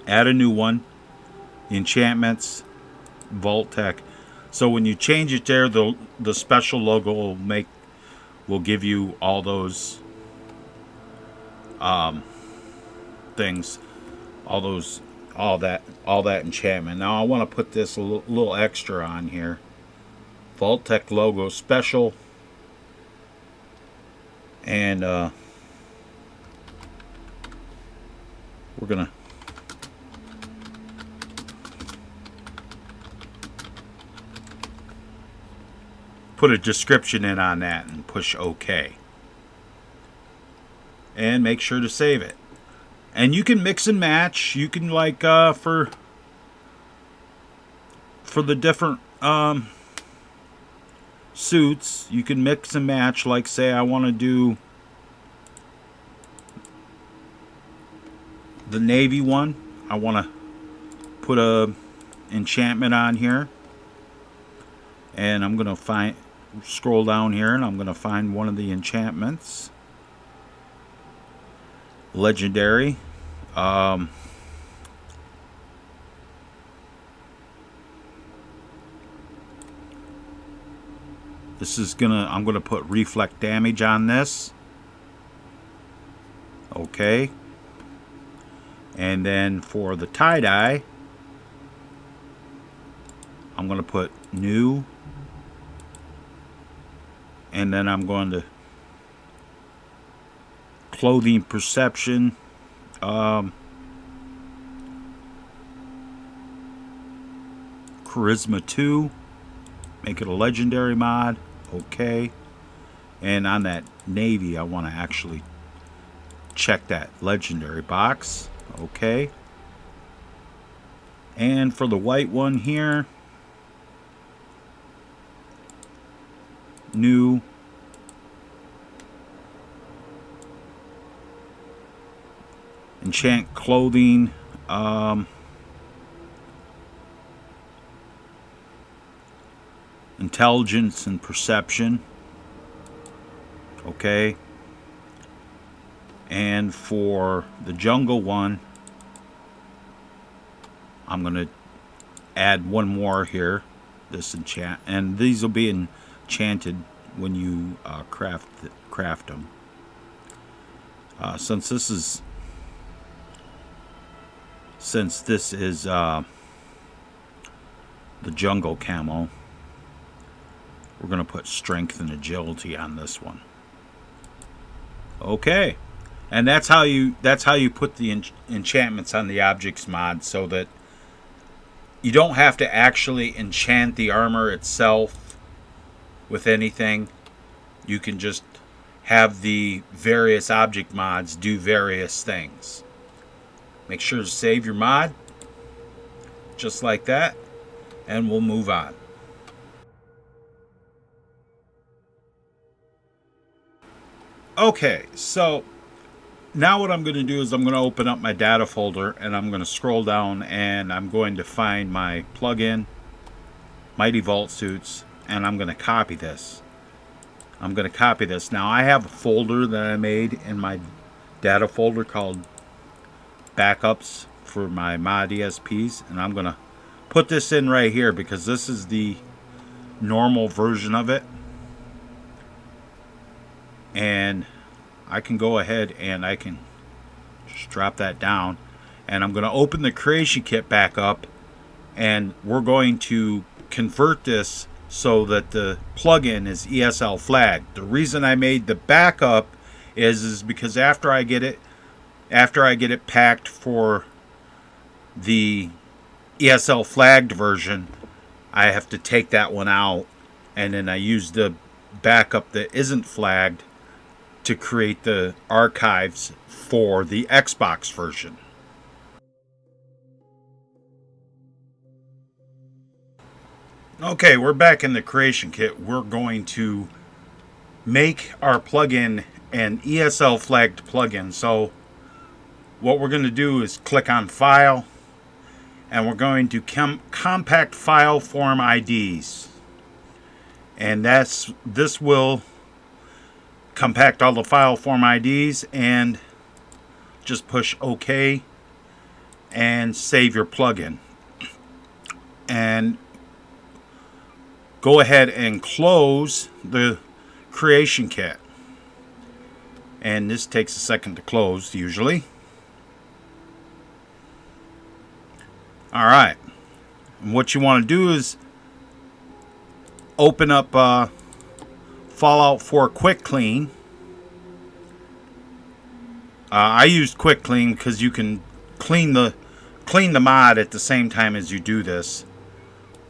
add a new one, enchantments, Vault Tech. So when you change it there, the special logo will give you all those things, all that enchantment. Now I want to put this a little extra on here. Vault Tech logo special, and we're gonna put a description in on that and push OK. And make sure to save it. And you can mix and match. You can, like, for the different suits, you can mix and match. Like, say I want to do the navy one. I want to put a enchantment on here. And I'm going to scroll down here, and I'm going to find one of the enchantments. Legendary. This is I'm gonna put reflect damage on this. Okay. And then for the tie-dye, I'm gonna put new. And then I'm going to clothing perception, charisma 2, make it a legendary mod. Okay. And on that navy, I want to actually check that legendary box. Okay. And for the white one here, new, enchant clothing, intelligence and perception. Okay. And for the jungle one, I'm going to add one more here, this enchant, and these will be enchanted when you craft them. Since this is the jungle camo, we're going to put strength and agility on this one. Okay, and that's how you put the enchantments on the objects mod, so that you don't have to actually enchant the armor itself with anything. You can just have the various object mods do various things. Make sure to save your mod, just like that, and we'll move on. Okay, so now what I'm going to do is I'm going to open up my data folder, and I'm going to scroll down, and I'm going to find my plugin, Mighty Vault Suits, and I'm going to copy this. Now I have a folder that I made in my data folder called Backups for my mod ESPs, and I'm going to put this in right here because this is the normal version of it. And I can go ahead and I can just drop that down, and I'm going to open the creation kit back up, and we're going to convert this so that the plugin is ESL flagged. The reason I made the backup is because after I get it packed for the ESL flagged version, I have to take that one out, and then I use the backup that isn't flagged to create the archives for the Xbox version. Okay, we're back in the creation kit. We're going to make our plugin an ESL flagged plugin. So what we're going to do is click on File, and we're going to compact file form IDs, and this will compact all the file form IDs, and just push OK and save your plugin, and go ahead and close the creation kit. And this takes a second to close usually. Alright, what you want to do is open up Fallout 4 Quick Clean. I used Quick Clean because you can clean the mod at the same time as you do this.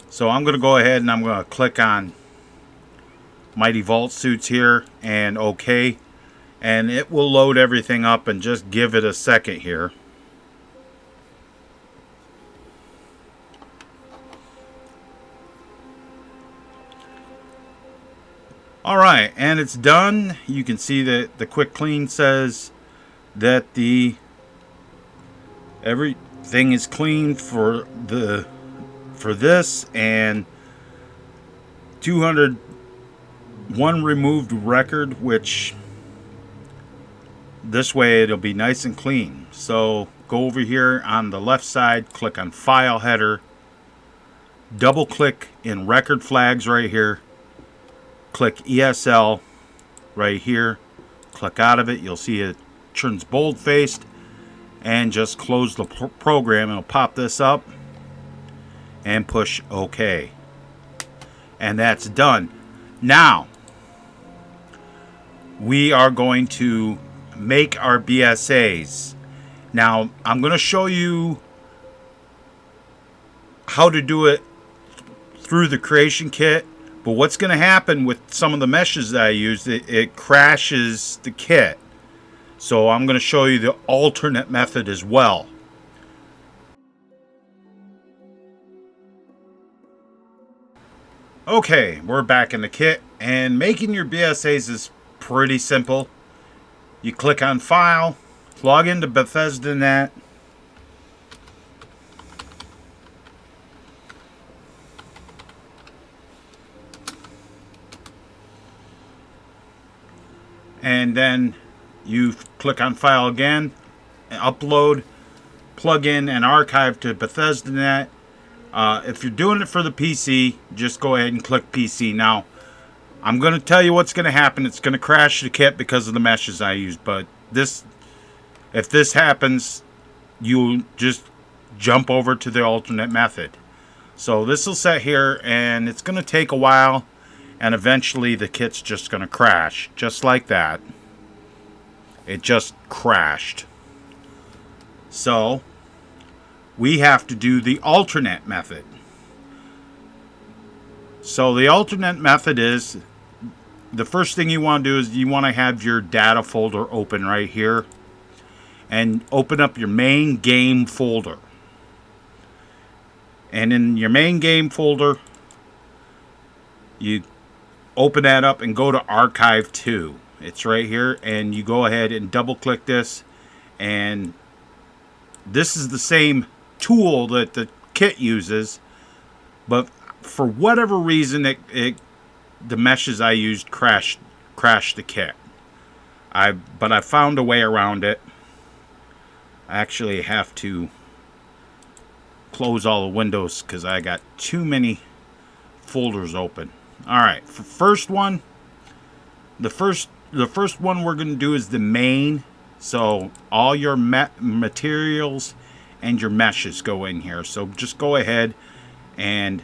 So I'm going to go ahead and I'm going to click on Mighty Vault Suits here and OK, and it will load everything up, and just give it a second here. Alright, and it's done. You can see that the quick clean says that everything is clean for this, and 201 removed record, which this way it'll be nice and clean. So go over here on the left side, click on File Header, double click in Record Flags right here, click ESL right here, click out of it. You'll see it turns bold-faced, and just close the program. It'll pop this up and push OK, and that's done. Now we are going to make our BSAs. Now I'm going to show you how to do it through the creation kit, but what's going to happen with some of the meshes that I used, it crashes the kit. So I'm going to show you the alternate method as well. Okay, we're back in the kit, and making your BSAs is pretty simple. You click on File, log into Bethesda.net, and then you click on File again, and upload, plugin, and archive to Bethesda.net. If you're doing it for the PC, just go ahead and click PC. Now, I'm going to tell you what's going to happen. It's going to crash the kit because of the meshes I used, but this If this happens, you just jump over to the alternate method. So this will set here, and it's going to take a while, and eventually the kit's just going to crash, just like that. It just crashed. So we have to do the alternate method. So the alternate method is, the first thing you want to do is you want to have your data folder open right here, and open up your main game folder. And in your main game folder, you open that up and go to Archive 2. It's right here, and you go ahead and double click this, and this is the same tool that the kit uses, but for whatever reason the meshes I used crashed the kit. But I found a way around it. I actually have to close all the windows because I got too many folders open. Alright, for first one, the first one we're going to do is the main. So all your materials and your meshes go in here. So just go ahead and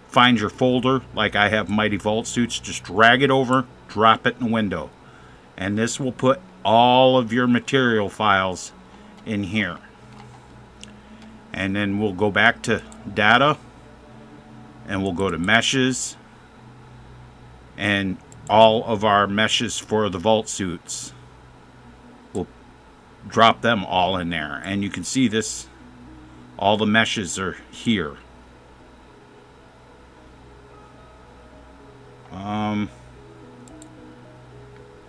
find your folder. Like I have Mighty Vault Suits. Just drag it over, drop it in the window. And this will put all of your material files in here. And then we'll go back to data, and we'll go to meshes, and all of our meshes for the vault suits, we'll drop them all in there. And you can see this, all the meshes are here.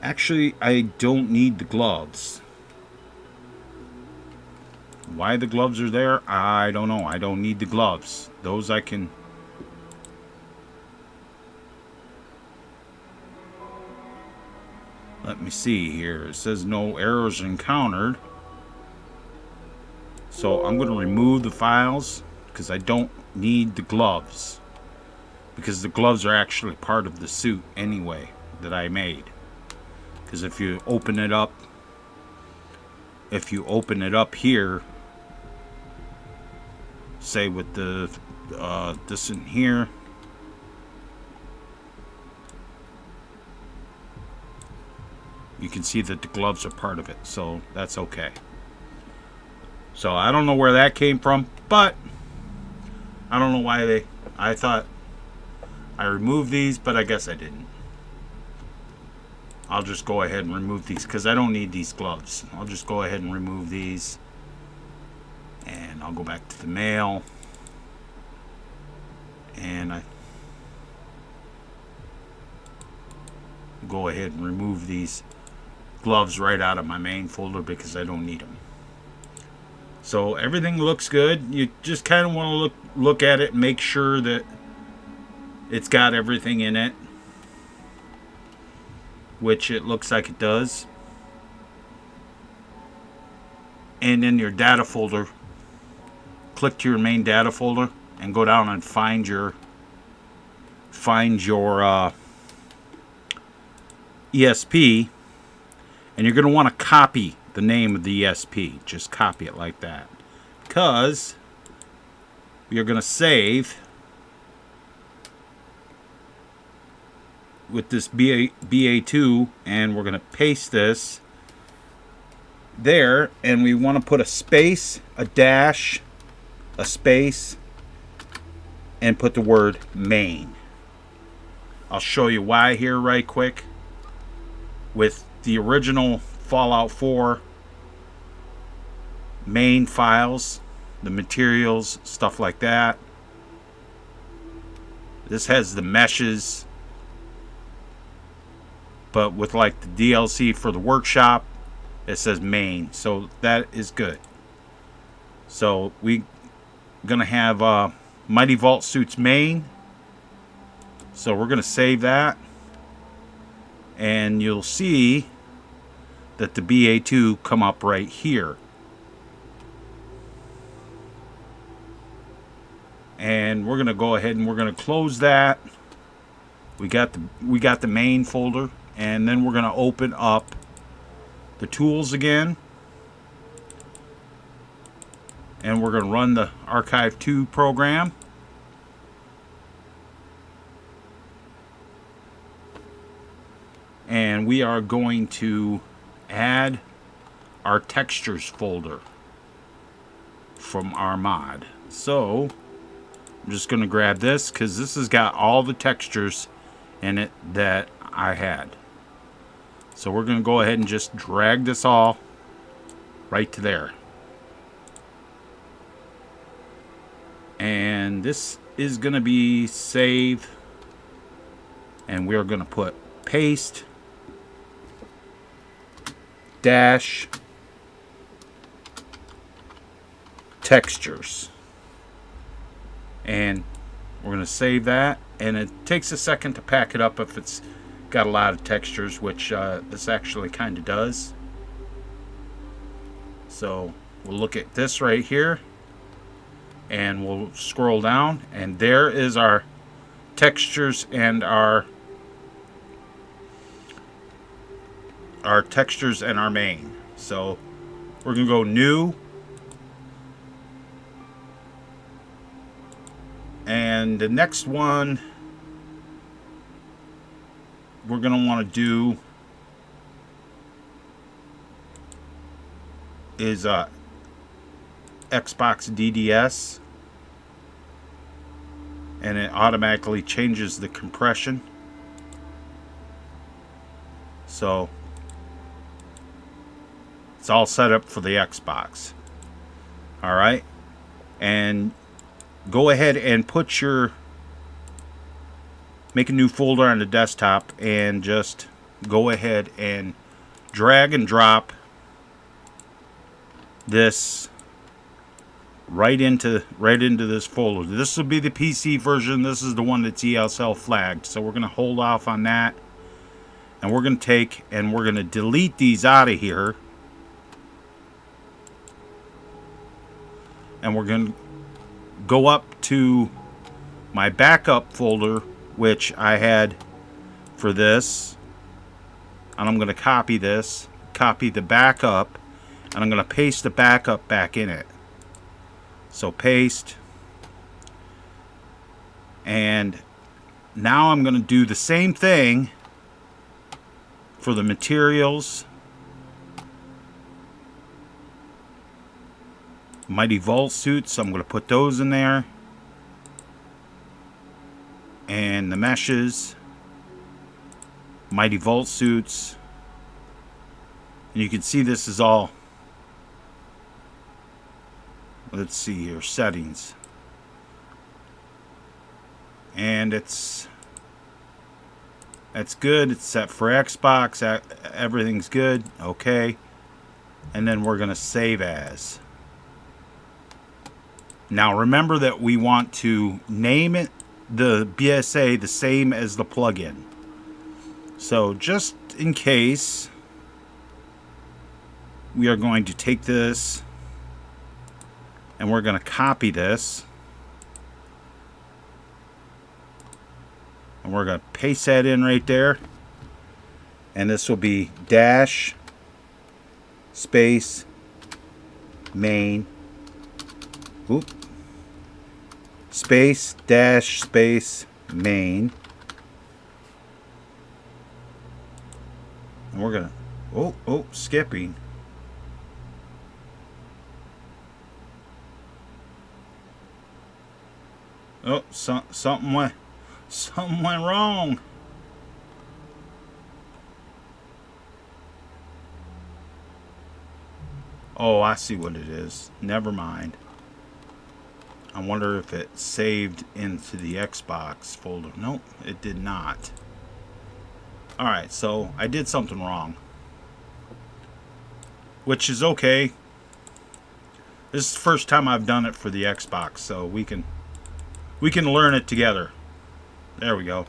Actually, I don't need the gloves. Why the gloves are there, I don't know. I don't need the gloves. Those I can... Let me see here. It says no errors encountered. So I'm going to remove the files because I don't need the gloves. Because the gloves are actually part of the suit anyway that I made. Because if you open it up here, say with the this in here, you can see that the gloves are part of it, so that's okay. So I don't know where that came from, but I don't know why I thought I removed these, but I guess I didn't. I'll just go ahead and remove these because I don't need these gloves. I'll just go ahead and remove these, and I'll go back to the mail, and I go ahead and remove these gloves right out of my main folder because I don't need them. So everything looks good. You just kind of want to look at it and make sure that it's got everything in it, which it looks like it does. And in your data folder, click to your main data folder and go down and find your ESP, and you're going to want to copy the name of the ESP. Just copy it like that, because you're going to save with this BA2, and we're going to paste this there, and we want to put a space, a dash, a space, and put the word main. I'll show you why here right quick. With the original Fallout 4 main files, the materials, stuff like that, this has the meshes, but with like the DLC for the workshop, it says main, so that is good. So we're gonna have Mighty Vault Suits main, so we're gonna save that, and you'll see that the BA2 come up right here. And we're gonna go ahead and we're gonna close that. We got the main folder, and then we're gonna open up the tools again, and we're going to run the archive2 program. And we are going to add our textures folder from our mod. So I'm just going to grab this because this has got all the textures in it that I had. So we're going to go ahead and just drag this all right to there. And this is going to be save. And we are going to put paste dash textures. And we're going to save that. And it takes a second to pack it up if it's got a lot of textures, which this actually kind of does. So we'll look at this right here. And we'll scroll down. And there is our textures and our textures and our main. So we're going to go new. And the next one we're going to want to do is Xbox DDS, and it automatically changes the compression. So it's all set up for the Xbox. All right, and go ahead and make a new folder on the desktop, and just go ahead and drag and drop this right into this folder. This will be the PC version. This is the one that's ESL flagged. So we're going to hold off on that, and we're going to take and we're going to delete these out of here, and we're going to go up to my backup folder, which I had for this, and I'm going to copy the backup, and I'm going to paste the backup back in it. So paste, and now I'm going to do the same thing for the materials. Mighty Vault suits, I'm going to put those in there. And the meshes, Mighty Vault suits. And you can see this is all, let's see here, settings. And that's good. It's set for Xbox. Everything's good. Okay. And then we're going to save as. Now remember that we want to name it, the BSA, the same as the plugin. So just in case, we are going to take this and we're going to copy this, and we're going to paste that in right there, and this will be dash space main, space dash space main, and we're gonna skipping. Oh, something went wrong. Oh, I see what it is. Never mind. I wonder if it saved into the Xbox folder. Nope, it did not. Alright, so I did something wrong, which is okay. This is the first time I've done it for the Xbox, so we can learn it together. There we go.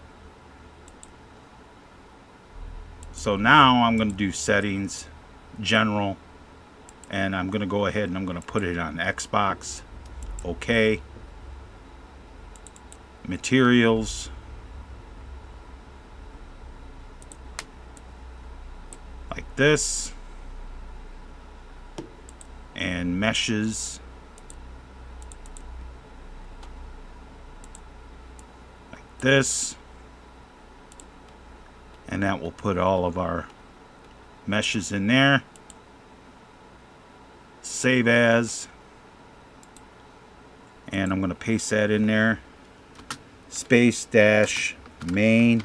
So now I'm going to do settings, general, and I'm going to go ahead and I'm going to put it on Xbox. Okay. Materials. Like this. And meshes. this, and that will put all of our meshes in there. Save as, and I'm going to paste that in there. Space dash main,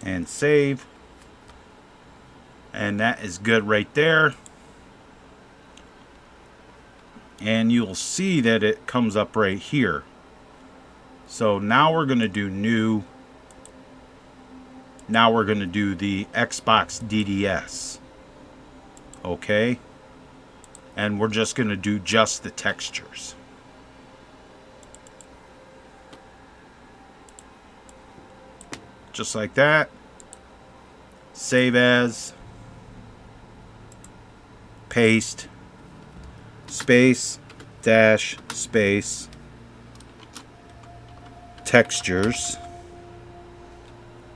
and save. And that is good right there. And you'll see that it comes up right here. So now we're going to do new. Now we're going to do the Xbox DDS. Okay. And we're just going to do just the textures. Just like that. Save as. Paste. Space dash space. Textures.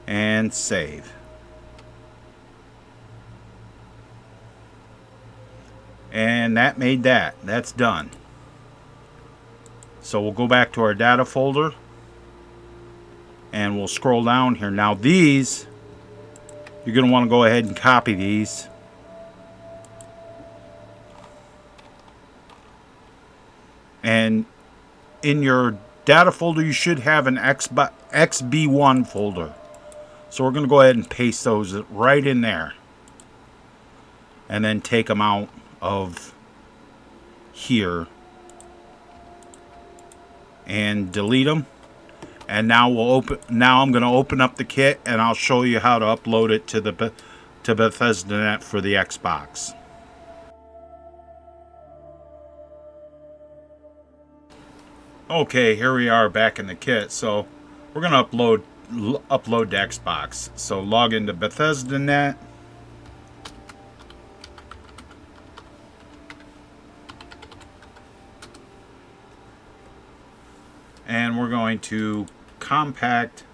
And save. And that made that. That's done. So we'll go back to our data folder. And we'll scroll down here. Now these, you're going to want to go ahead and copy these. And in your data folder, you should have an XB1 folder. So we're going to go ahead and paste those right in there. And then take them out of here. And delete them. And now I'm going to open up the kit, and I'll show you how to upload it to Bethesda.net for the Xbox. Okay, here we are back in the kit. So we're going to upload to Xbox. So log into Bethesda.net. And we're going to compact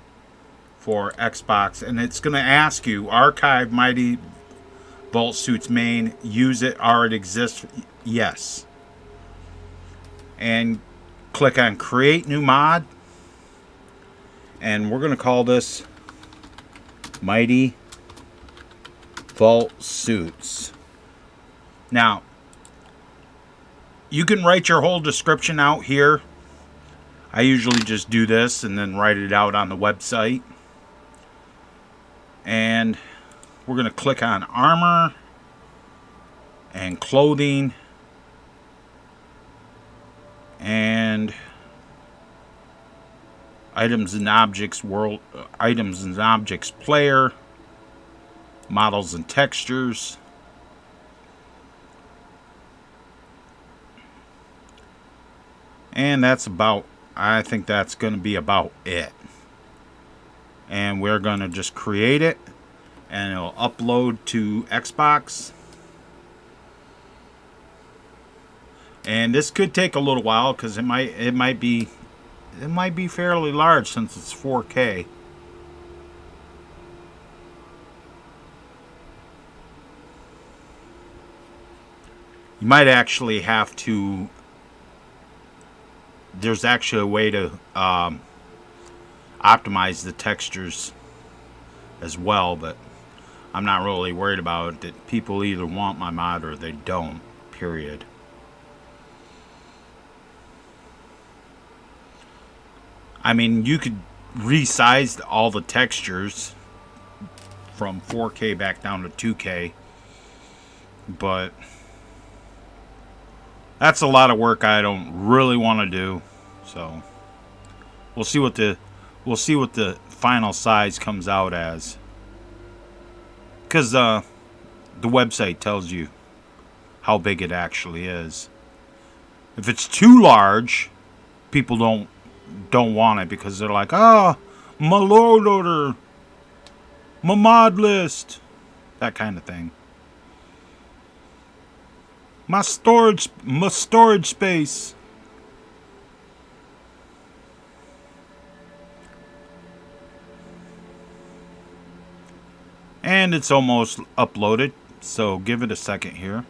for Xbox, and it's going to ask you archive Mighty Vault Suits main, use it or it exists, yes, and click on create new mod, and we're going to call this Mighty Vault Suits. Now you can write your whole description out here. I usually just do this and then write it out on the website. And we're going to click on armor and clothing and items and objects player, models and textures. And I think that's going to be about it. And we're going to just create it, and it'll upload to Xbox. And this could take a little while because it might be fairly large since it's 4K. You might actually have to. There's actually a way to optimize the textures as well, but I'm not really worried about it. That people either want my mod or they don't, period. I mean, you could resize all the textures from 4K back down to 2K, but that's a lot of work I don't really want to do. So we'll see what the final size comes out as, because the website tells you how big it actually is. If it's too large, people don't want it because they're like, my load order, my mod list, that kind of thing. My storage space. And it's almost uploaded, so give it a second here.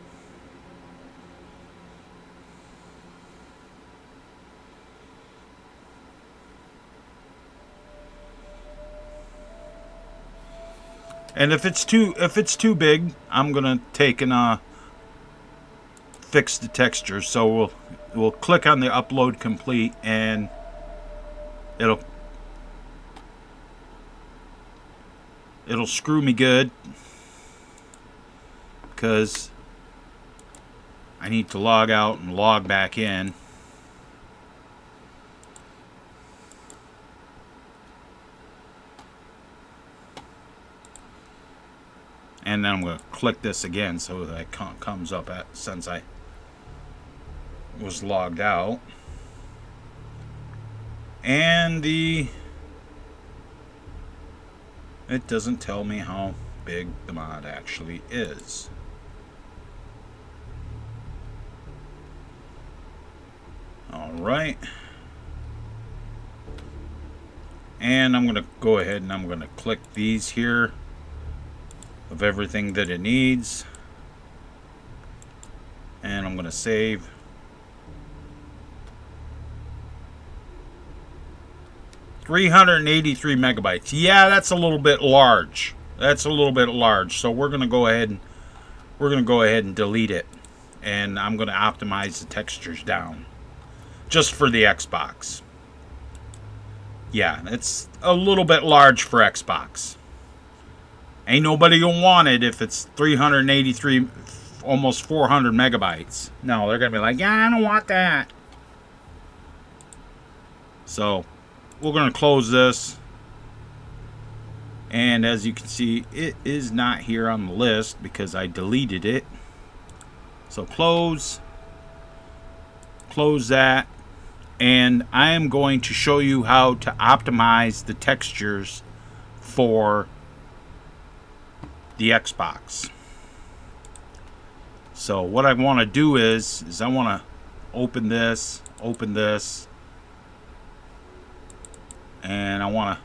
And if it's too big, I'm gonna take and fix the texture. So we'll click on the upload complete, and it'll screw me good, because I need to log out and log back in. And then I'm going to click this again so that it comes up since I was logged out. And it doesn't tell me how big the mod actually is. Alright. And I'm going to go ahead and I'm going to click these here of everything that it needs. And I'm going to save. $383 megabytes. Yeah, that's a little bit large. That's a little bit large. So we're going to go ahead and delete it. And I'm going to optimize the textures down. Just for the Xbox. Yeah, it's a little bit large for Xbox. Ain't nobody gonna want it if it's 383, almost 400 megabytes. No, they're gonna be like, yeah, I don't want that. So, we're gonna close this. And as you can see, it is not here on the list because I deleted it. So close that. And I am going to show you how to optimize the textures for the Xbox. So what I want to do is I want to open this, and I want to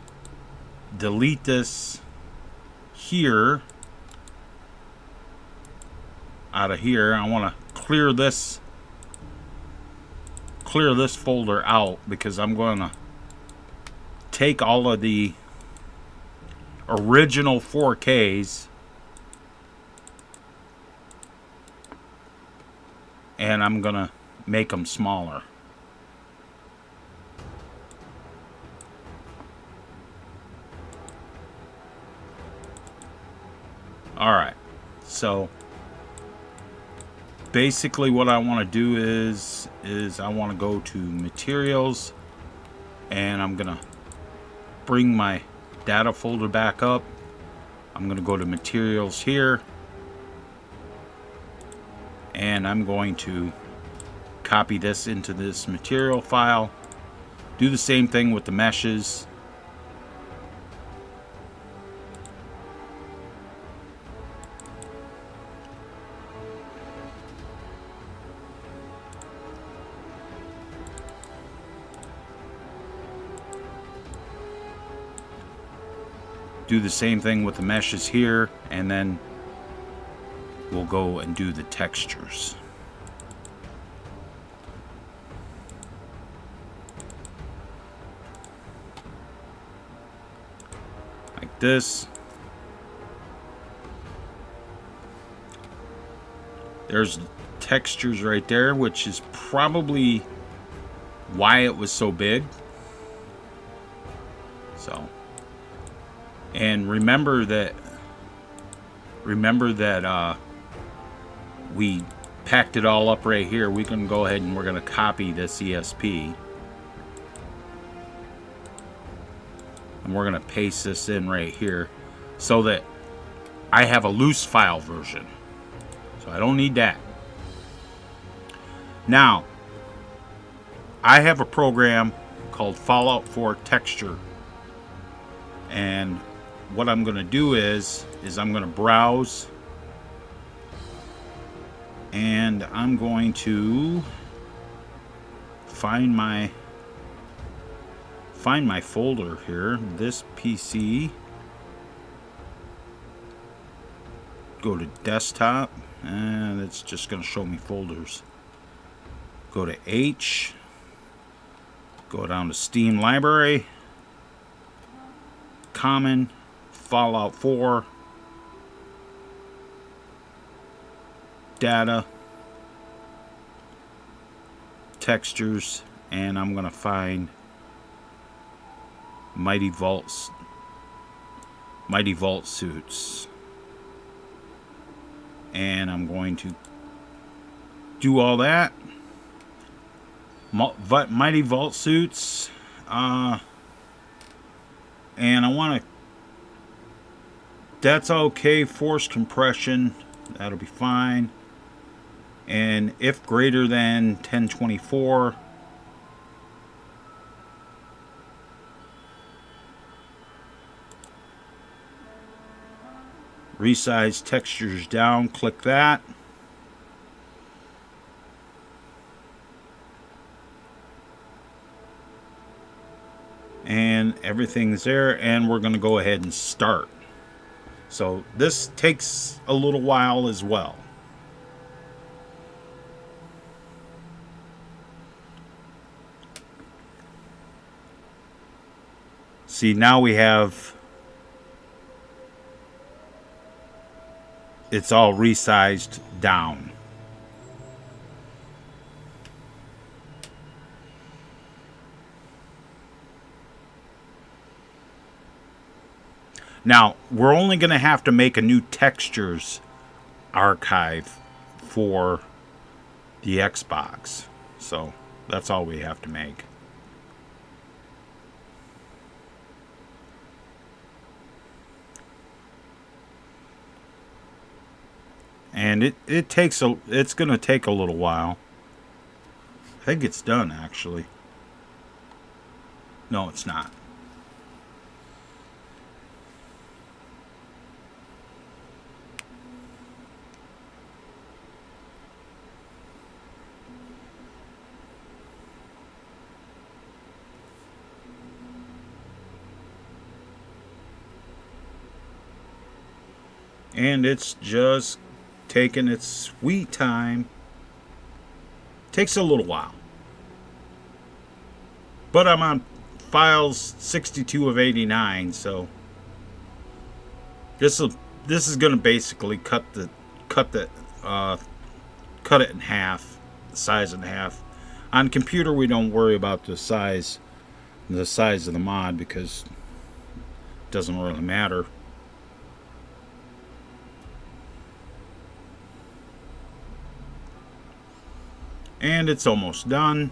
delete this here, out of here. I want to clear this folder out because I'm going to take all of the original 4Ks and I'm going to make them smaller. Alright, so basically what I want to do is I want to go to materials, and I'm going to bring my data folder back up. I'm going to go to materials here, and I'm going to copy this into this material file. Do the same thing with the meshes. Do the same thing with the meshes here, and then we'll go and do the textures. Like this. There's textures right there, which is probably why it was so big. So, and remember that we packed it all up right here. We can go ahead and we're going to copy this ESP, and we're going to paste this in right here so that I have a loose file version. So I don't need that. Now, I have a program called Fallout 4 Texture, and what I'm going to do is I'm going to browse, and I'm going to find my folder here, this PC, go to desktop, and it's just going to show me folders. Go to H, go down to Steam Library, Common, Fallout 4, data, textures, and I'm going to find Mighty Vault suits. And I'm going to do all that. Mighty Vault suits. And I want to... That's okay. Force compression. That'll be fine. And if greater than 1024... Resize textures down, click that. And everything's there, and we're going to go ahead and start. So this takes a little while as well. See, now we have... It's all resized down. Now, we're only going to have to make a new textures archive for the Xbox. So, that's all we have to make. And it's going to take a little while. I think it's done, actually. No, it's not. And it's just taking its sweet time. Takes a little while. But I'm on files 62 of 89, so this is going to basically cut it in half, the size in half. On computer, we don't worry about the size of the mod because it doesn't really matter. And it's almost done.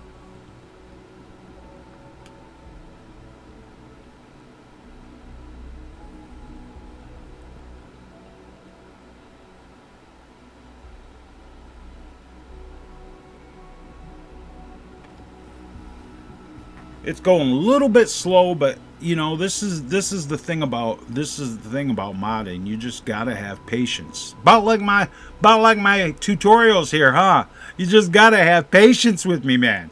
It's going a little bit slow, but you know, this is the thing about modding. You just gotta have patience. About like my tutorials here, huh? You just gotta have patience with me, man.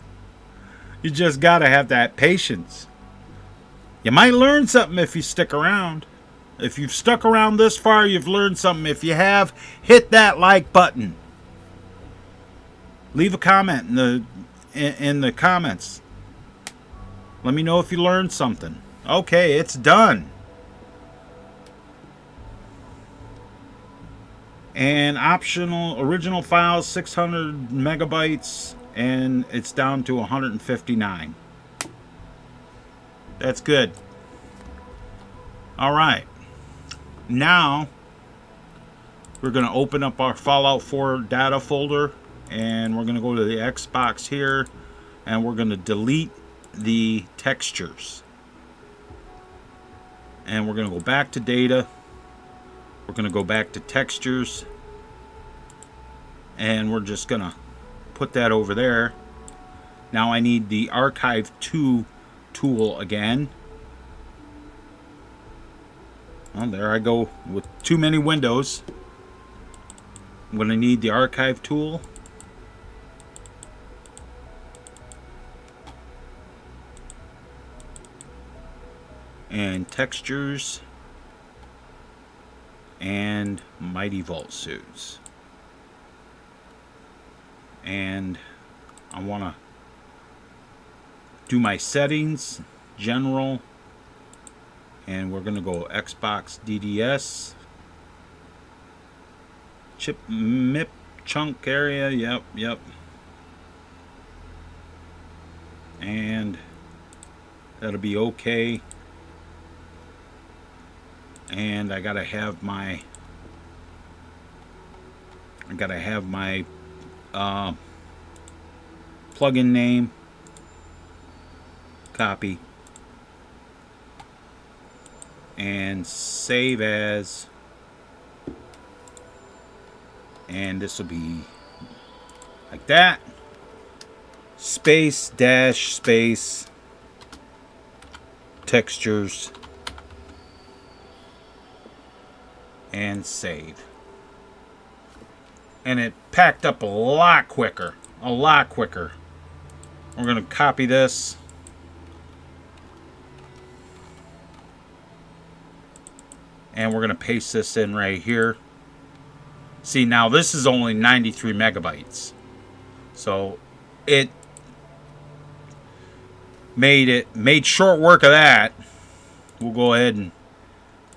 You just gotta have that patience. You might learn something if you stick around. If you've stuck around this far, you've learned something. If you have, hit that like button. Leave a comment in the comments. Let me know if you learned something. Okay, it's done. And optional original files 600 megabytes, and it's down to 159. That's good. All right. Now we're going to open up our Fallout 4 data folder, and we're going to go to the Xbox here, and we're going to delete the textures. And we're going to go back to data. We're going to go back to textures, and we're just going to put that over there. Now I need the Archive 2 tool again. Well, there I go with too many windows. I'm going to need the Archive tool. And textures. And Mighty Vault suits. And I want to do my settings, general, and we're going to go Xbox DDS, chip MIP chunk area. Yep. And that'll be okay. And I gotta have my plugin name. Copy. And save as. And this will be like that. Space dash space textures and save. And it packed up a lot quicker. We're going to copy this. And we're going to paste this in right here. See, now this is only 93 megabytes. So it made short work of that. We'll go ahead and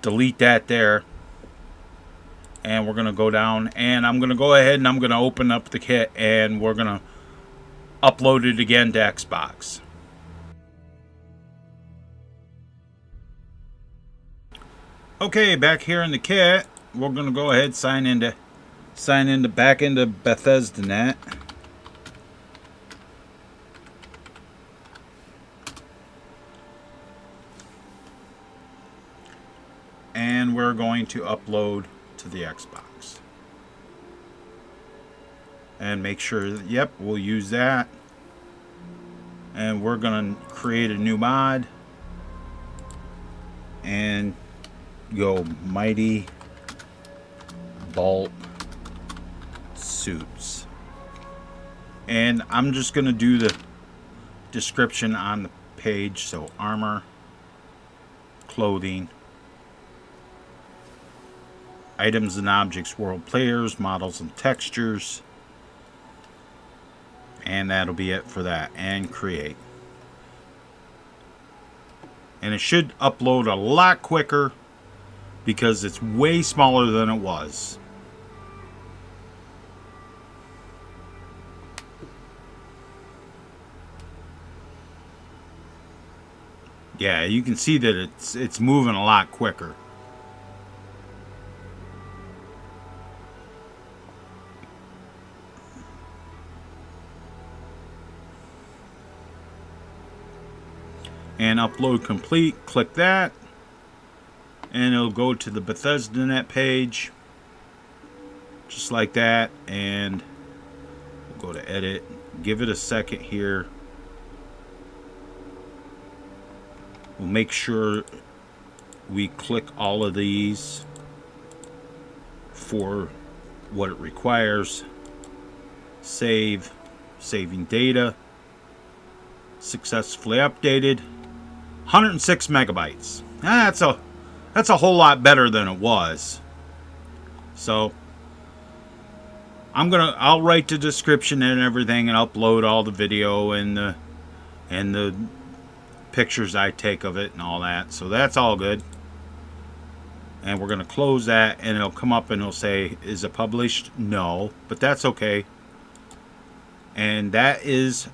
delete that there. And we're going to go down, and I'm going to go ahead and I'm going to open up the kit, and we're going to upload it again to Xbox. Okay, back here in the kit, we're going to go ahead and sign back into BethesdaNet. And we're going to upload to the Xbox. And make sure that, yep, we'll use that. And we're going to create a new mod. And go Mighty Bolt Suits. And I'm just going to do the description on the page. So armor, clothing, items and objects, world players, models and textures. And that'll be it for that. And create. And it should upload a lot quicker because it's way smaller than it was. Yeah, you can see that it's moving a lot quicker. And upload complete, click that, and it'll go to the BethesdaNet page, just like that. And we'll go to edit, give it a second here. We'll make sure we click all of these for what it requires. Saving data, successfully updated. 106 megabytes. That's a whole lot better than it was. So I'll write the description and everything and upload all the video and the pictures I take of it and all that. So that's all good. And we're going to close that, and it'll come up and it'll say, is it published? No, but that's okay. And that is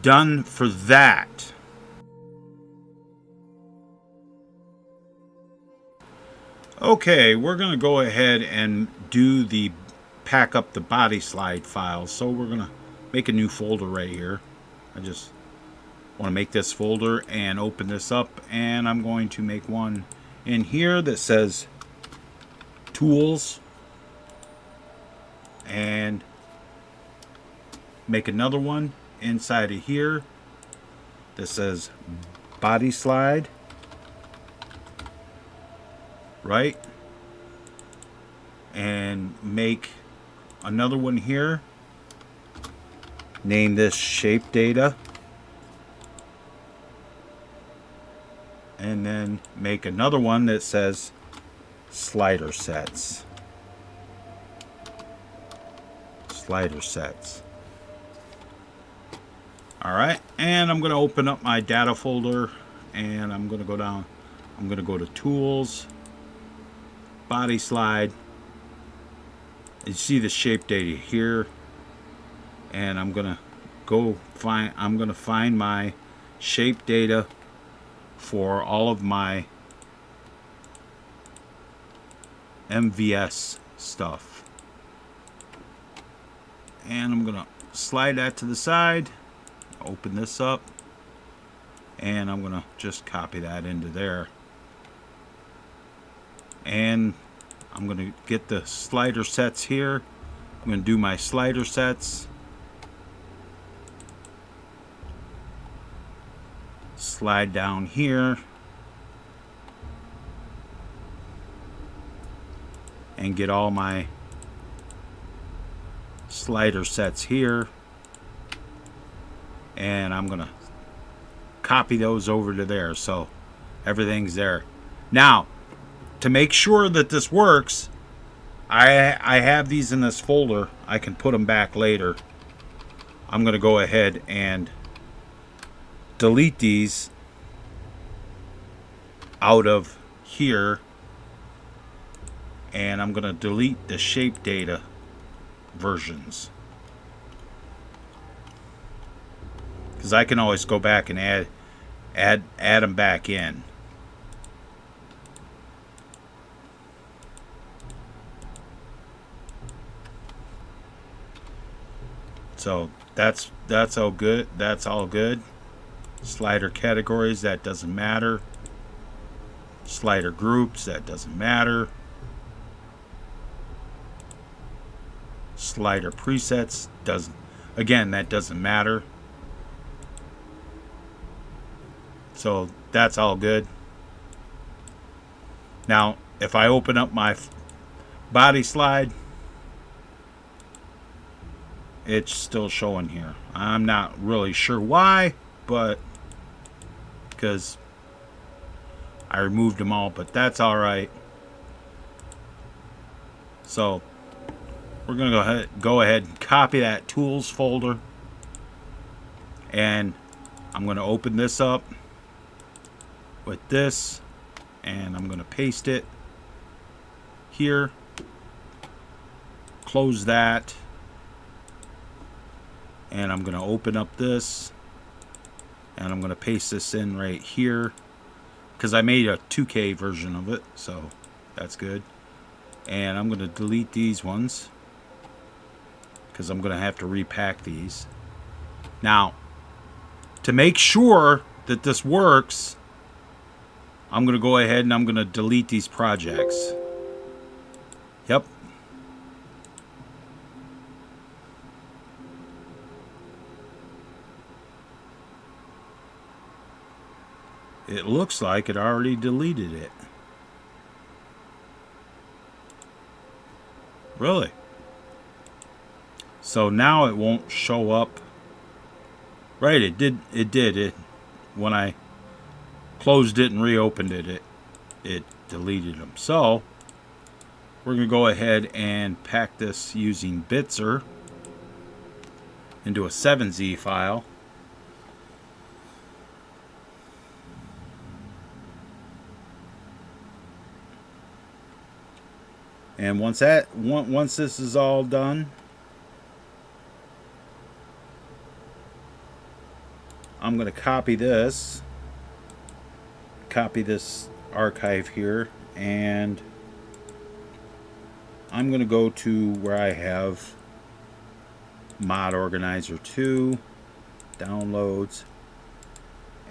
done for that. Okay, we're going to go ahead and do the pack up the Bodyslide files. So we're going to make a new folder right here. I just want to make this folder and open this up, and I'm going to make one in here that says tools, and make another one inside of here that says Bodyslide, right? And make another one here, name this shape data, and then make another one that says slider sets. Alright, and I'm going to open up my data folder, and I'm going to go down. I'm going to go to Tools, Bodyslide, You see the shape data here, and I'm gonna find my shape data for all of my MVS stuff, and I'm gonna slide that to the side, open this up, and I'm gonna just copy that into there, and I'm gonna get the slider sets here. I'm gonna do my slider sets, slide down here, and get all my slider sets here, and I'm gonna copy those over to there so everything's there. Now, to make sure that this works, I have these in this folder. I can put them back later. I'm gonna go ahead and delete these out of here, and I'm gonna delete the shape data versions, because I can always go back and add them back in. So that's all good. That's all good. Slider categories, that doesn't matter. Slider groups, that doesn't matter. Slider presets, that doesn't matter. So that's all good. Now, if I open up my body slide, it's still showing here. I'm not really sure why, but because I removed them all, but that's all right. So we're gonna go ahead and copy that tools folder, and I'm gonna open this up with this, and I'm gonna paste it here, close that, and I'm gonna open up this, and I'm gonna paste this in right here, because I made a 2K version of it, so that's good. And I'm gonna delete these ones, because I'm gonna have to repack these. Now, to make sure that this works, I'm gonna go ahead and I'm gonna delete these projects. Yep. It looks like it already deleted it. Really? So now it won't show up. Right, it did. When I closed it and reopened it, it deleted them. So we're going to go ahead and pack this using Bitzer into a 7Z file. And once this is all done, I'm going to copy this archive here, and I'm going to go to where I have Mod Organizer 2 downloads,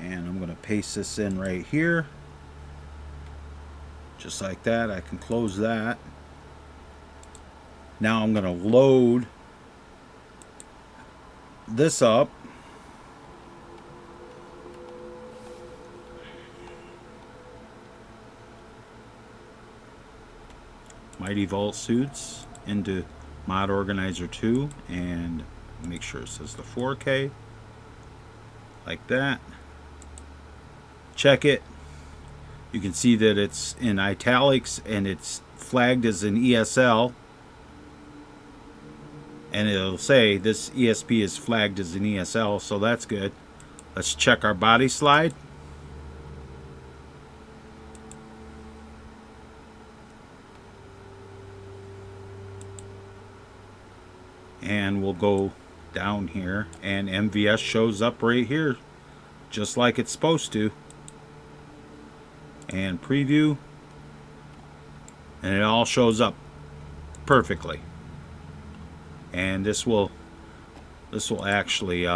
and I'm going to paste this in right here, just like that. I can close that. Now I'm going to load this up. Mighty Vault Suits into Mod Organizer 2, and make sure it says the 4K, like that. Check it. You can see that it's in italics and it's flagged as an ESL, and it'll say this ESP is flagged as an ESL, so that's good. Let's check our body slide. And we'll go down here, and MVS shows up right here, just like it's supposed to. And preview, and it all shows up perfectly. And this will actually,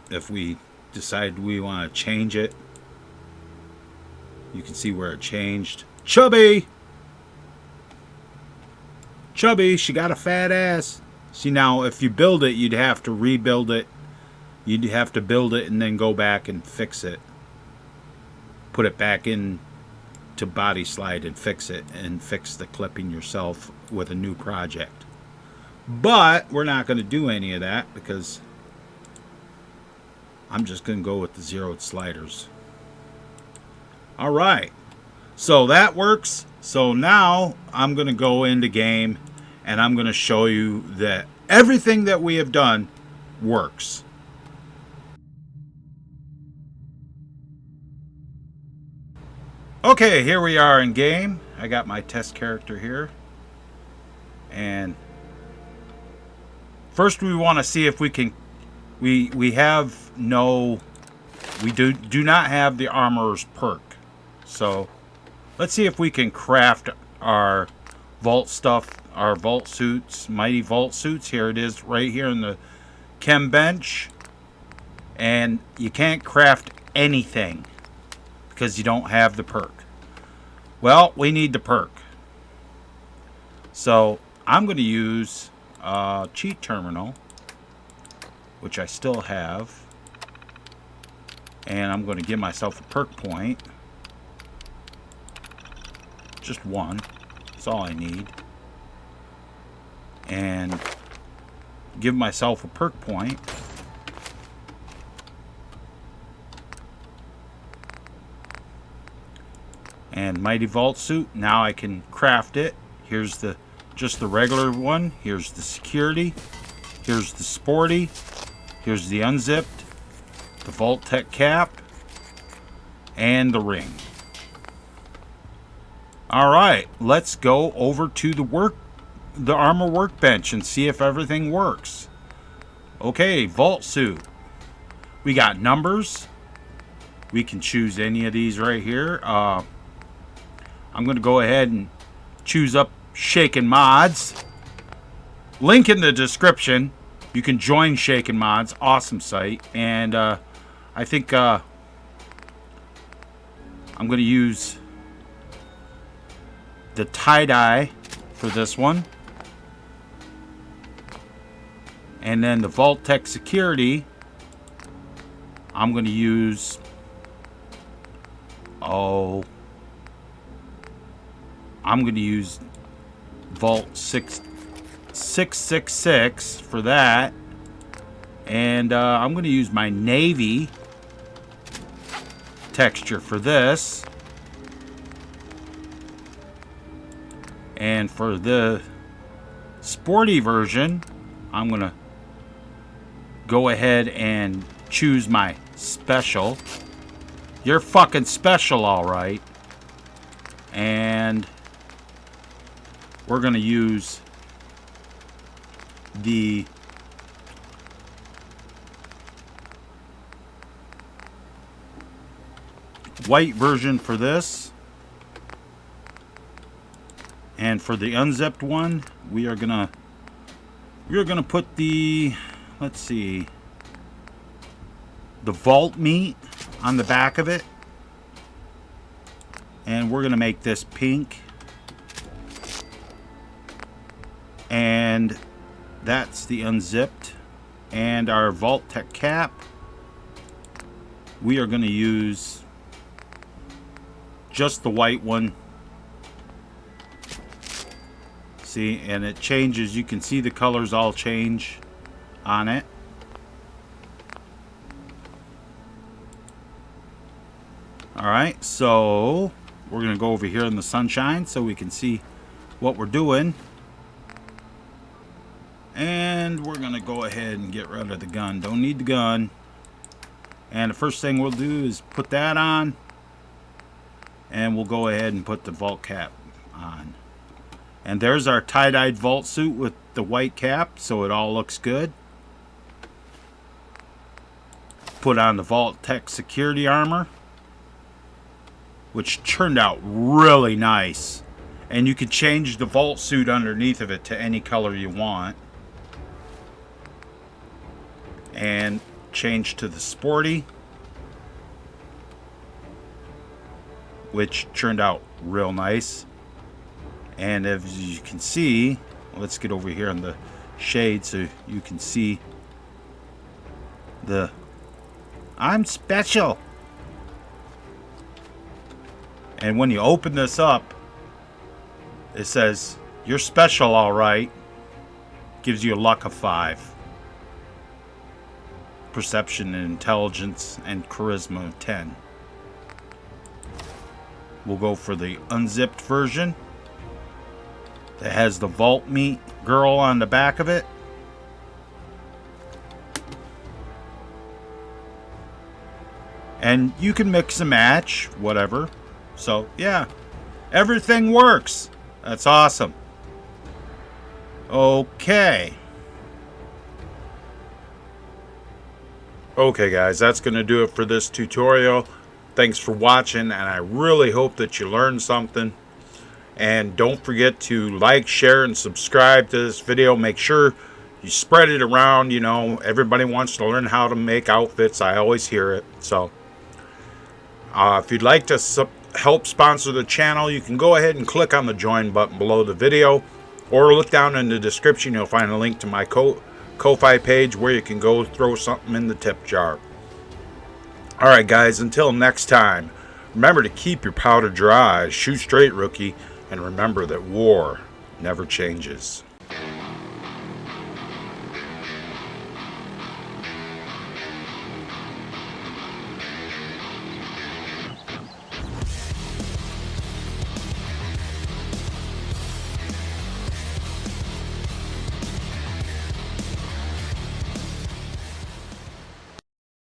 if we decide we want to change it, you can see where it changed. Chubby, she got a fat ass. See, now if you build it, you'd have to rebuild it. You'd have to build it and then go back and fix it. Put it back in to Bodyslide and fix it, and fix the clipping yourself with a new project. But we're not going to do any of that because I'm just going to go with the zeroed sliders. Alright, so that works. So now I'm going to go into game, and I'm going to show you that everything that we have done works. Okay, here we are in game. I got my test character here. And first we want to see if we can... We do not have the armorer's perk. So let's see if we can craft our vault stuff, our vault suits, mighty vault suits. Here it is right here in the chem bench. And you can't craft anything because you don't have the perk. Well, we need the perk. So I'm going to use cheat terminal, which I still have. And I'm going to give myself a perk point. Just one. That's all I need. And give myself a perk point. And Mighty Vault Suit. Now I can craft it. Here's just the regular one. Here's the security. Here's the sporty. Here's the unzipped. The Vault Tech cap. And the ring. Alright, let's go over to the armor workbench and see if everything works. Okay, Vault Suit. We got numbers. We can choose any of these right here. I'm going to go ahead and choose up Shaken Mods. Link in the description. You can join Shaken Mods. Awesome site. And I think I'm going to use the tie-dye for this one. And then the Vault Tech Security, I'm going to use... I'm going to use Vault 666 for that. And I'm going to use my navy texture for this. And for the sporty version, I'm going to go ahead and choose my special. You're fucking special, alright. And we're going to use the white version for this. And for the unzipped one, we are gonna put the, let's see, the vault meat on the back of it. And we're gonna make this pink. And that's the unzipped. And our Vault Tech cap, we are gonna use just the white one. See, and it changes. You can see the colors all change on it. Alright, so we're going to go over here in the sunshine so we can see what we're doing. And we're going to go ahead and get rid of the gun. Don't need the gun. And the first thing we'll do is put that on. And we'll go ahead and put the vault cap on. And there's our tie-dyed vault suit with the white cap, so it all looks good. Put on the Vault Tech security armor, which turned out really nice. And you can change the vault suit underneath of it to any color you want. And change to the sporty, which turned out real nice. And as you can see, let's get over here on the shade so you can see the I'm special. And when you open this up, it says you're special, all right. Gives you a luck of 5. Perception and intelligence and charisma of 10. We'll go for the unzipped version that has the Vault Meat girl on the back of it. And you can mix and match, whatever. So, yeah, everything works. That's awesome. Okay. Okay, guys, that's going to do it for this tutorial. Thanks for watching, and I really hope that you learned something. And don't forget to like, share, and subscribe to this video. Make sure you spread it around. You know, everybody wants to learn how to make outfits. I always hear it. So, if you'd like to help sponsor the channel, you can go ahead and click on the join button below the video. Or look down in the description. You'll find a link to my Ko-Fi page where you can go throw something in the tip jar. Alright, guys, until next time, remember to keep your powder dry, shoot straight, rookie, and remember that war never changes.